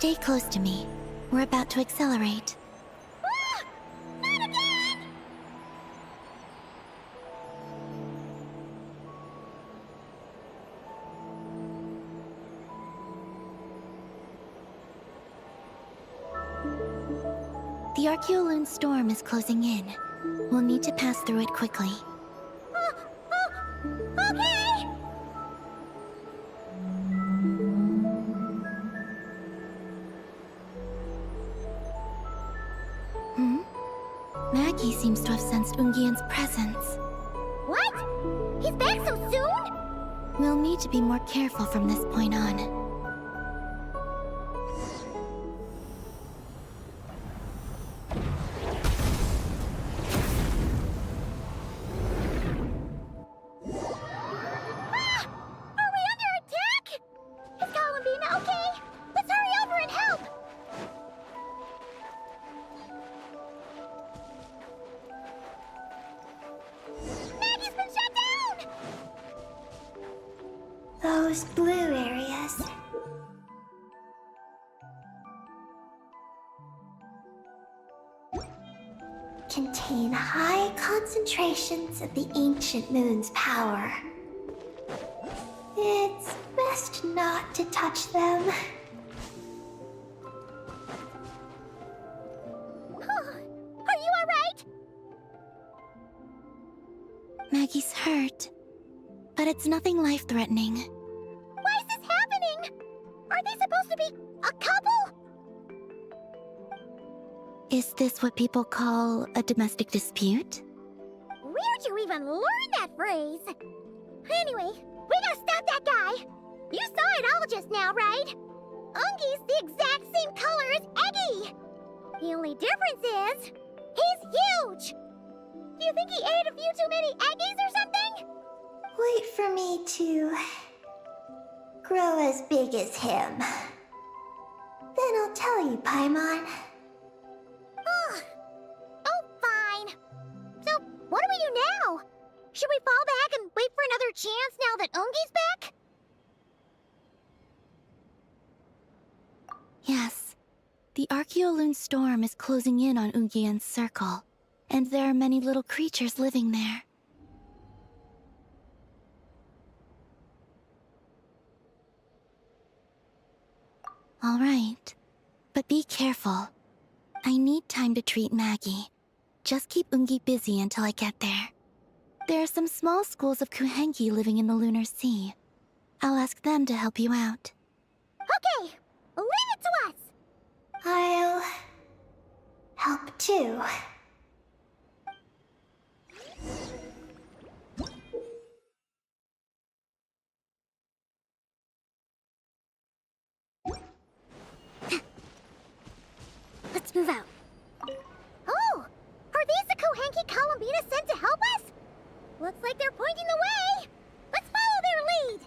S2: Stay close to me. We're about to accelerate. Not again! The Archeoloon storm is closing in. We'll need to pass through it quickly. Okay! Maggie seems to have sensed Ungian's presence. What? He's back so soon? We'll need to be more careful from this point on. Are we under attack? Is Columbina okay? Let's hurry over and help! Maggie's been shut down!
S1: Those blue areas. Contain high concentrations of the ancient moon's power. It's best not to touch them.
S2: Are you alright? Maggie's hurt, but it's nothing life-threatening. Why is this happening? Are they supposed to be a couple? Is this what people call a domestic dispute? Where'd you even learn that phrase? Anyway, we gotta stop that guy! You saw it all just now, right? Ungi's the exact same color as Eggy! The only difference is, he's huge! Do you think he ate a few too many Eggies or something?
S1: Wait for me to grow as big as him. Then I'll tell you, Paimon.
S2: Oh, fine. So, what do we do now? Should we fall back and wait for another chance now that Ungi's back? Yes. The Archeoloon storm is closing in on Ungian's circle, and there are many little creatures living there. All right. But be careful. I need time to treat Maggie. Just keep Ungi busy until I get there. There are some small schools of Kuhenki living in the Lunar Sea. I'll ask them to help you out. Okay! Leave it to us!
S1: I'll help too.
S2: Let's move out. Oh! Are these the Kuhenki Columbina sent to help us? Looks like they're pointing the way! Let's follow their lead!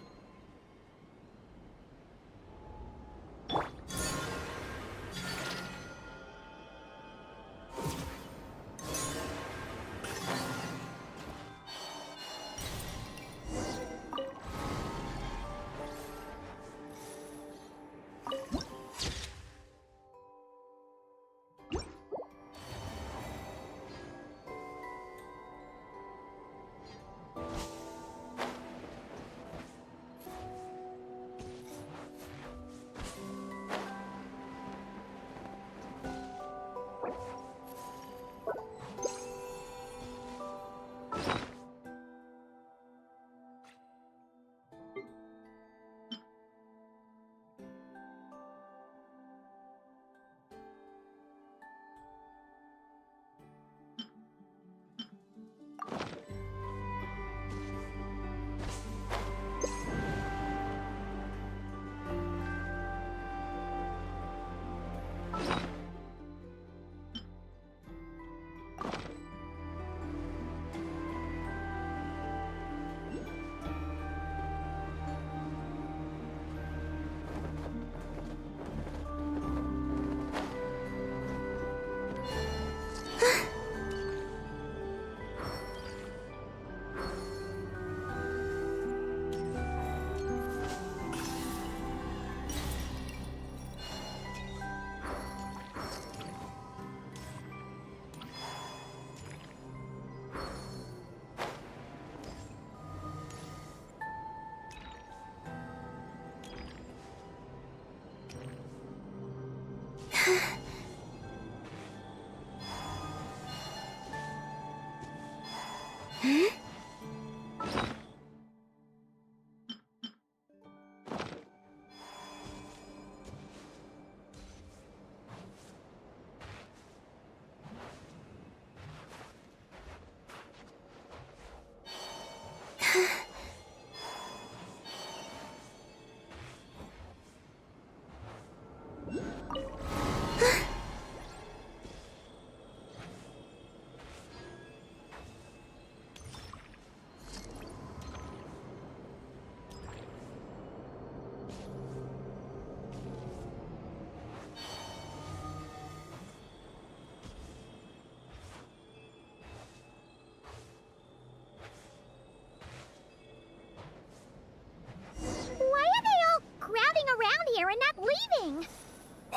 S2: doing?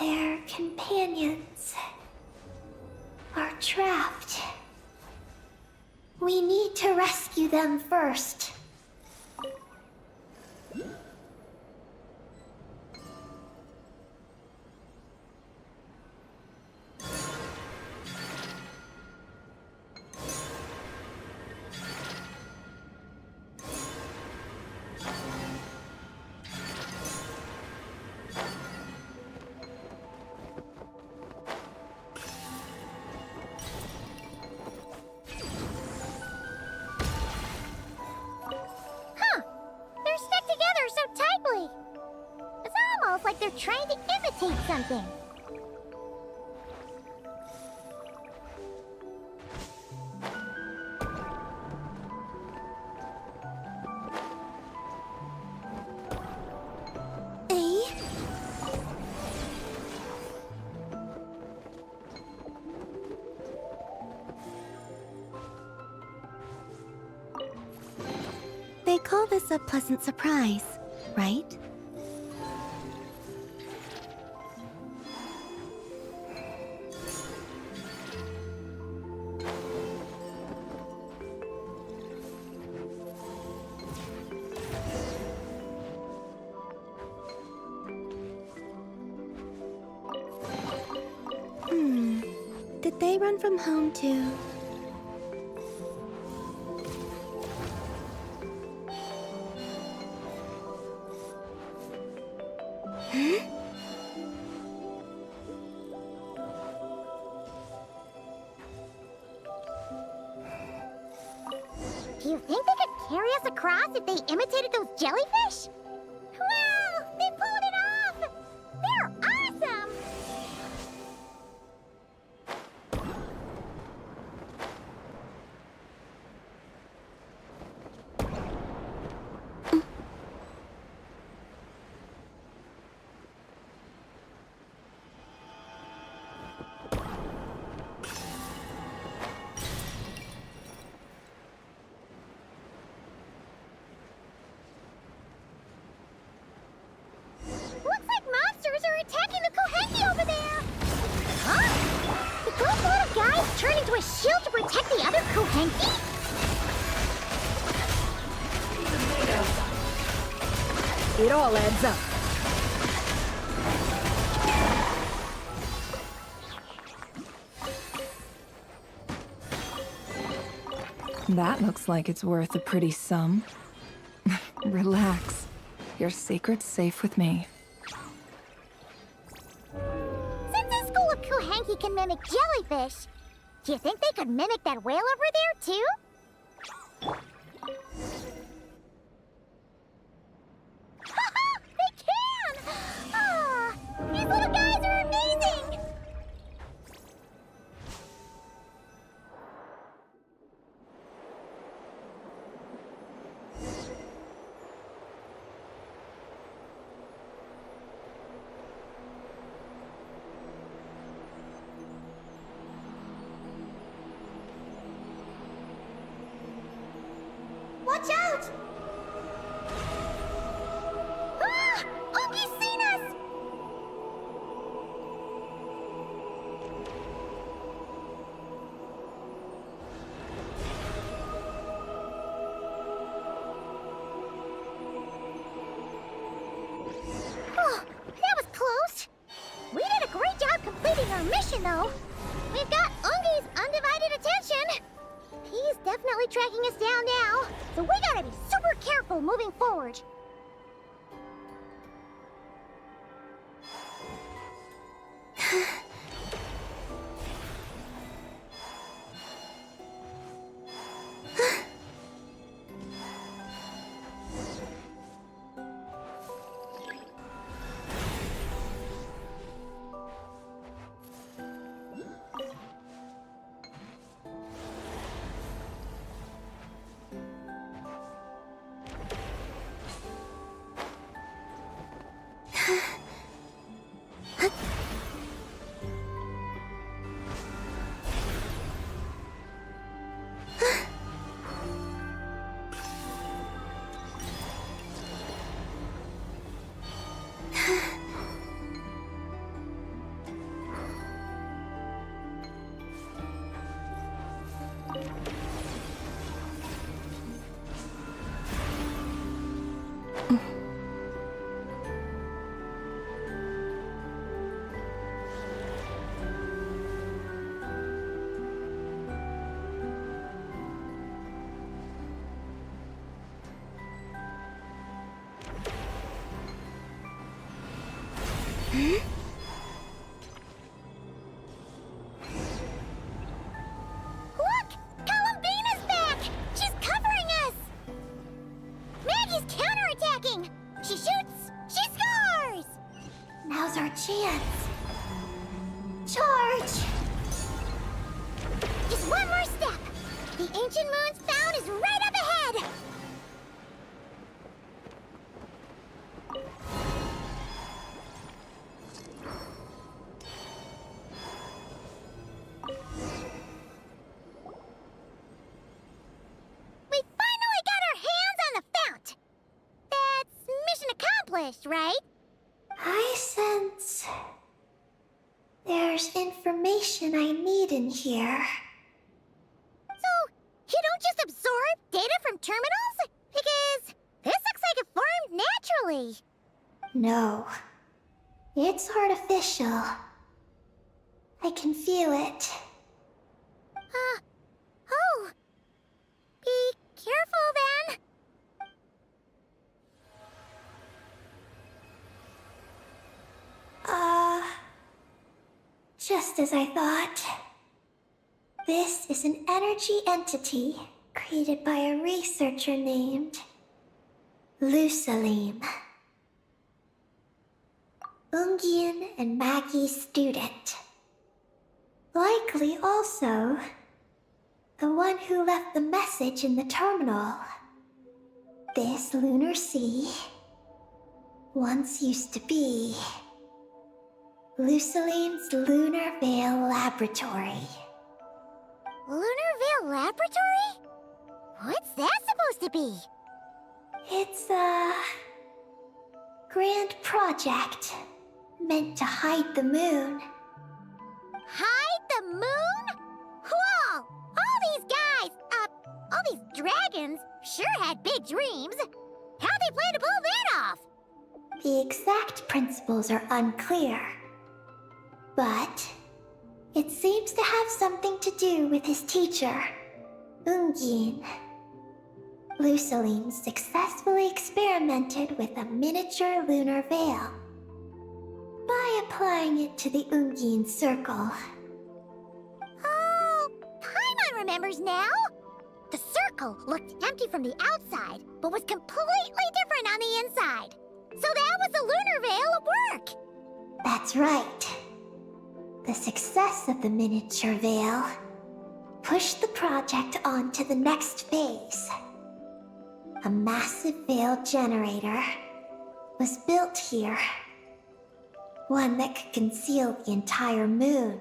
S1: Their companions are trapped. We need to rescue them first.
S2: They're stuck together so tightly. It's almost like they're trying to imitate something.
S8: They call this a pleasant surprise, right? Did they run from home too?
S2: Do you think they could carry us across if they imitated those jellyfish? Wow! They pulled it off! They're awesome! Looks like monsters are attacking the Kohenki over there! Huh? Did those little guys turn into a shield to protect the other Kohenki?
S5: It all adds up.
S6: That looks like it's worth a pretty sum. Relax. Your secret's safe with me.
S2: Since this school of Kohenki can mimic jellyfish, do you think they could mimic that whale over there, too? Haha! They can! Ah, these little guys are amazing!
S1: Watch out!
S2: Ah! Oki's seen us! Oh, that was close. We did a great job completing our mission, though. We've got Ungi's undivided attention. He's definitely tracking us down now, so we gotta be super careful moving forward. Look! Columbina's back! She's covering us! Maggie's counterattacking! She shoots! She scores!
S1: Now's our chance. Charge!
S2: Just one more step! The ancient moon's found is right up ahead! We finally got our hands on the fount! That's mission accomplished, right?
S1: I sense there's information I need in here.
S2: So, you don't just absorb data from terminals? Because this looks like it formed naturally.
S1: No, it's artificial. I can feel it.
S2: Oh. Be careful then.
S1: Just as I thought. This is an energy entity created by a researcher named Lusalim. Ungyin and Maggie's student. Likely also the one who left the message in the terminal. This lunar sea once used to be Lusalim's Lunar Veil Laboratory.
S2: Lunar Veil Laboratory? What's that supposed to be?
S1: It's a grand project meant to hide the moon.
S2: Hide the moon? Whoa! All these guys, all these dragons sure had big dreams. How'd they plan to pull that off?
S1: The exact principles are unclear, but it seems to have something to do with his teacher, Ungyin. Lusalim successfully experimented with a miniature lunar veil by applying it to the Ungyin circle.
S2: Oh, Paimon remembers now. The circle looked empty from the outside, but was completely different on the inside. So that was the lunar veil at work.
S1: That's right. The success of the miniature veil pushed the project on to the next phase. A massive veil generator was built here. One that could conceal the entire moon.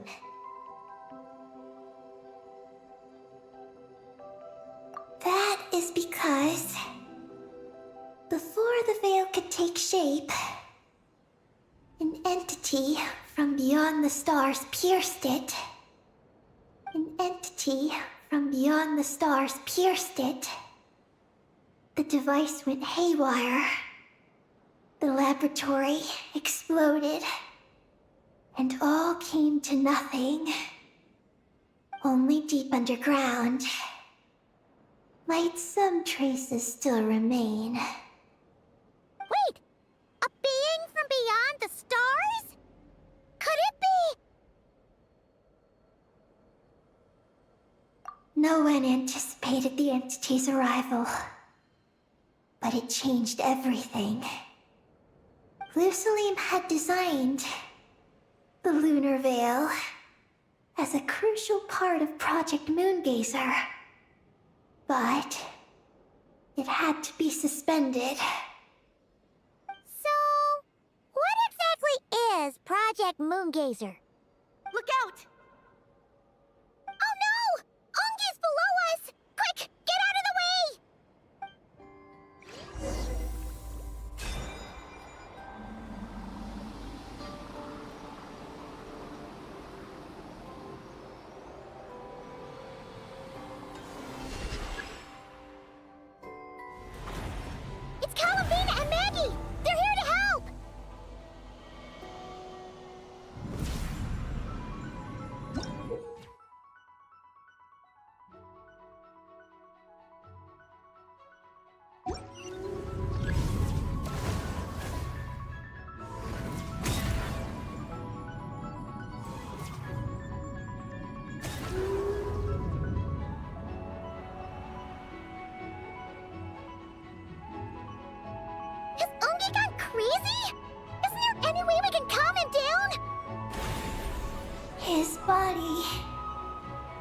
S1: That is because before the veil could take shape, an entity from beyond the stars pierced it. An entity from beyond the stars pierced it. The device went haywire. The laboratory exploded. And all came to nothing. Only deep underground might some traces still remain.
S2: Wait, a being from beyond the stars? Could it be?
S1: No one anticipated the entity's arrival, but it changed everything. Lusalim had designed the lunar veil as a crucial part of Project Moongazer, but it had to be suspended.
S2: So, what exactly is Project Moongazer? Look out! Oh no! Ungi's below us! Quick, get out of the way! It's Columbina and Maggie! They're here to help! Has Ungi gone crazy? Isn't there any way we can calm him down?
S1: His body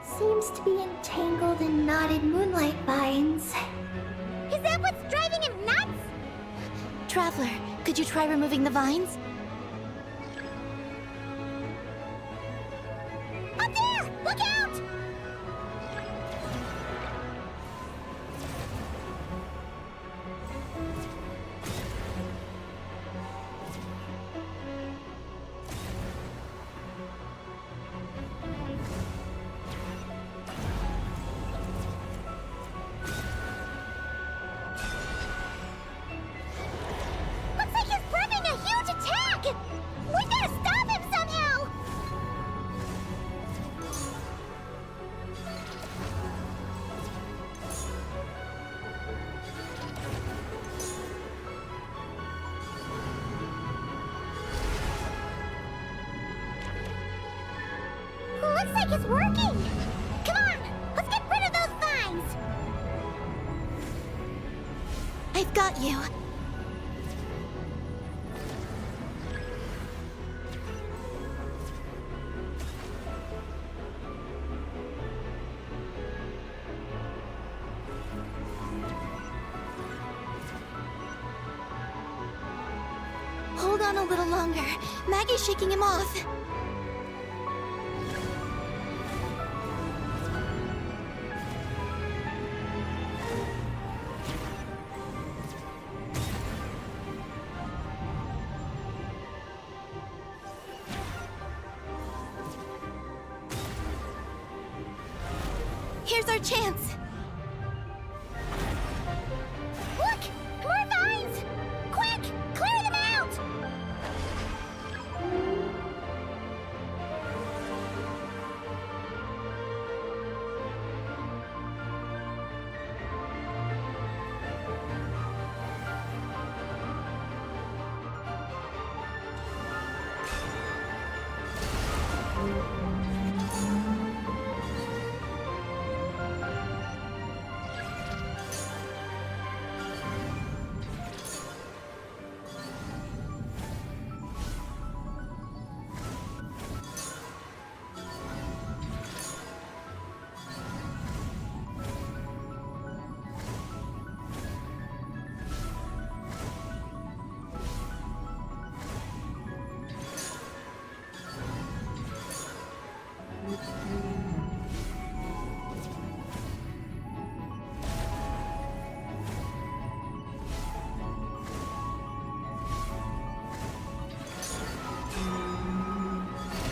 S1: seems to be entangled in knotted moonlight vines.
S2: Is that what's driving him nuts?
S8: Traveler, could you try removing the vines?
S2: Up there! Look out! Looks like he's prepping a huge attack! We gotta stop him somehow! Looks like it's working! Come on, let's get rid of those vines!
S8: I've got you. Hold on a little longer. Maggie's shaking him off. Here's our chance.
S2: Look! More vines! Quick! Clear them out!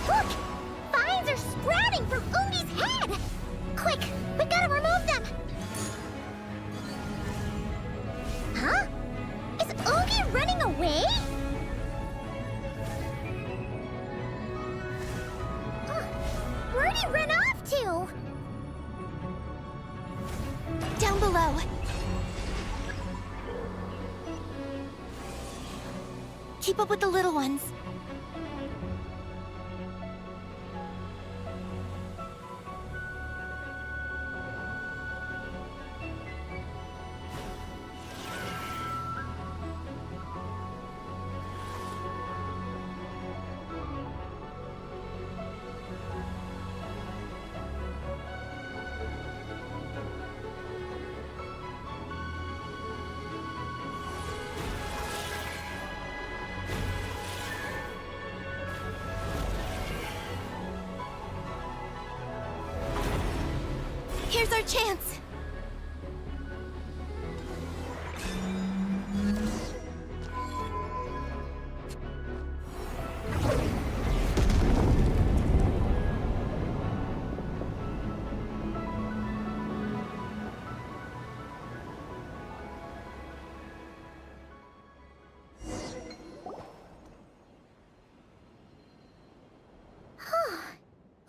S2: Look! Vines are sprouting from Ungi's head! Quick! We gotta remove them! Huh? Is Ungi running away? Huh. Where'd he run off to?
S8: Down below. Keep up with the little ones. Here's our chance.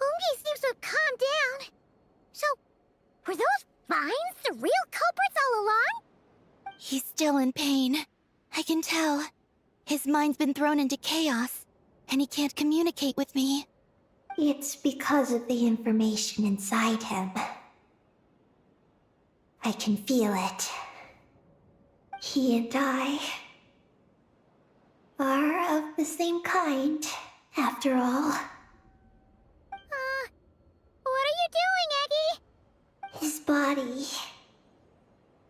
S2: Ungi seems to have calmed down. So, were those vines the real culprits all along?
S8: He's still in pain. I can tell. His mind's been thrown into chaos, and he can't communicate with me.
S1: It's because of the information inside him. I can feel it. He and I the same kind, after all.
S2: What are you doing, Eggie?
S1: His body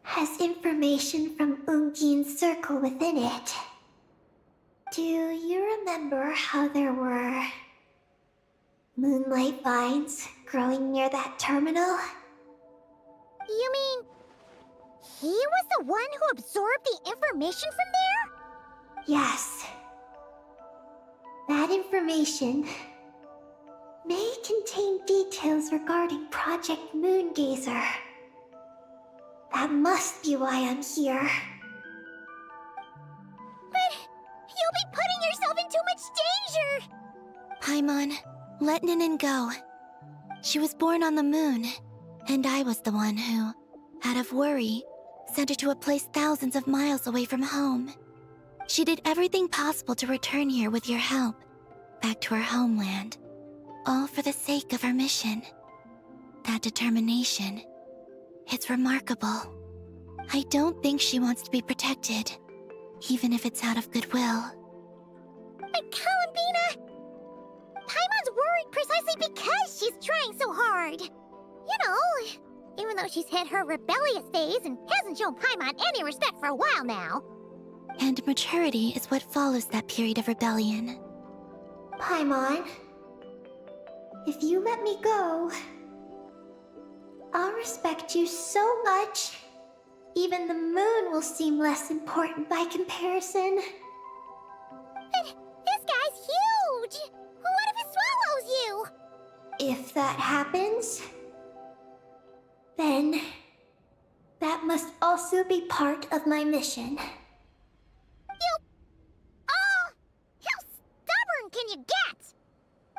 S1: has information from Ungin's circle within it. Do you remember how there were moonlight vines growing near that terminal?
S2: You mean he was the one who absorbed the information from there?
S1: Yes. That information may contain details regarding Project Moongazer. That must be why I'm here.
S2: But you'll be putting yourself in too much danger!
S8: Paimon, let Ninin go. She was born on the moon, and I was the one who, out of worry, sent her to a place thousands of miles away from home. She did everything possible to return here with your help, back to her homeland, all for the sake of her mission. That determination, it's remarkable. I don't think she wants to be protected, even if it's out of goodwill.
S2: But Columbina! Paimon's worried precisely because she's trying so hard. You know, even though she's hit her rebellious phase and hasn't shown Paimon any respect for a while now.
S8: And maturity is what follows that period of rebellion.
S1: Paimon, if you let me go, I'll respect you so much, even the moon will seem less important by comparison.
S2: But this guy's huge! What if it swallows you?
S1: If that happens, then that must also be part of my mission.
S2: How stubborn can you get?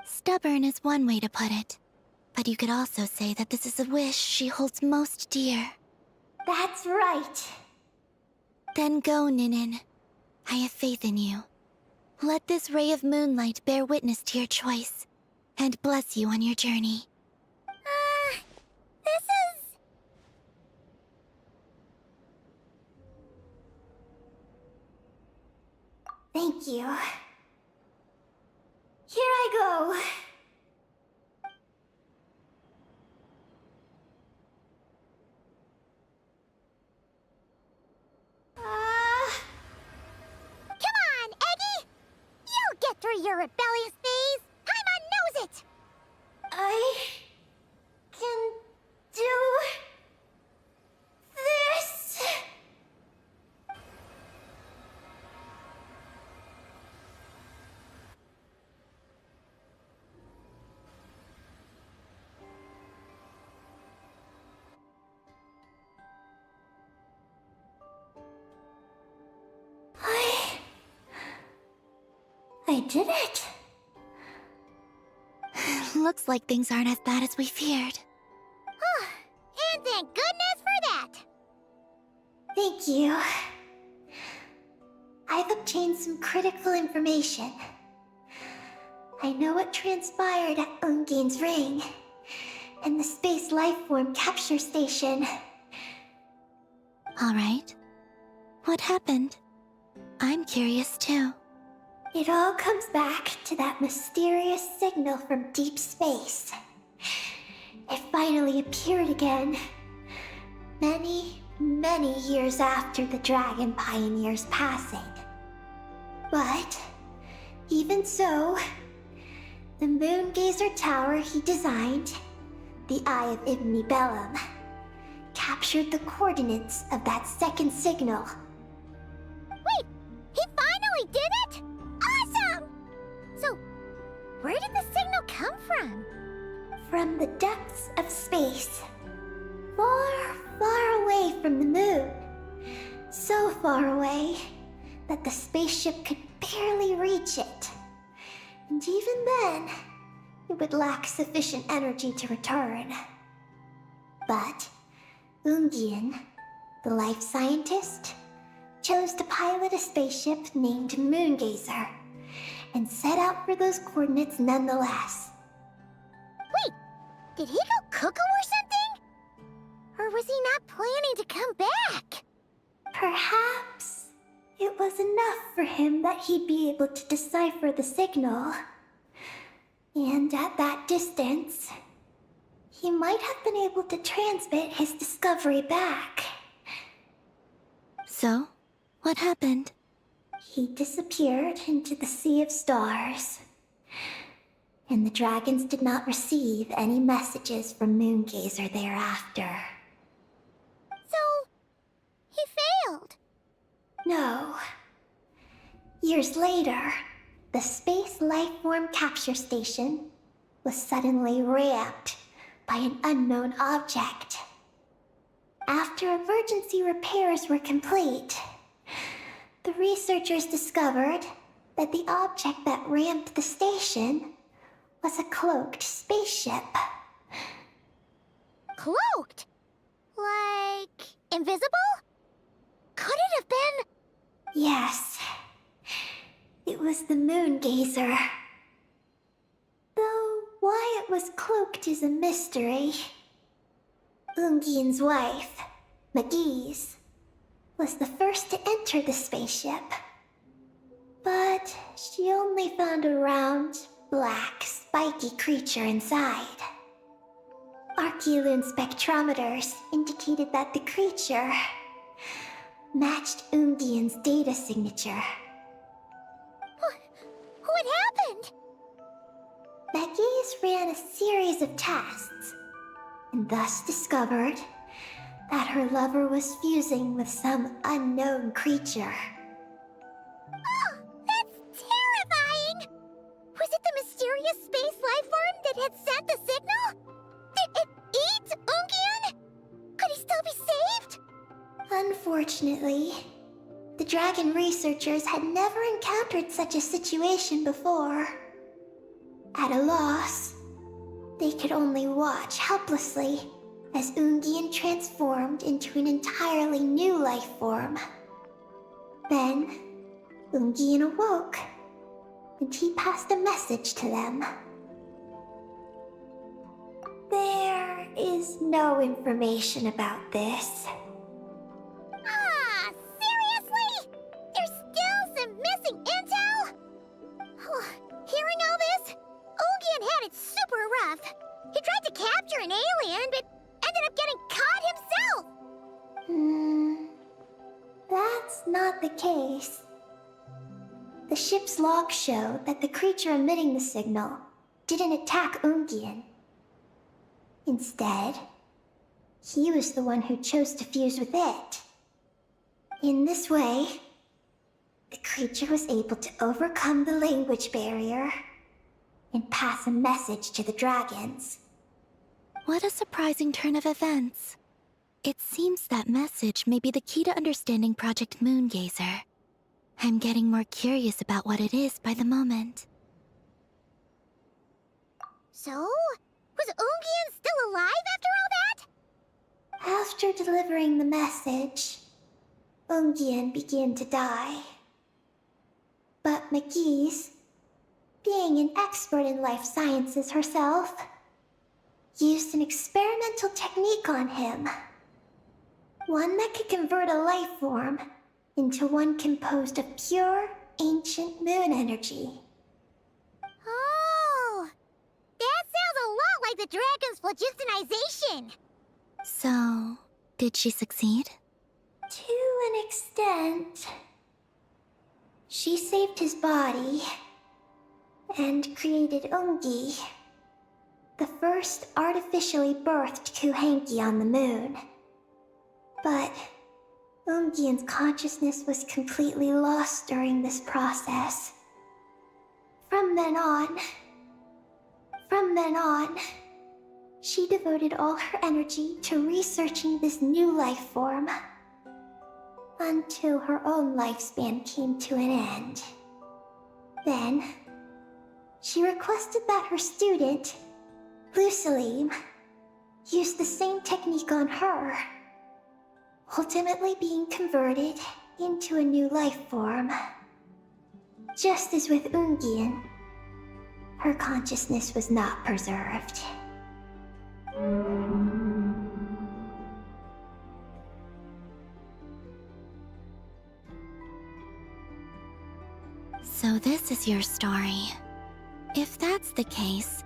S8: Stubborn is one way to put it. But you could also say that this is a wish she holds most dear.
S1: That's right.
S8: Then go, Ninin. I have faith in you. Let this ray of moonlight bear witness to your choice, and bless you on your journey.
S2: This is...
S1: Thank you. Here I go.
S2: Come on, Eggie! You'll get through your rebellious phase! Paimon knows it!
S1: I can do this. I did it.
S8: Looks like things aren't as bad as we feared.
S2: And thank goodness for that!
S1: Thank you. I've obtained some critical information. I know what transpired at Ungin's ring and the space lifeform capture station.
S8: All right. What happened? I'm curious too.
S1: It all comes back to that mysterious signal from deep space. It finally appeared again. Many years after the Dragon Pioneer's passing. But, even so, the Moongazer Tower he designed, the Eye of Ibn Bellum, captured the coordinates of that second signal.
S2: Wait! He finally did it?! Awesome! So, where did the signal come from?
S1: From the depths of space. Far away from the moon. So far away that the spaceship could barely reach it. And even then, it would lack sufficient energy to return. But Ungin, the life scientist, chose to pilot a spaceship named Moongazer and set out for those coordinates nonetheless.
S2: Wait, did he go cuckoo or something? Or was he not planning to come back?
S1: Perhaps It was enough for him that he'd be able to decipher the signal. And at that distance, he might have been able to transmit his discovery back.
S8: So, what happened?
S1: He disappeared into the sea of stars. And the dragons did not receive any messages from Moongazer thereafter.
S2: So, he failed.
S1: No. Years later, the Space Lifeform Capture Station was suddenly ramped by an unknown object. After emergency repairs were complete, the researchers discovered that the object that ramped the station was a cloaked spaceship.
S2: Cloaked? Like, invisible? Could it have been?
S1: Yes. It was the Moongazer. Though why it was cloaked is a mystery. Ungian's wife, McGee's, was the first to enter the spaceship. But she only found a round, black, spiky creature inside. Archeoloon spectrometers indicated that the creature matched Ungian's data signature.
S2: What happened?
S1: McGee's ran a series of tests, and thus discovered that her lover was fusing with some unknown creature.
S2: Oh, that's terrifying! Was it the mysterious space lifeform that had sent the signal? Did it eat Ungian? Could he still be saved?
S1: Unfortunately, the dragon researchers had never encountered such a situation before. At a loss, they could only watch helplessly as Ungian transformed into an entirely new life form. Then, Ungian awoke, and he passed a message to them. There is no information about this.
S2: Ah, seriously? There's still some missing intel? Hearing all this, Ungian had it super rough. He tried to capture an alien, but ended up getting caught himself.
S1: That's not the case. The ship's logs show that the creature emitting the signal didn't attack Ungian. Instead, he was the one who chose to fuse with it. In this way, the creature was able to overcome the language barrier and pass a message to the dragons.
S8: What a surprising turn of events. It seems that message may be the key to understanding Project Moongazer. I'm getting more curious about what it is by the moment.
S2: So, was Ungian still alive after all that?
S1: After delivering the message, Ungian began to die. But McGee's, being an expert in life sciences herself, used an experimental technique on him. One that could convert a life form into one composed of pure, ancient moon energy.
S2: Oh, that sounds a lot like the dragon's phlogistonization.
S8: So, did she succeed?
S1: To an extent. She saved his body and created Ungi, the first artificially birthed Kuhanki on the moon. But Ungian's consciousness was completely lost during this process. From then on, she devoted all her energy to researching this new life form, until her own lifespan came to an end. Then, she requested that her student, Lucilim, use the same technique on her, ultimately being converted into a new life form. Just as with Ungian, her consciousness was not preserved.
S8: So this is your story. If that's the case,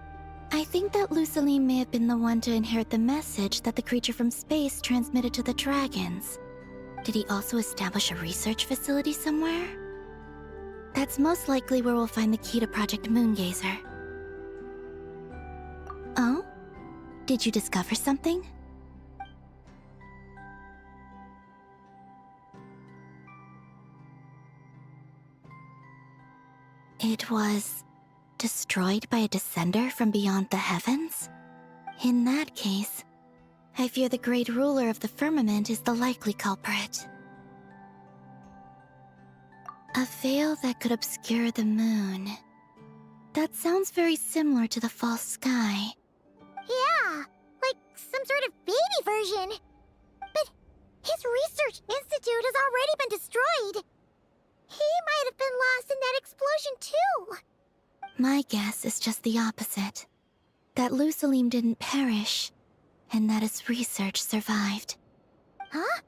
S8: I think that Luceline may have been the one to inherit the message that the creature from space transmitted to the dragons. Did he also establish a research facility somewhere? That's most likely where we'll find the key to Project Moongazer. Oh? Did you discover something? It was destroyed by a descender from beyond the heavens? In that case, I fear the great ruler of the firmament is the likely culprit. A veil that could obscure the moon. That sounds very similar to the false sky.
S2: Yeah, like some sort of baby version. But his research institute has already been destroyed. He might have been lost in that explosion too.
S8: My guess is just the opposite. That Luceline didn't perish, and that his research survived.
S2: Huh?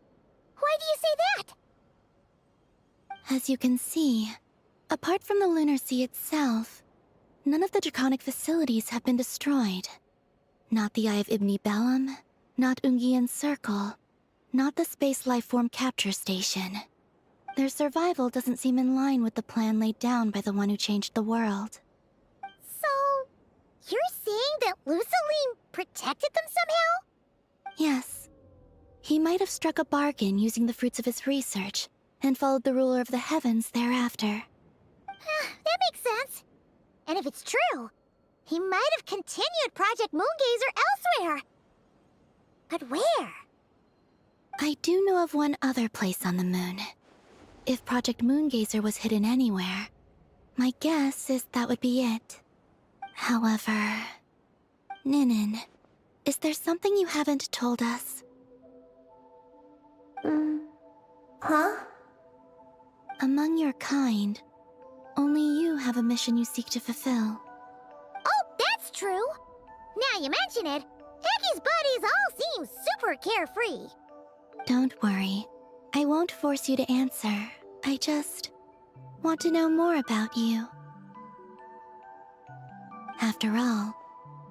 S2: Why do you say that?
S8: As you can see, apart from the lunar sea itself, none of the draconic facilities have been destroyed. Not the Eye of Ibni Bellum, not Ungian's Circle, not the Space Lifeform Capture Station. Their survival doesn't seem in line with the plan laid down by the one who changed the world.
S2: So, you're saying that Luceline protected them somehow?
S8: Yes. He might have struck a bargain using the fruits of his research, and followed the ruler of the heavens thereafter.
S2: That makes sense. And if it's true, he might have continued Project Moongazer elsewhere. But where?
S8: I do know of one other place on the moon. If Project Moongazer was hidden anywhere, my guess is that would be it. However... Ninin, is there something you haven't told us?
S1: Huh?
S8: Among your kind, only you have a mission you seek to fulfill.
S2: Oh, that's true. Now you mention it, Heki's buddies all seem super carefree.
S8: Don't worry. I won't force you to answer. I just want to know more about you. After all,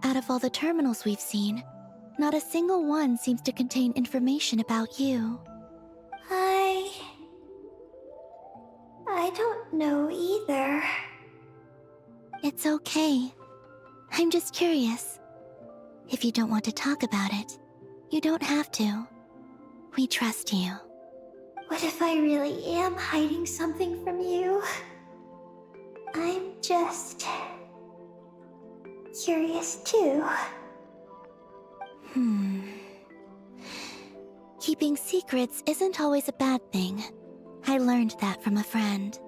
S8: out of all the terminals we've seen, not a single one seems to contain information about you.
S1: I don't know either.
S8: It's okay. I'm just curious. If you don't want to talk about it, you don't have to. We trust you.
S1: What if I really am hiding something from you? I'm just... curious too.
S8: Keeping secrets isn't always a bad thing. I learned that from a friend.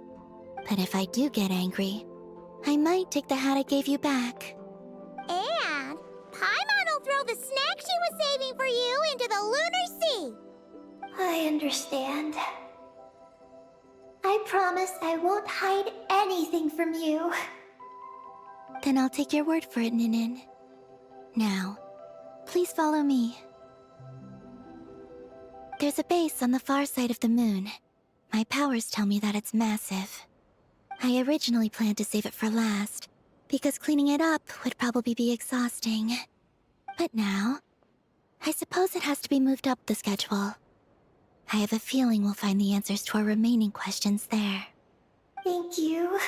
S8: But if I do get angry, I might take the hat I gave you back.
S2: And Paimon will throw the snack she was saving for you into the lunar sea.
S1: I understand. I promise I won't hide anything from you.
S8: Then I'll take your word for it, Ninin. Now, please follow me. There's a base on the far side of the moon. My powers tell me that it's massive. I originally planned to save it for last, because cleaning it up would probably be exhausting. But now, I suppose it has to be moved up the schedule. I have a feeling we'll find the answers to our remaining questions there.
S1: Thank you.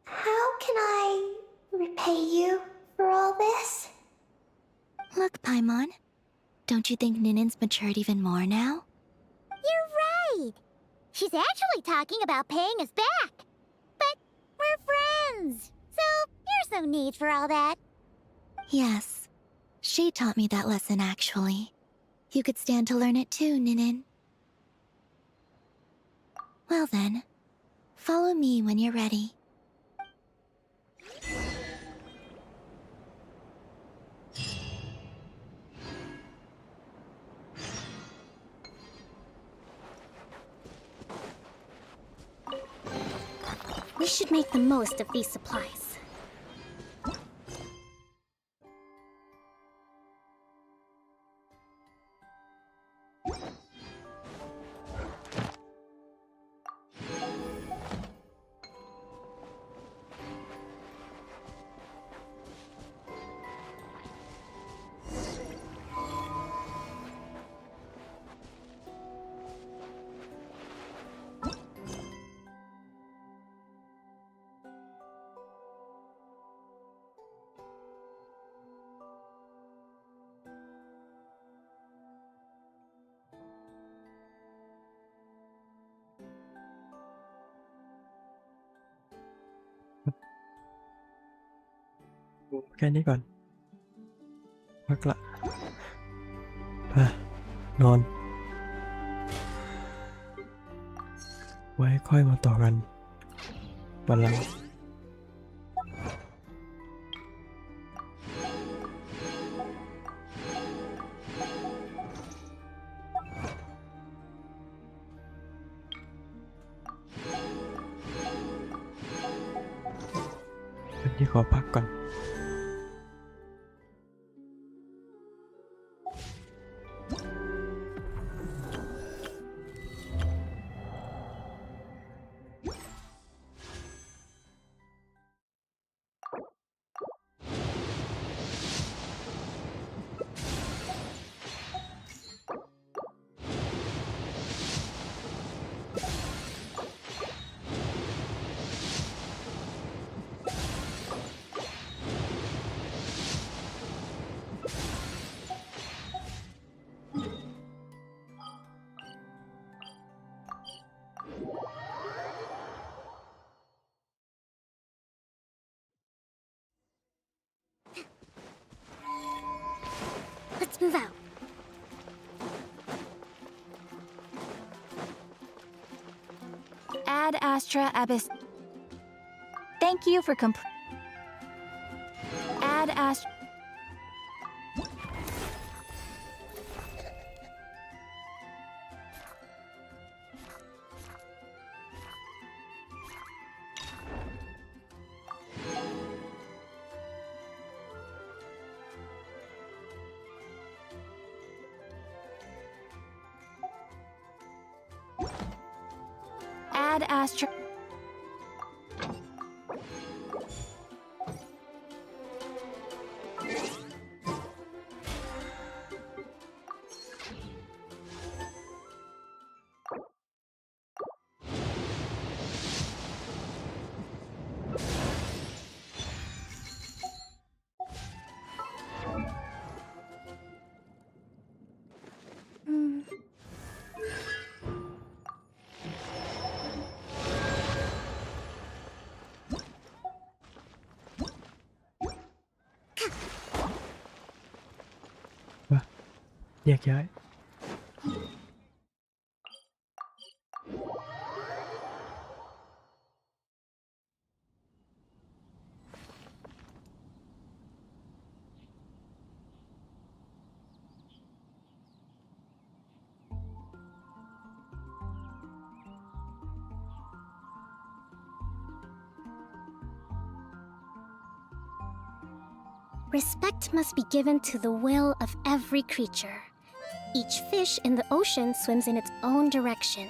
S1: How can I repay you for all this?
S8: Look, Paimon. Don't you think Ninin's matured even more now?
S2: You're right. She's actually talking about paying us back. But we're friends, so there's no need for all that.
S8: Yes. She taught me that lesson, actually. You could stand to learn it too, Ninin. Well then, follow me when you're ready.
S2: We should make the most of these supplies.
S9: แค่นี้ก่อนพักละไปนอน ไว้ค่อยมาต่อกันวันหลังวันนี้ขอพักก่อน
S2: Let's move out.
S5: Ad Astra Abyss. Thank you for Ad Astra. Ad Astra. Hmm.
S9: แยกย้าย
S2: Respect must be given to the will of every creature. Each fish in the ocean swims in its own direction.